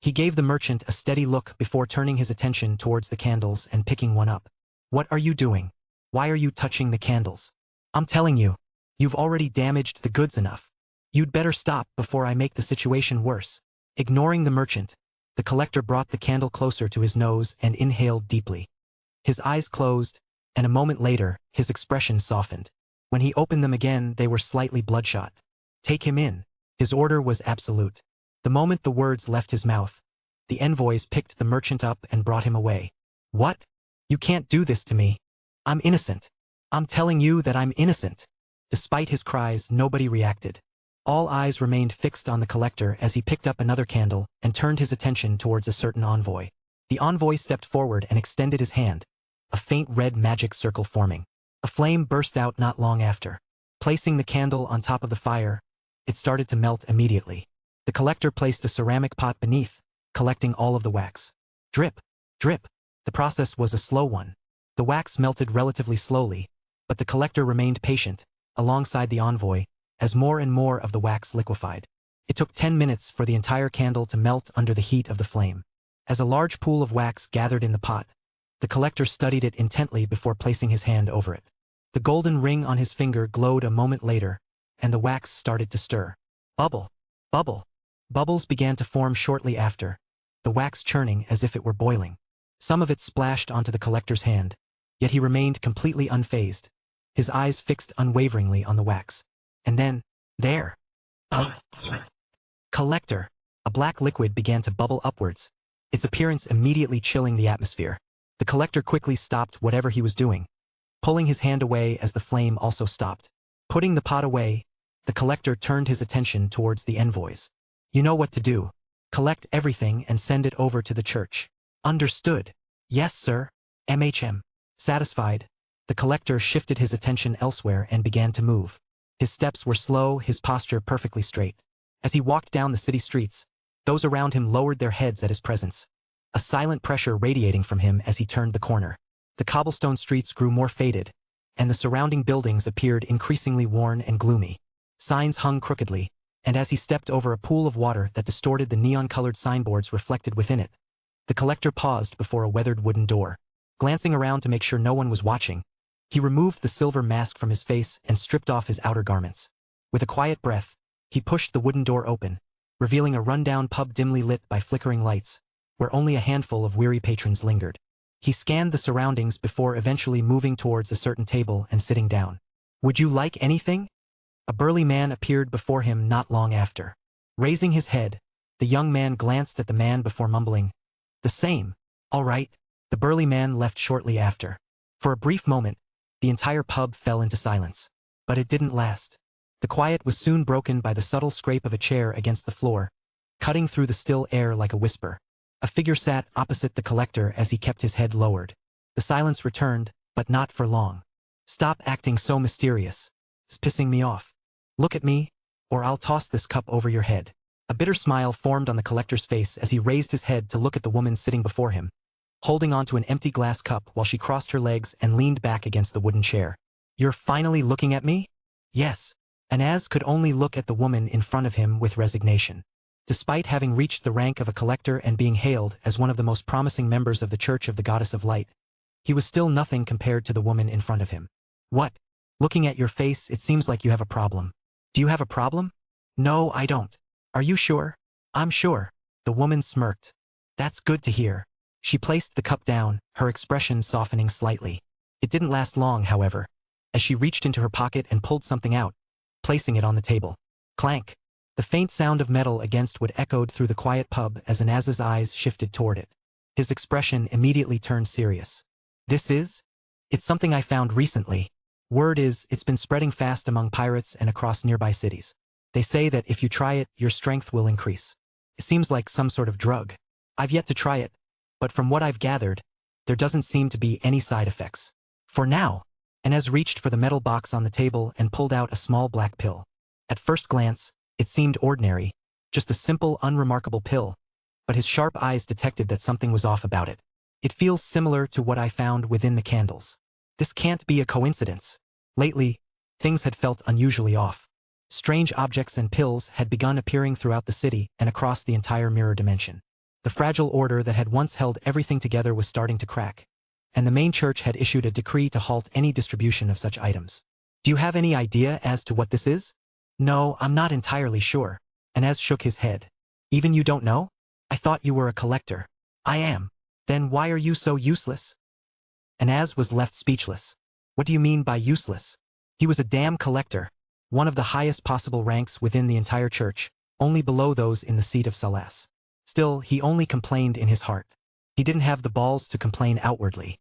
He gave the merchant a steady look before turning his attention towards the candles and picking one up. What are you doing? Why are you touching the candles? I'm telling you, you've already damaged the goods enough. You'd better stop before I make the situation worse. Ignoring the merchant, the collector brought the candle closer to his nose and inhaled deeply. His eyes closed, and a moment later, his expression softened. When he opened them again, they were slightly bloodshot. Take him in. His order was absolute. The moment the words left his mouth, the envoys picked the merchant up and brought him away. What? You can't do this to me. I'm innocent. I'm telling you that I'm innocent. Despite his cries, nobody reacted. All eyes remained fixed on the collector as he picked up another candle and turned his attention towards a certain envoy. The envoy stepped forward and extended his hand, a faint red magic circle forming. A flame burst out not long after. Placing the candle on top of the fire, it started to melt immediately. The collector placed a ceramic pot beneath, collecting all of the wax. Drip, drip. The process was a slow one. The wax melted relatively slowly, but the collector remained patient, alongside the envoy, as more and more of the wax liquefied. It took 10 minutes for the entire candle to melt under the heat of the flame. As a large pool of wax gathered in the pot, the collector studied it intently before placing his hand over it. The golden ring on his finger glowed a moment later, and the wax started to stir. Bubble, bubble. Bubbles began to form shortly after, the wax churning as if it were boiling. Some of it splashed onto the collector's hand, yet he remained completely unfazed, his eyes fixed unwaveringly on the wax. And then, there! Collector! A black liquid began to bubble upwards, its appearance immediately chilling the atmosphere. The collector quickly stopped whatever he was doing, pulling his hand away as the flame also stopped. Putting the pot away, the collector turned his attention towards the envoys. You know what to do. Collect everything and send it over to the church. Understood. Yes, sir. MHM. Satisfied, the collector shifted his attention elsewhere and began to move. His steps were slow, his posture perfectly straight. As he walked down the city streets, those around him lowered their heads at his presence, a silent pressure radiating from him as he turned the corner. The cobblestone streets grew more faded, and the surrounding buildings appeared increasingly worn and gloomy. Signs hung crookedly, and as he stepped over a pool of water that distorted the neon-colored signboards reflected within it, the collector paused before a weathered wooden door. Glancing around to make sure no one was watching, he removed the silver mask from his face and stripped off his outer garments. With a quiet breath, he pushed the wooden door open, revealing a rundown pub dimly lit by flickering lights, where only a handful of weary patrons lingered. He scanned the surroundings before eventually moving towards a certain table and sitting down. Would you like anything? A burly man appeared before him not long after. Raising his head, the young man glanced at the man before mumbling, "The same. All right." The burly man left shortly after. For a brief moment, the entire pub fell into silence. But it didn't last. The quiet was soon broken by the subtle scrape of a chair against the floor, cutting through the still air like a whisper. A figure sat opposite the collector as he kept his head lowered. The silence returned, but not for long. "Stop acting so mysterious. It's pissing me off. Look at me, or I'll toss this cup over your head." A bitter smile formed on the collector's face as he raised his head to look at the woman sitting before him, holding onto an empty glass cup while she crossed her legs and leaned back against the wooden chair. "You're finally looking at me?" "Yes." Anaz could only look at the woman in front of him with resignation. Despite having reached the rank of a collector and being hailed as one of the most promising members of the Church of the Goddess of Light, he was still nothing compared to the woman in front of him. "What? Looking at your face, it seems like you have a problem." "Do you have a problem?" "No, I don't." "Are you sure?" "I'm sure." The woman smirked. "That's good to hear." She placed the cup down, her expression softening slightly. It didn't last long, however, as she reached into her pocket and pulled something out, placing it on the table. Clank! The faint sound of metal against wood echoed through the quiet pub as Anaz's eyes shifted toward it. His expression immediately turned serious. "This is? It's something I found recently. Word is, it's been spreading fast among pirates and across nearby cities. They say that if you try it, your strength will increase. It seems like some sort of drug. I've yet to try it, but from what I've gathered, there doesn't seem to be any side effects. For now." Anaz reached for the metal box on the table and pulled out a small black pill. At first glance, it seemed ordinary, just a simple, unremarkable pill, but his sharp eyes detected that something was off about it. "It feels similar to what I found within the candles. This can't be a coincidence." Lately, things had felt unusually off. Strange objects and pills had begun appearing throughout the city and across the entire mirror dimension. The fragile order that had once held everything together was starting to crack, and the main church had issued a decree to halt any distribution of such items. "Do you have any idea as to what this is?" "No, I'm not entirely sure." Anaz shook his head. "Even you don't know? I thought you were a collector." "I am." "Then why are you so useless?" Anaz was left speechless. What do you mean by useless? He was a damn collector, one of the highest possible ranks within the entire church, only below those in the seat of Salas. Still, he only complained in his heart. He didn't have the balls to complain outwardly.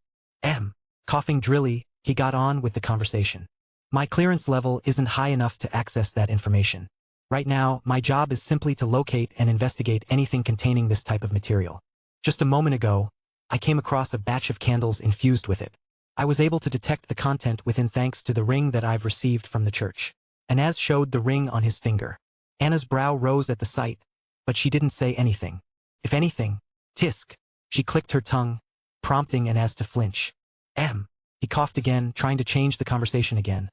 Coughing drily, he got on with the conversation. "My clearance level isn't high enough to access that information. Right now, my job is simply to locate and investigate anything containing this type of material. Just a moment ago, I came across a batch of candles infused with it. I was able to detect the content within thanks to the ring that I've received from the church." Anaz showed the ring on his finger. Anna's brow rose at the sight, but she didn't say anything. If anything, tisk. She clicked her tongue, prompting Anaz to flinch. He coughed again, trying to change the conversation again,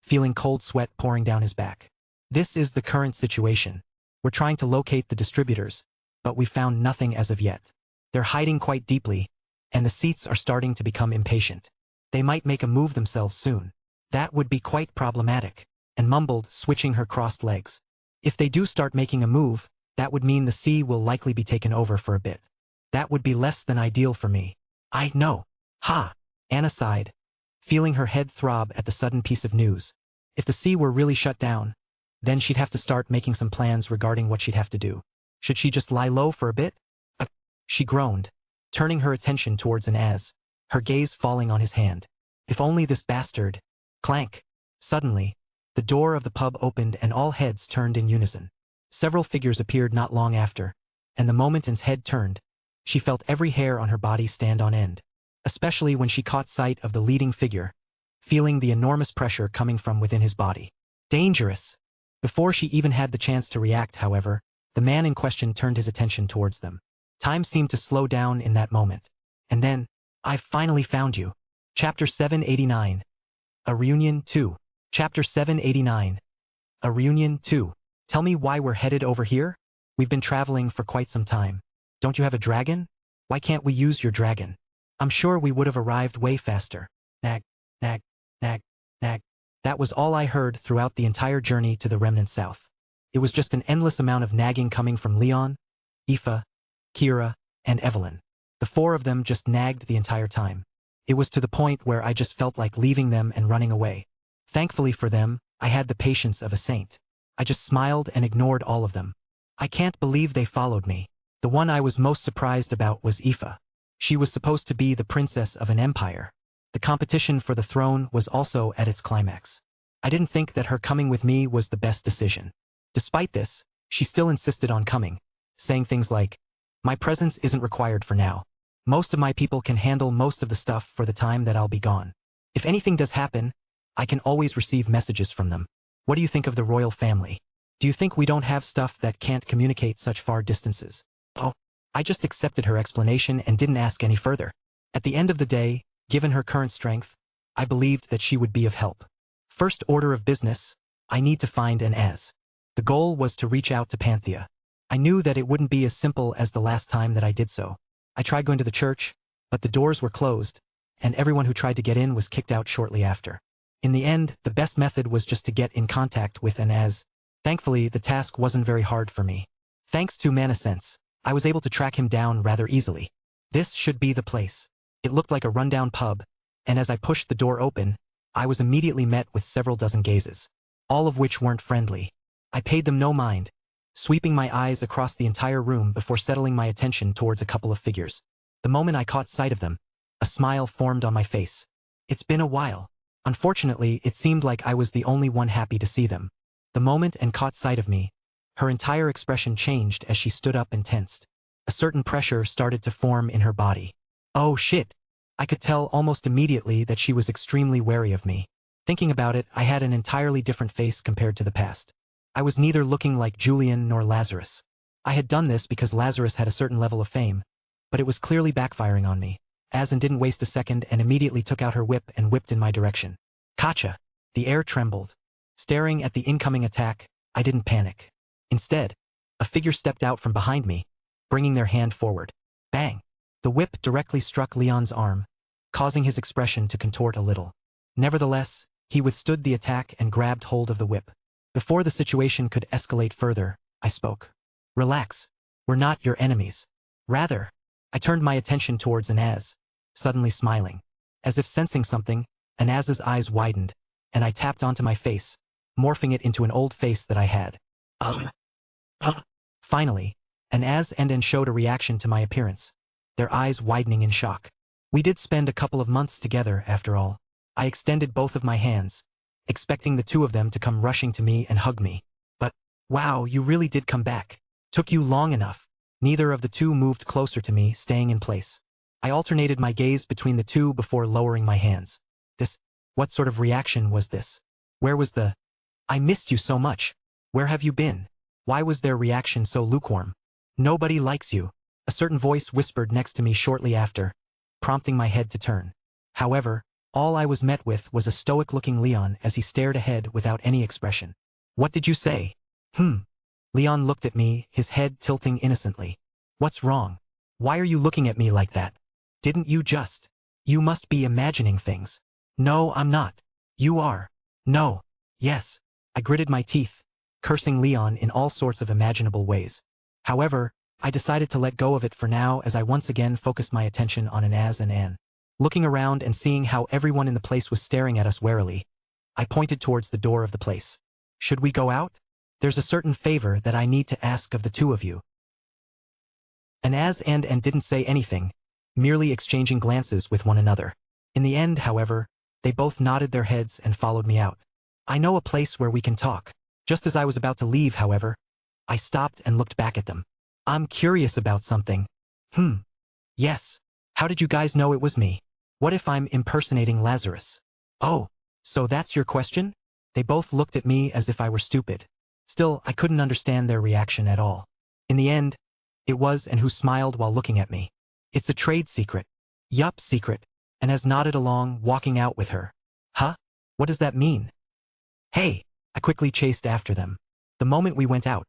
feeling cold sweat pouring down his back. "This is the current situation. We're trying to locate the distributors, but we've found nothing as of yet. They're hiding quite deeply, and the seats are starting to become impatient. They might make a move themselves soon. That would be quite problematic." and mumbled, switching her crossed legs. If they do start making a move, that would mean the sea will likely be taken over for a bit. That would be less than ideal for me. I know. Ha! Anna sighed, feeling her head throb at the sudden piece of news. If the sea were really shut down, then she'd have to start making some plans regarding what she'd have to do. Should she just lie low for a bit? She groaned, turning her attention towards Anaz, her gaze falling on his hand. If only this bastard. Clank. Suddenly, the door of the pub opened and all heads turned in unison. Several figures appeared not long after, and the moment Anne's head turned, she felt every hair on her body stand on end, especially when she caught sight of the leading figure, feeling the enormous pressure coming from within his body. Dangerous! Before she even had the chance to react, however, the man in question turned his attention towards them. Time seemed to slow down in that moment. And then, I've finally found you. Chapter 789. A Reunion 2. Chapter 789. A Reunion 2. Tell me why we're headed over here? We've been traveling for quite some time. Don't you have a dragon? Why can't we use your dragon? I'm sure we would have arrived way faster. Nag, nag, nag, nag. That was all I heard throughout the entire journey to the remnant south. It was just an endless amount of nagging coming from Leon, Aoife, Kira, and Evelyn. The four of them just nagged the entire time. It was to the point where I just felt like leaving them and running away. Thankfully for them, I had the patience of a saint. I just smiled and ignored all of them. I can't believe they followed me. The one I was most surprised about was Aoife. She was supposed to be the princess of an empire. The competition for the throne was also at its climax. I didn't think that her coming with me was the best decision. Despite this, she still insisted on coming, saying things like, "My presence isn't required for now. Most of my people can handle most of the stuff for the time that I'll be gone. If anything does happen, I can always receive messages from them. What do you think of the royal family? Do you think we don't have stuff that can't communicate such far distances?" Oh, I just accepted her explanation and didn't ask any further. At the end of the day, given her current strength, I believed that she would be of help. First order of business, I need to find Anaz. The goal was to reach out to Panthea. I knew that it wouldn't be as simple as the last time that I did so. I tried going to the church, but the doors were closed, and everyone who tried to get in was kicked out shortly after. In the end, the best method was just to get in contact with Anaz. Thankfully, the task wasn't very hard for me. Thanks to Mana Sense, I was able to track him down rather easily. This should be the place. It looked like a rundown pub, and as I pushed the door open, I was immediately met with several dozen gazes, all of which weren't friendly. I paid them no mind, sweeping my eyes across the entire room before settling my attention towards a couple of figures. The moment I caught sight of them, a smile formed on my face. It's been a while. Unfortunately, it seemed like I was the only one happy to see them. The moment Anne caught sight of me, her entire expression changed as she stood up and tensed. A certain pressure started to form in her body. Oh shit! I could tell almost immediately that she was extremely wary of me. Thinking about it, I had an entirely different face compared to the past. I was neither looking like Julian nor Lazarus. I had done this because Lazarus had a certain level of fame, but it was clearly backfiring on me. Anne didn't waste a second and immediately took out her whip and whipped in my direction. Gotcha! The air trembled. Staring at the incoming attack, I didn't panic. Instead, a figure stepped out from behind me, bringing their hand forward. Bang! The whip directly struck Leon's arm, causing his expression to contort a little. Nevertheless, he withstood the attack and grabbed hold of the whip. Before the situation could escalate further, I spoke. Relax. We're not your enemies. Rather, I turned my attention towards Anaz, suddenly smiling. As if sensing something, Anaz's eyes widened, and I tapped onto my face, morphing it into an old face that I had. Finally, Anaz and Anne showed a reaction to my appearance, their eyes widening in shock. We did spend a couple of months together, after all. I extended both of my hands, expecting the two of them to come rushing to me and hug me. But, wow, you really did come back. Took you long enough. Neither of the two moved closer to me, staying in place. I alternated my gaze between the two before lowering my hands. What sort of reaction was this? Where was the, "I missed you so much. Where have you been?" Why was their reaction so lukewarm? Nobody likes you, a certain voice whispered next to me shortly after, prompting my head to turn. However, all I was met with was a stoic-looking Leon as he stared ahead without any expression. What did you say? Leon looked at me, his head tilting innocently. What's wrong? Why are you looking at me like that? Didn't you just? You must be imagining things. No, I'm not. You are. No. Yes. I gritted my teeth, cursing Leon in all sorts of imaginable ways. However, I decided to let go of it for now as I once again focused my attention on Inaz and Anne. Looking around and seeing how everyone in the place was staring at us warily, I pointed towards the door of the place. Should we go out? There's a certain favor that I need to ask of the two of you. Inaz and Anne didn't say anything, merely exchanging glances with one another. In the end, however, they both nodded their heads and followed me out. I know a place where we can talk. Just as I was about to leave, however, I stopped and looked back at them. I'm curious about something. Yes. How did you guys know it was me? What if I'm impersonating Lazarus? Oh, so that's your question? They both looked at me as if I were stupid. Still, I couldn't understand their reaction at all. In the end, it was Anne who smiled while looking at me. It's a trade secret. Yup, secret. And has nodded along, walking out with her. Huh? What does that mean? Hey! I quickly chased after them. The moment we went out,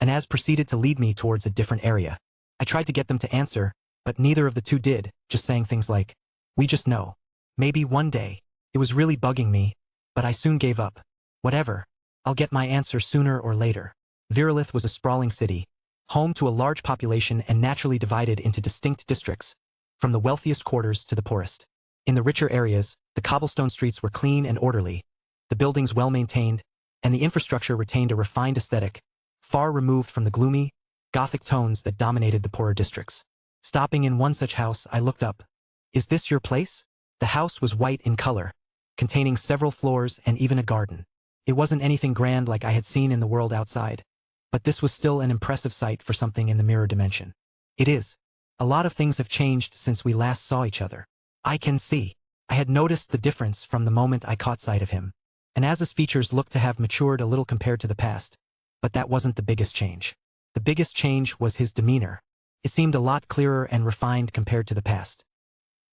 Inaz proceeded to lead me towards a different area. I tried to get them to answer, but neither of the two did, just saying things like, we just know. Maybe one day. It was really bugging me, but I soon gave up. Whatever. I'll get my answer sooner or later. Virolith was a sprawling city, home to a large population and naturally divided into distinct districts, from the wealthiest quarters to the poorest. In the richer areas, the cobblestone streets were clean and orderly, the buildings well-maintained, and the infrastructure retained a refined aesthetic, far removed from the gloomy, Gothic tones that dominated the poorer districts. Stopping in one such house, I looked up. Is this your place? The house was white in color, containing several floors and even a garden. It wasn't anything grand like I had seen in the world outside, but this was still an impressive sight for something in the mirror dimension. It is. A lot of things have changed since we last saw each other. I can see. I had noticed the difference from the moment I caught sight of him. Inaz's features looked to have matured a little compared to the past, but that wasn't the biggest change. The biggest change was his demeanor. It seemed a lot clearer and refined compared to the past.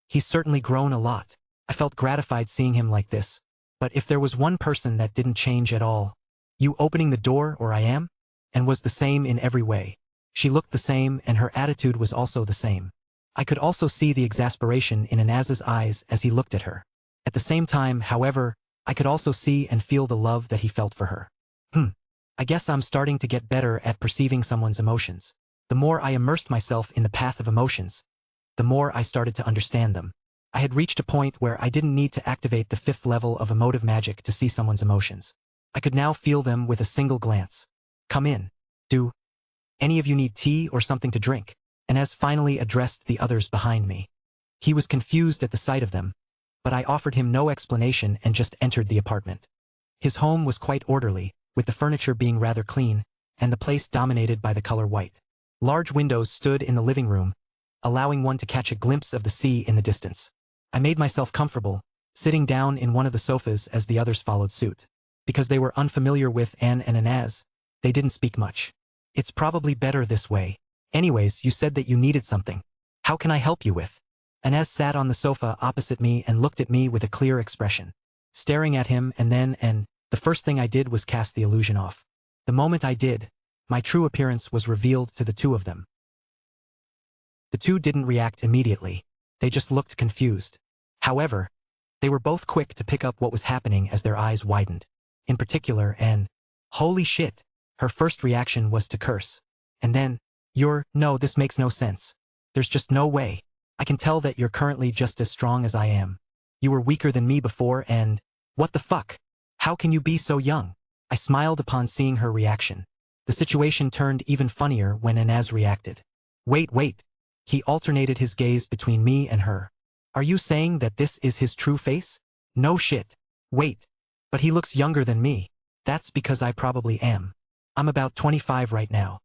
He's certainly grown a lot. I felt gratified seeing him like this. But if there was one person that didn't change at all, you opening the door, or I am, and was the same in every way. She looked the same and her attitude was also the same. I could also see the exasperation in Inaz's eyes as he looked at her. At the same time, however, I could also see and feel the love that he felt for her. I guess I'm starting to get better at perceiving someone's emotions. The more I immersed myself in the path of emotions, the more I started to understand them. I had reached a point where I didn't need to activate the 5th level of emotive magic to see someone's emotions. I could now feel them with a single glance. Come in. Do any of you need tea or something to drink? Inaz finally addressed the others behind me. He was confused at the sight of them, but I offered him no explanation and just entered the apartment. His home was quite orderly, with the furniture being rather clean, and the place dominated by the color white. Large windows stood in the living room, allowing one to catch a glimpse of the sea in the distance. I made myself comfortable, sitting down in one of the sofas as the others followed suit. Because they were unfamiliar with Anne and Inaz, they didn't speak much. It's probably better this way. Anyways, you said that you needed something. How can I help you with? Inaz sat on the sofa opposite me and looked at me with a clear expression. Staring at him and the first thing I did was cast the illusion off. The moment I did, my true appearance was revealed to the two of them. The two didn't react immediately. They just looked confused. However, they were both quick to pick up what was happening as their eyes widened. In particular, Anne. Holy shit! Her first reaction was to curse. And then, no, this makes no sense. There's just no way. I can tell that you're currently just as strong as I am. You were weaker than me before and, what the fuck? How can you be so young? I smiled upon seeing her reaction. The situation turned even funnier when Inaz reacted. Wait. He alternated his gaze between me and her. Are you saying that this is his true face? No shit. Wait. But he looks younger than me. That's because I probably am. I'm about 25 right now.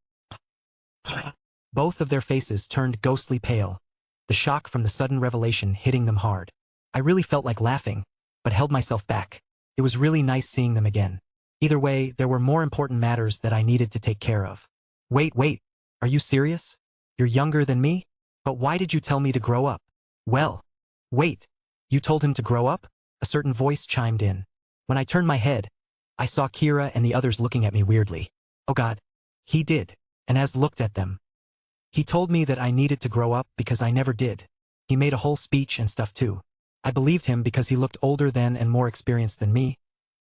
Both of their faces turned ghostly pale, the shock from the sudden revelation hitting them hard. I really felt like laughing, but held myself back. It was really nice seeing them again. Either way, there were more important matters that I needed to take care of. Wait, are you serious? You're younger than me? But why did you tell me to grow up? Well, wait, you told him to grow up? A certain voice chimed in. When I turned my head, I saw Kira and the others looking at me weirdly. Oh God, he did. Inaz looked at them. He told me that I needed to grow up because I never did. He made a whole speech and stuff too. I believed him because he looked older than and more experienced than me,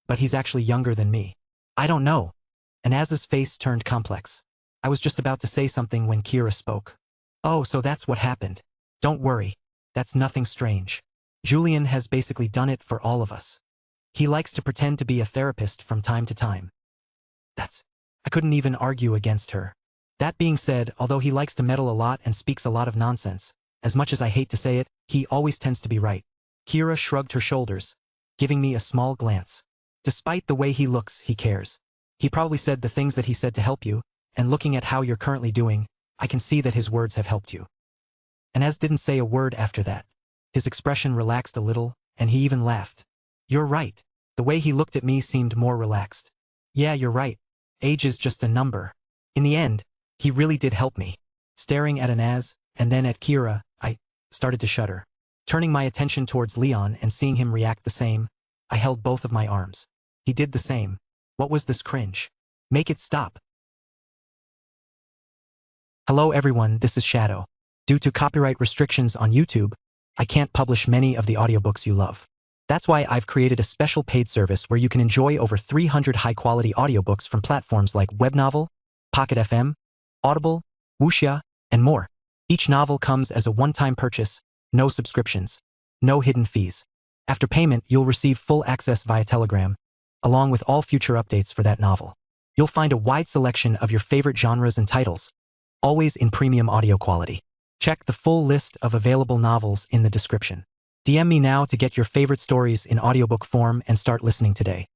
but he's actually younger than me. I don't know. Anaz's face turned complex. I was just about to say something when Kira spoke. Oh, so that's what happened. Don't worry. That's nothing strange. Julian has basically done it for all of us. He likes to pretend to be a therapist from time to time. I couldn't even argue against her. That being said, although he likes to meddle a lot and speaks a lot of nonsense, as much as I hate to say it, he always tends to be right. Kira shrugged her shoulders, giving me a small glance. Despite the way he looks, he cares. He probably said the things that he said to help you, and looking at how you're currently doing, I can see that his words have helped you. Anaz didn't say a word after that. His expression relaxed a little, and he even laughed. You're right. The way he looked at me seemed more relaxed. Yeah, you're right. Age is just a number. In the end, he really did help me. Staring at Anaz, and then at Kira, I started to shudder. Turning my attention towards Leon and seeing him react the same, I held both of my arms. He did the same. What was this cringe? Make it stop. Hello everyone, this is Shadow. Due to copyright restrictions on YouTube, I can't publish many of the audiobooks you love. That's why I've created a special paid service where you can enjoy over 300 high-quality audiobooks from platforms like Webnovel, Pocket FM, Audible, Wuxia, and more. Each novel comes as a one-time purchase, no subscriptions, no hidden fees. After payment, you'll receive full access via Telegram, along with all future updates for that novel. You'll find a wide selection of your favorite genres and titles, always in premium audio quality. Check the full list of available novels in the description. DM me now to get your favorite stories in audiobook form and start listening today.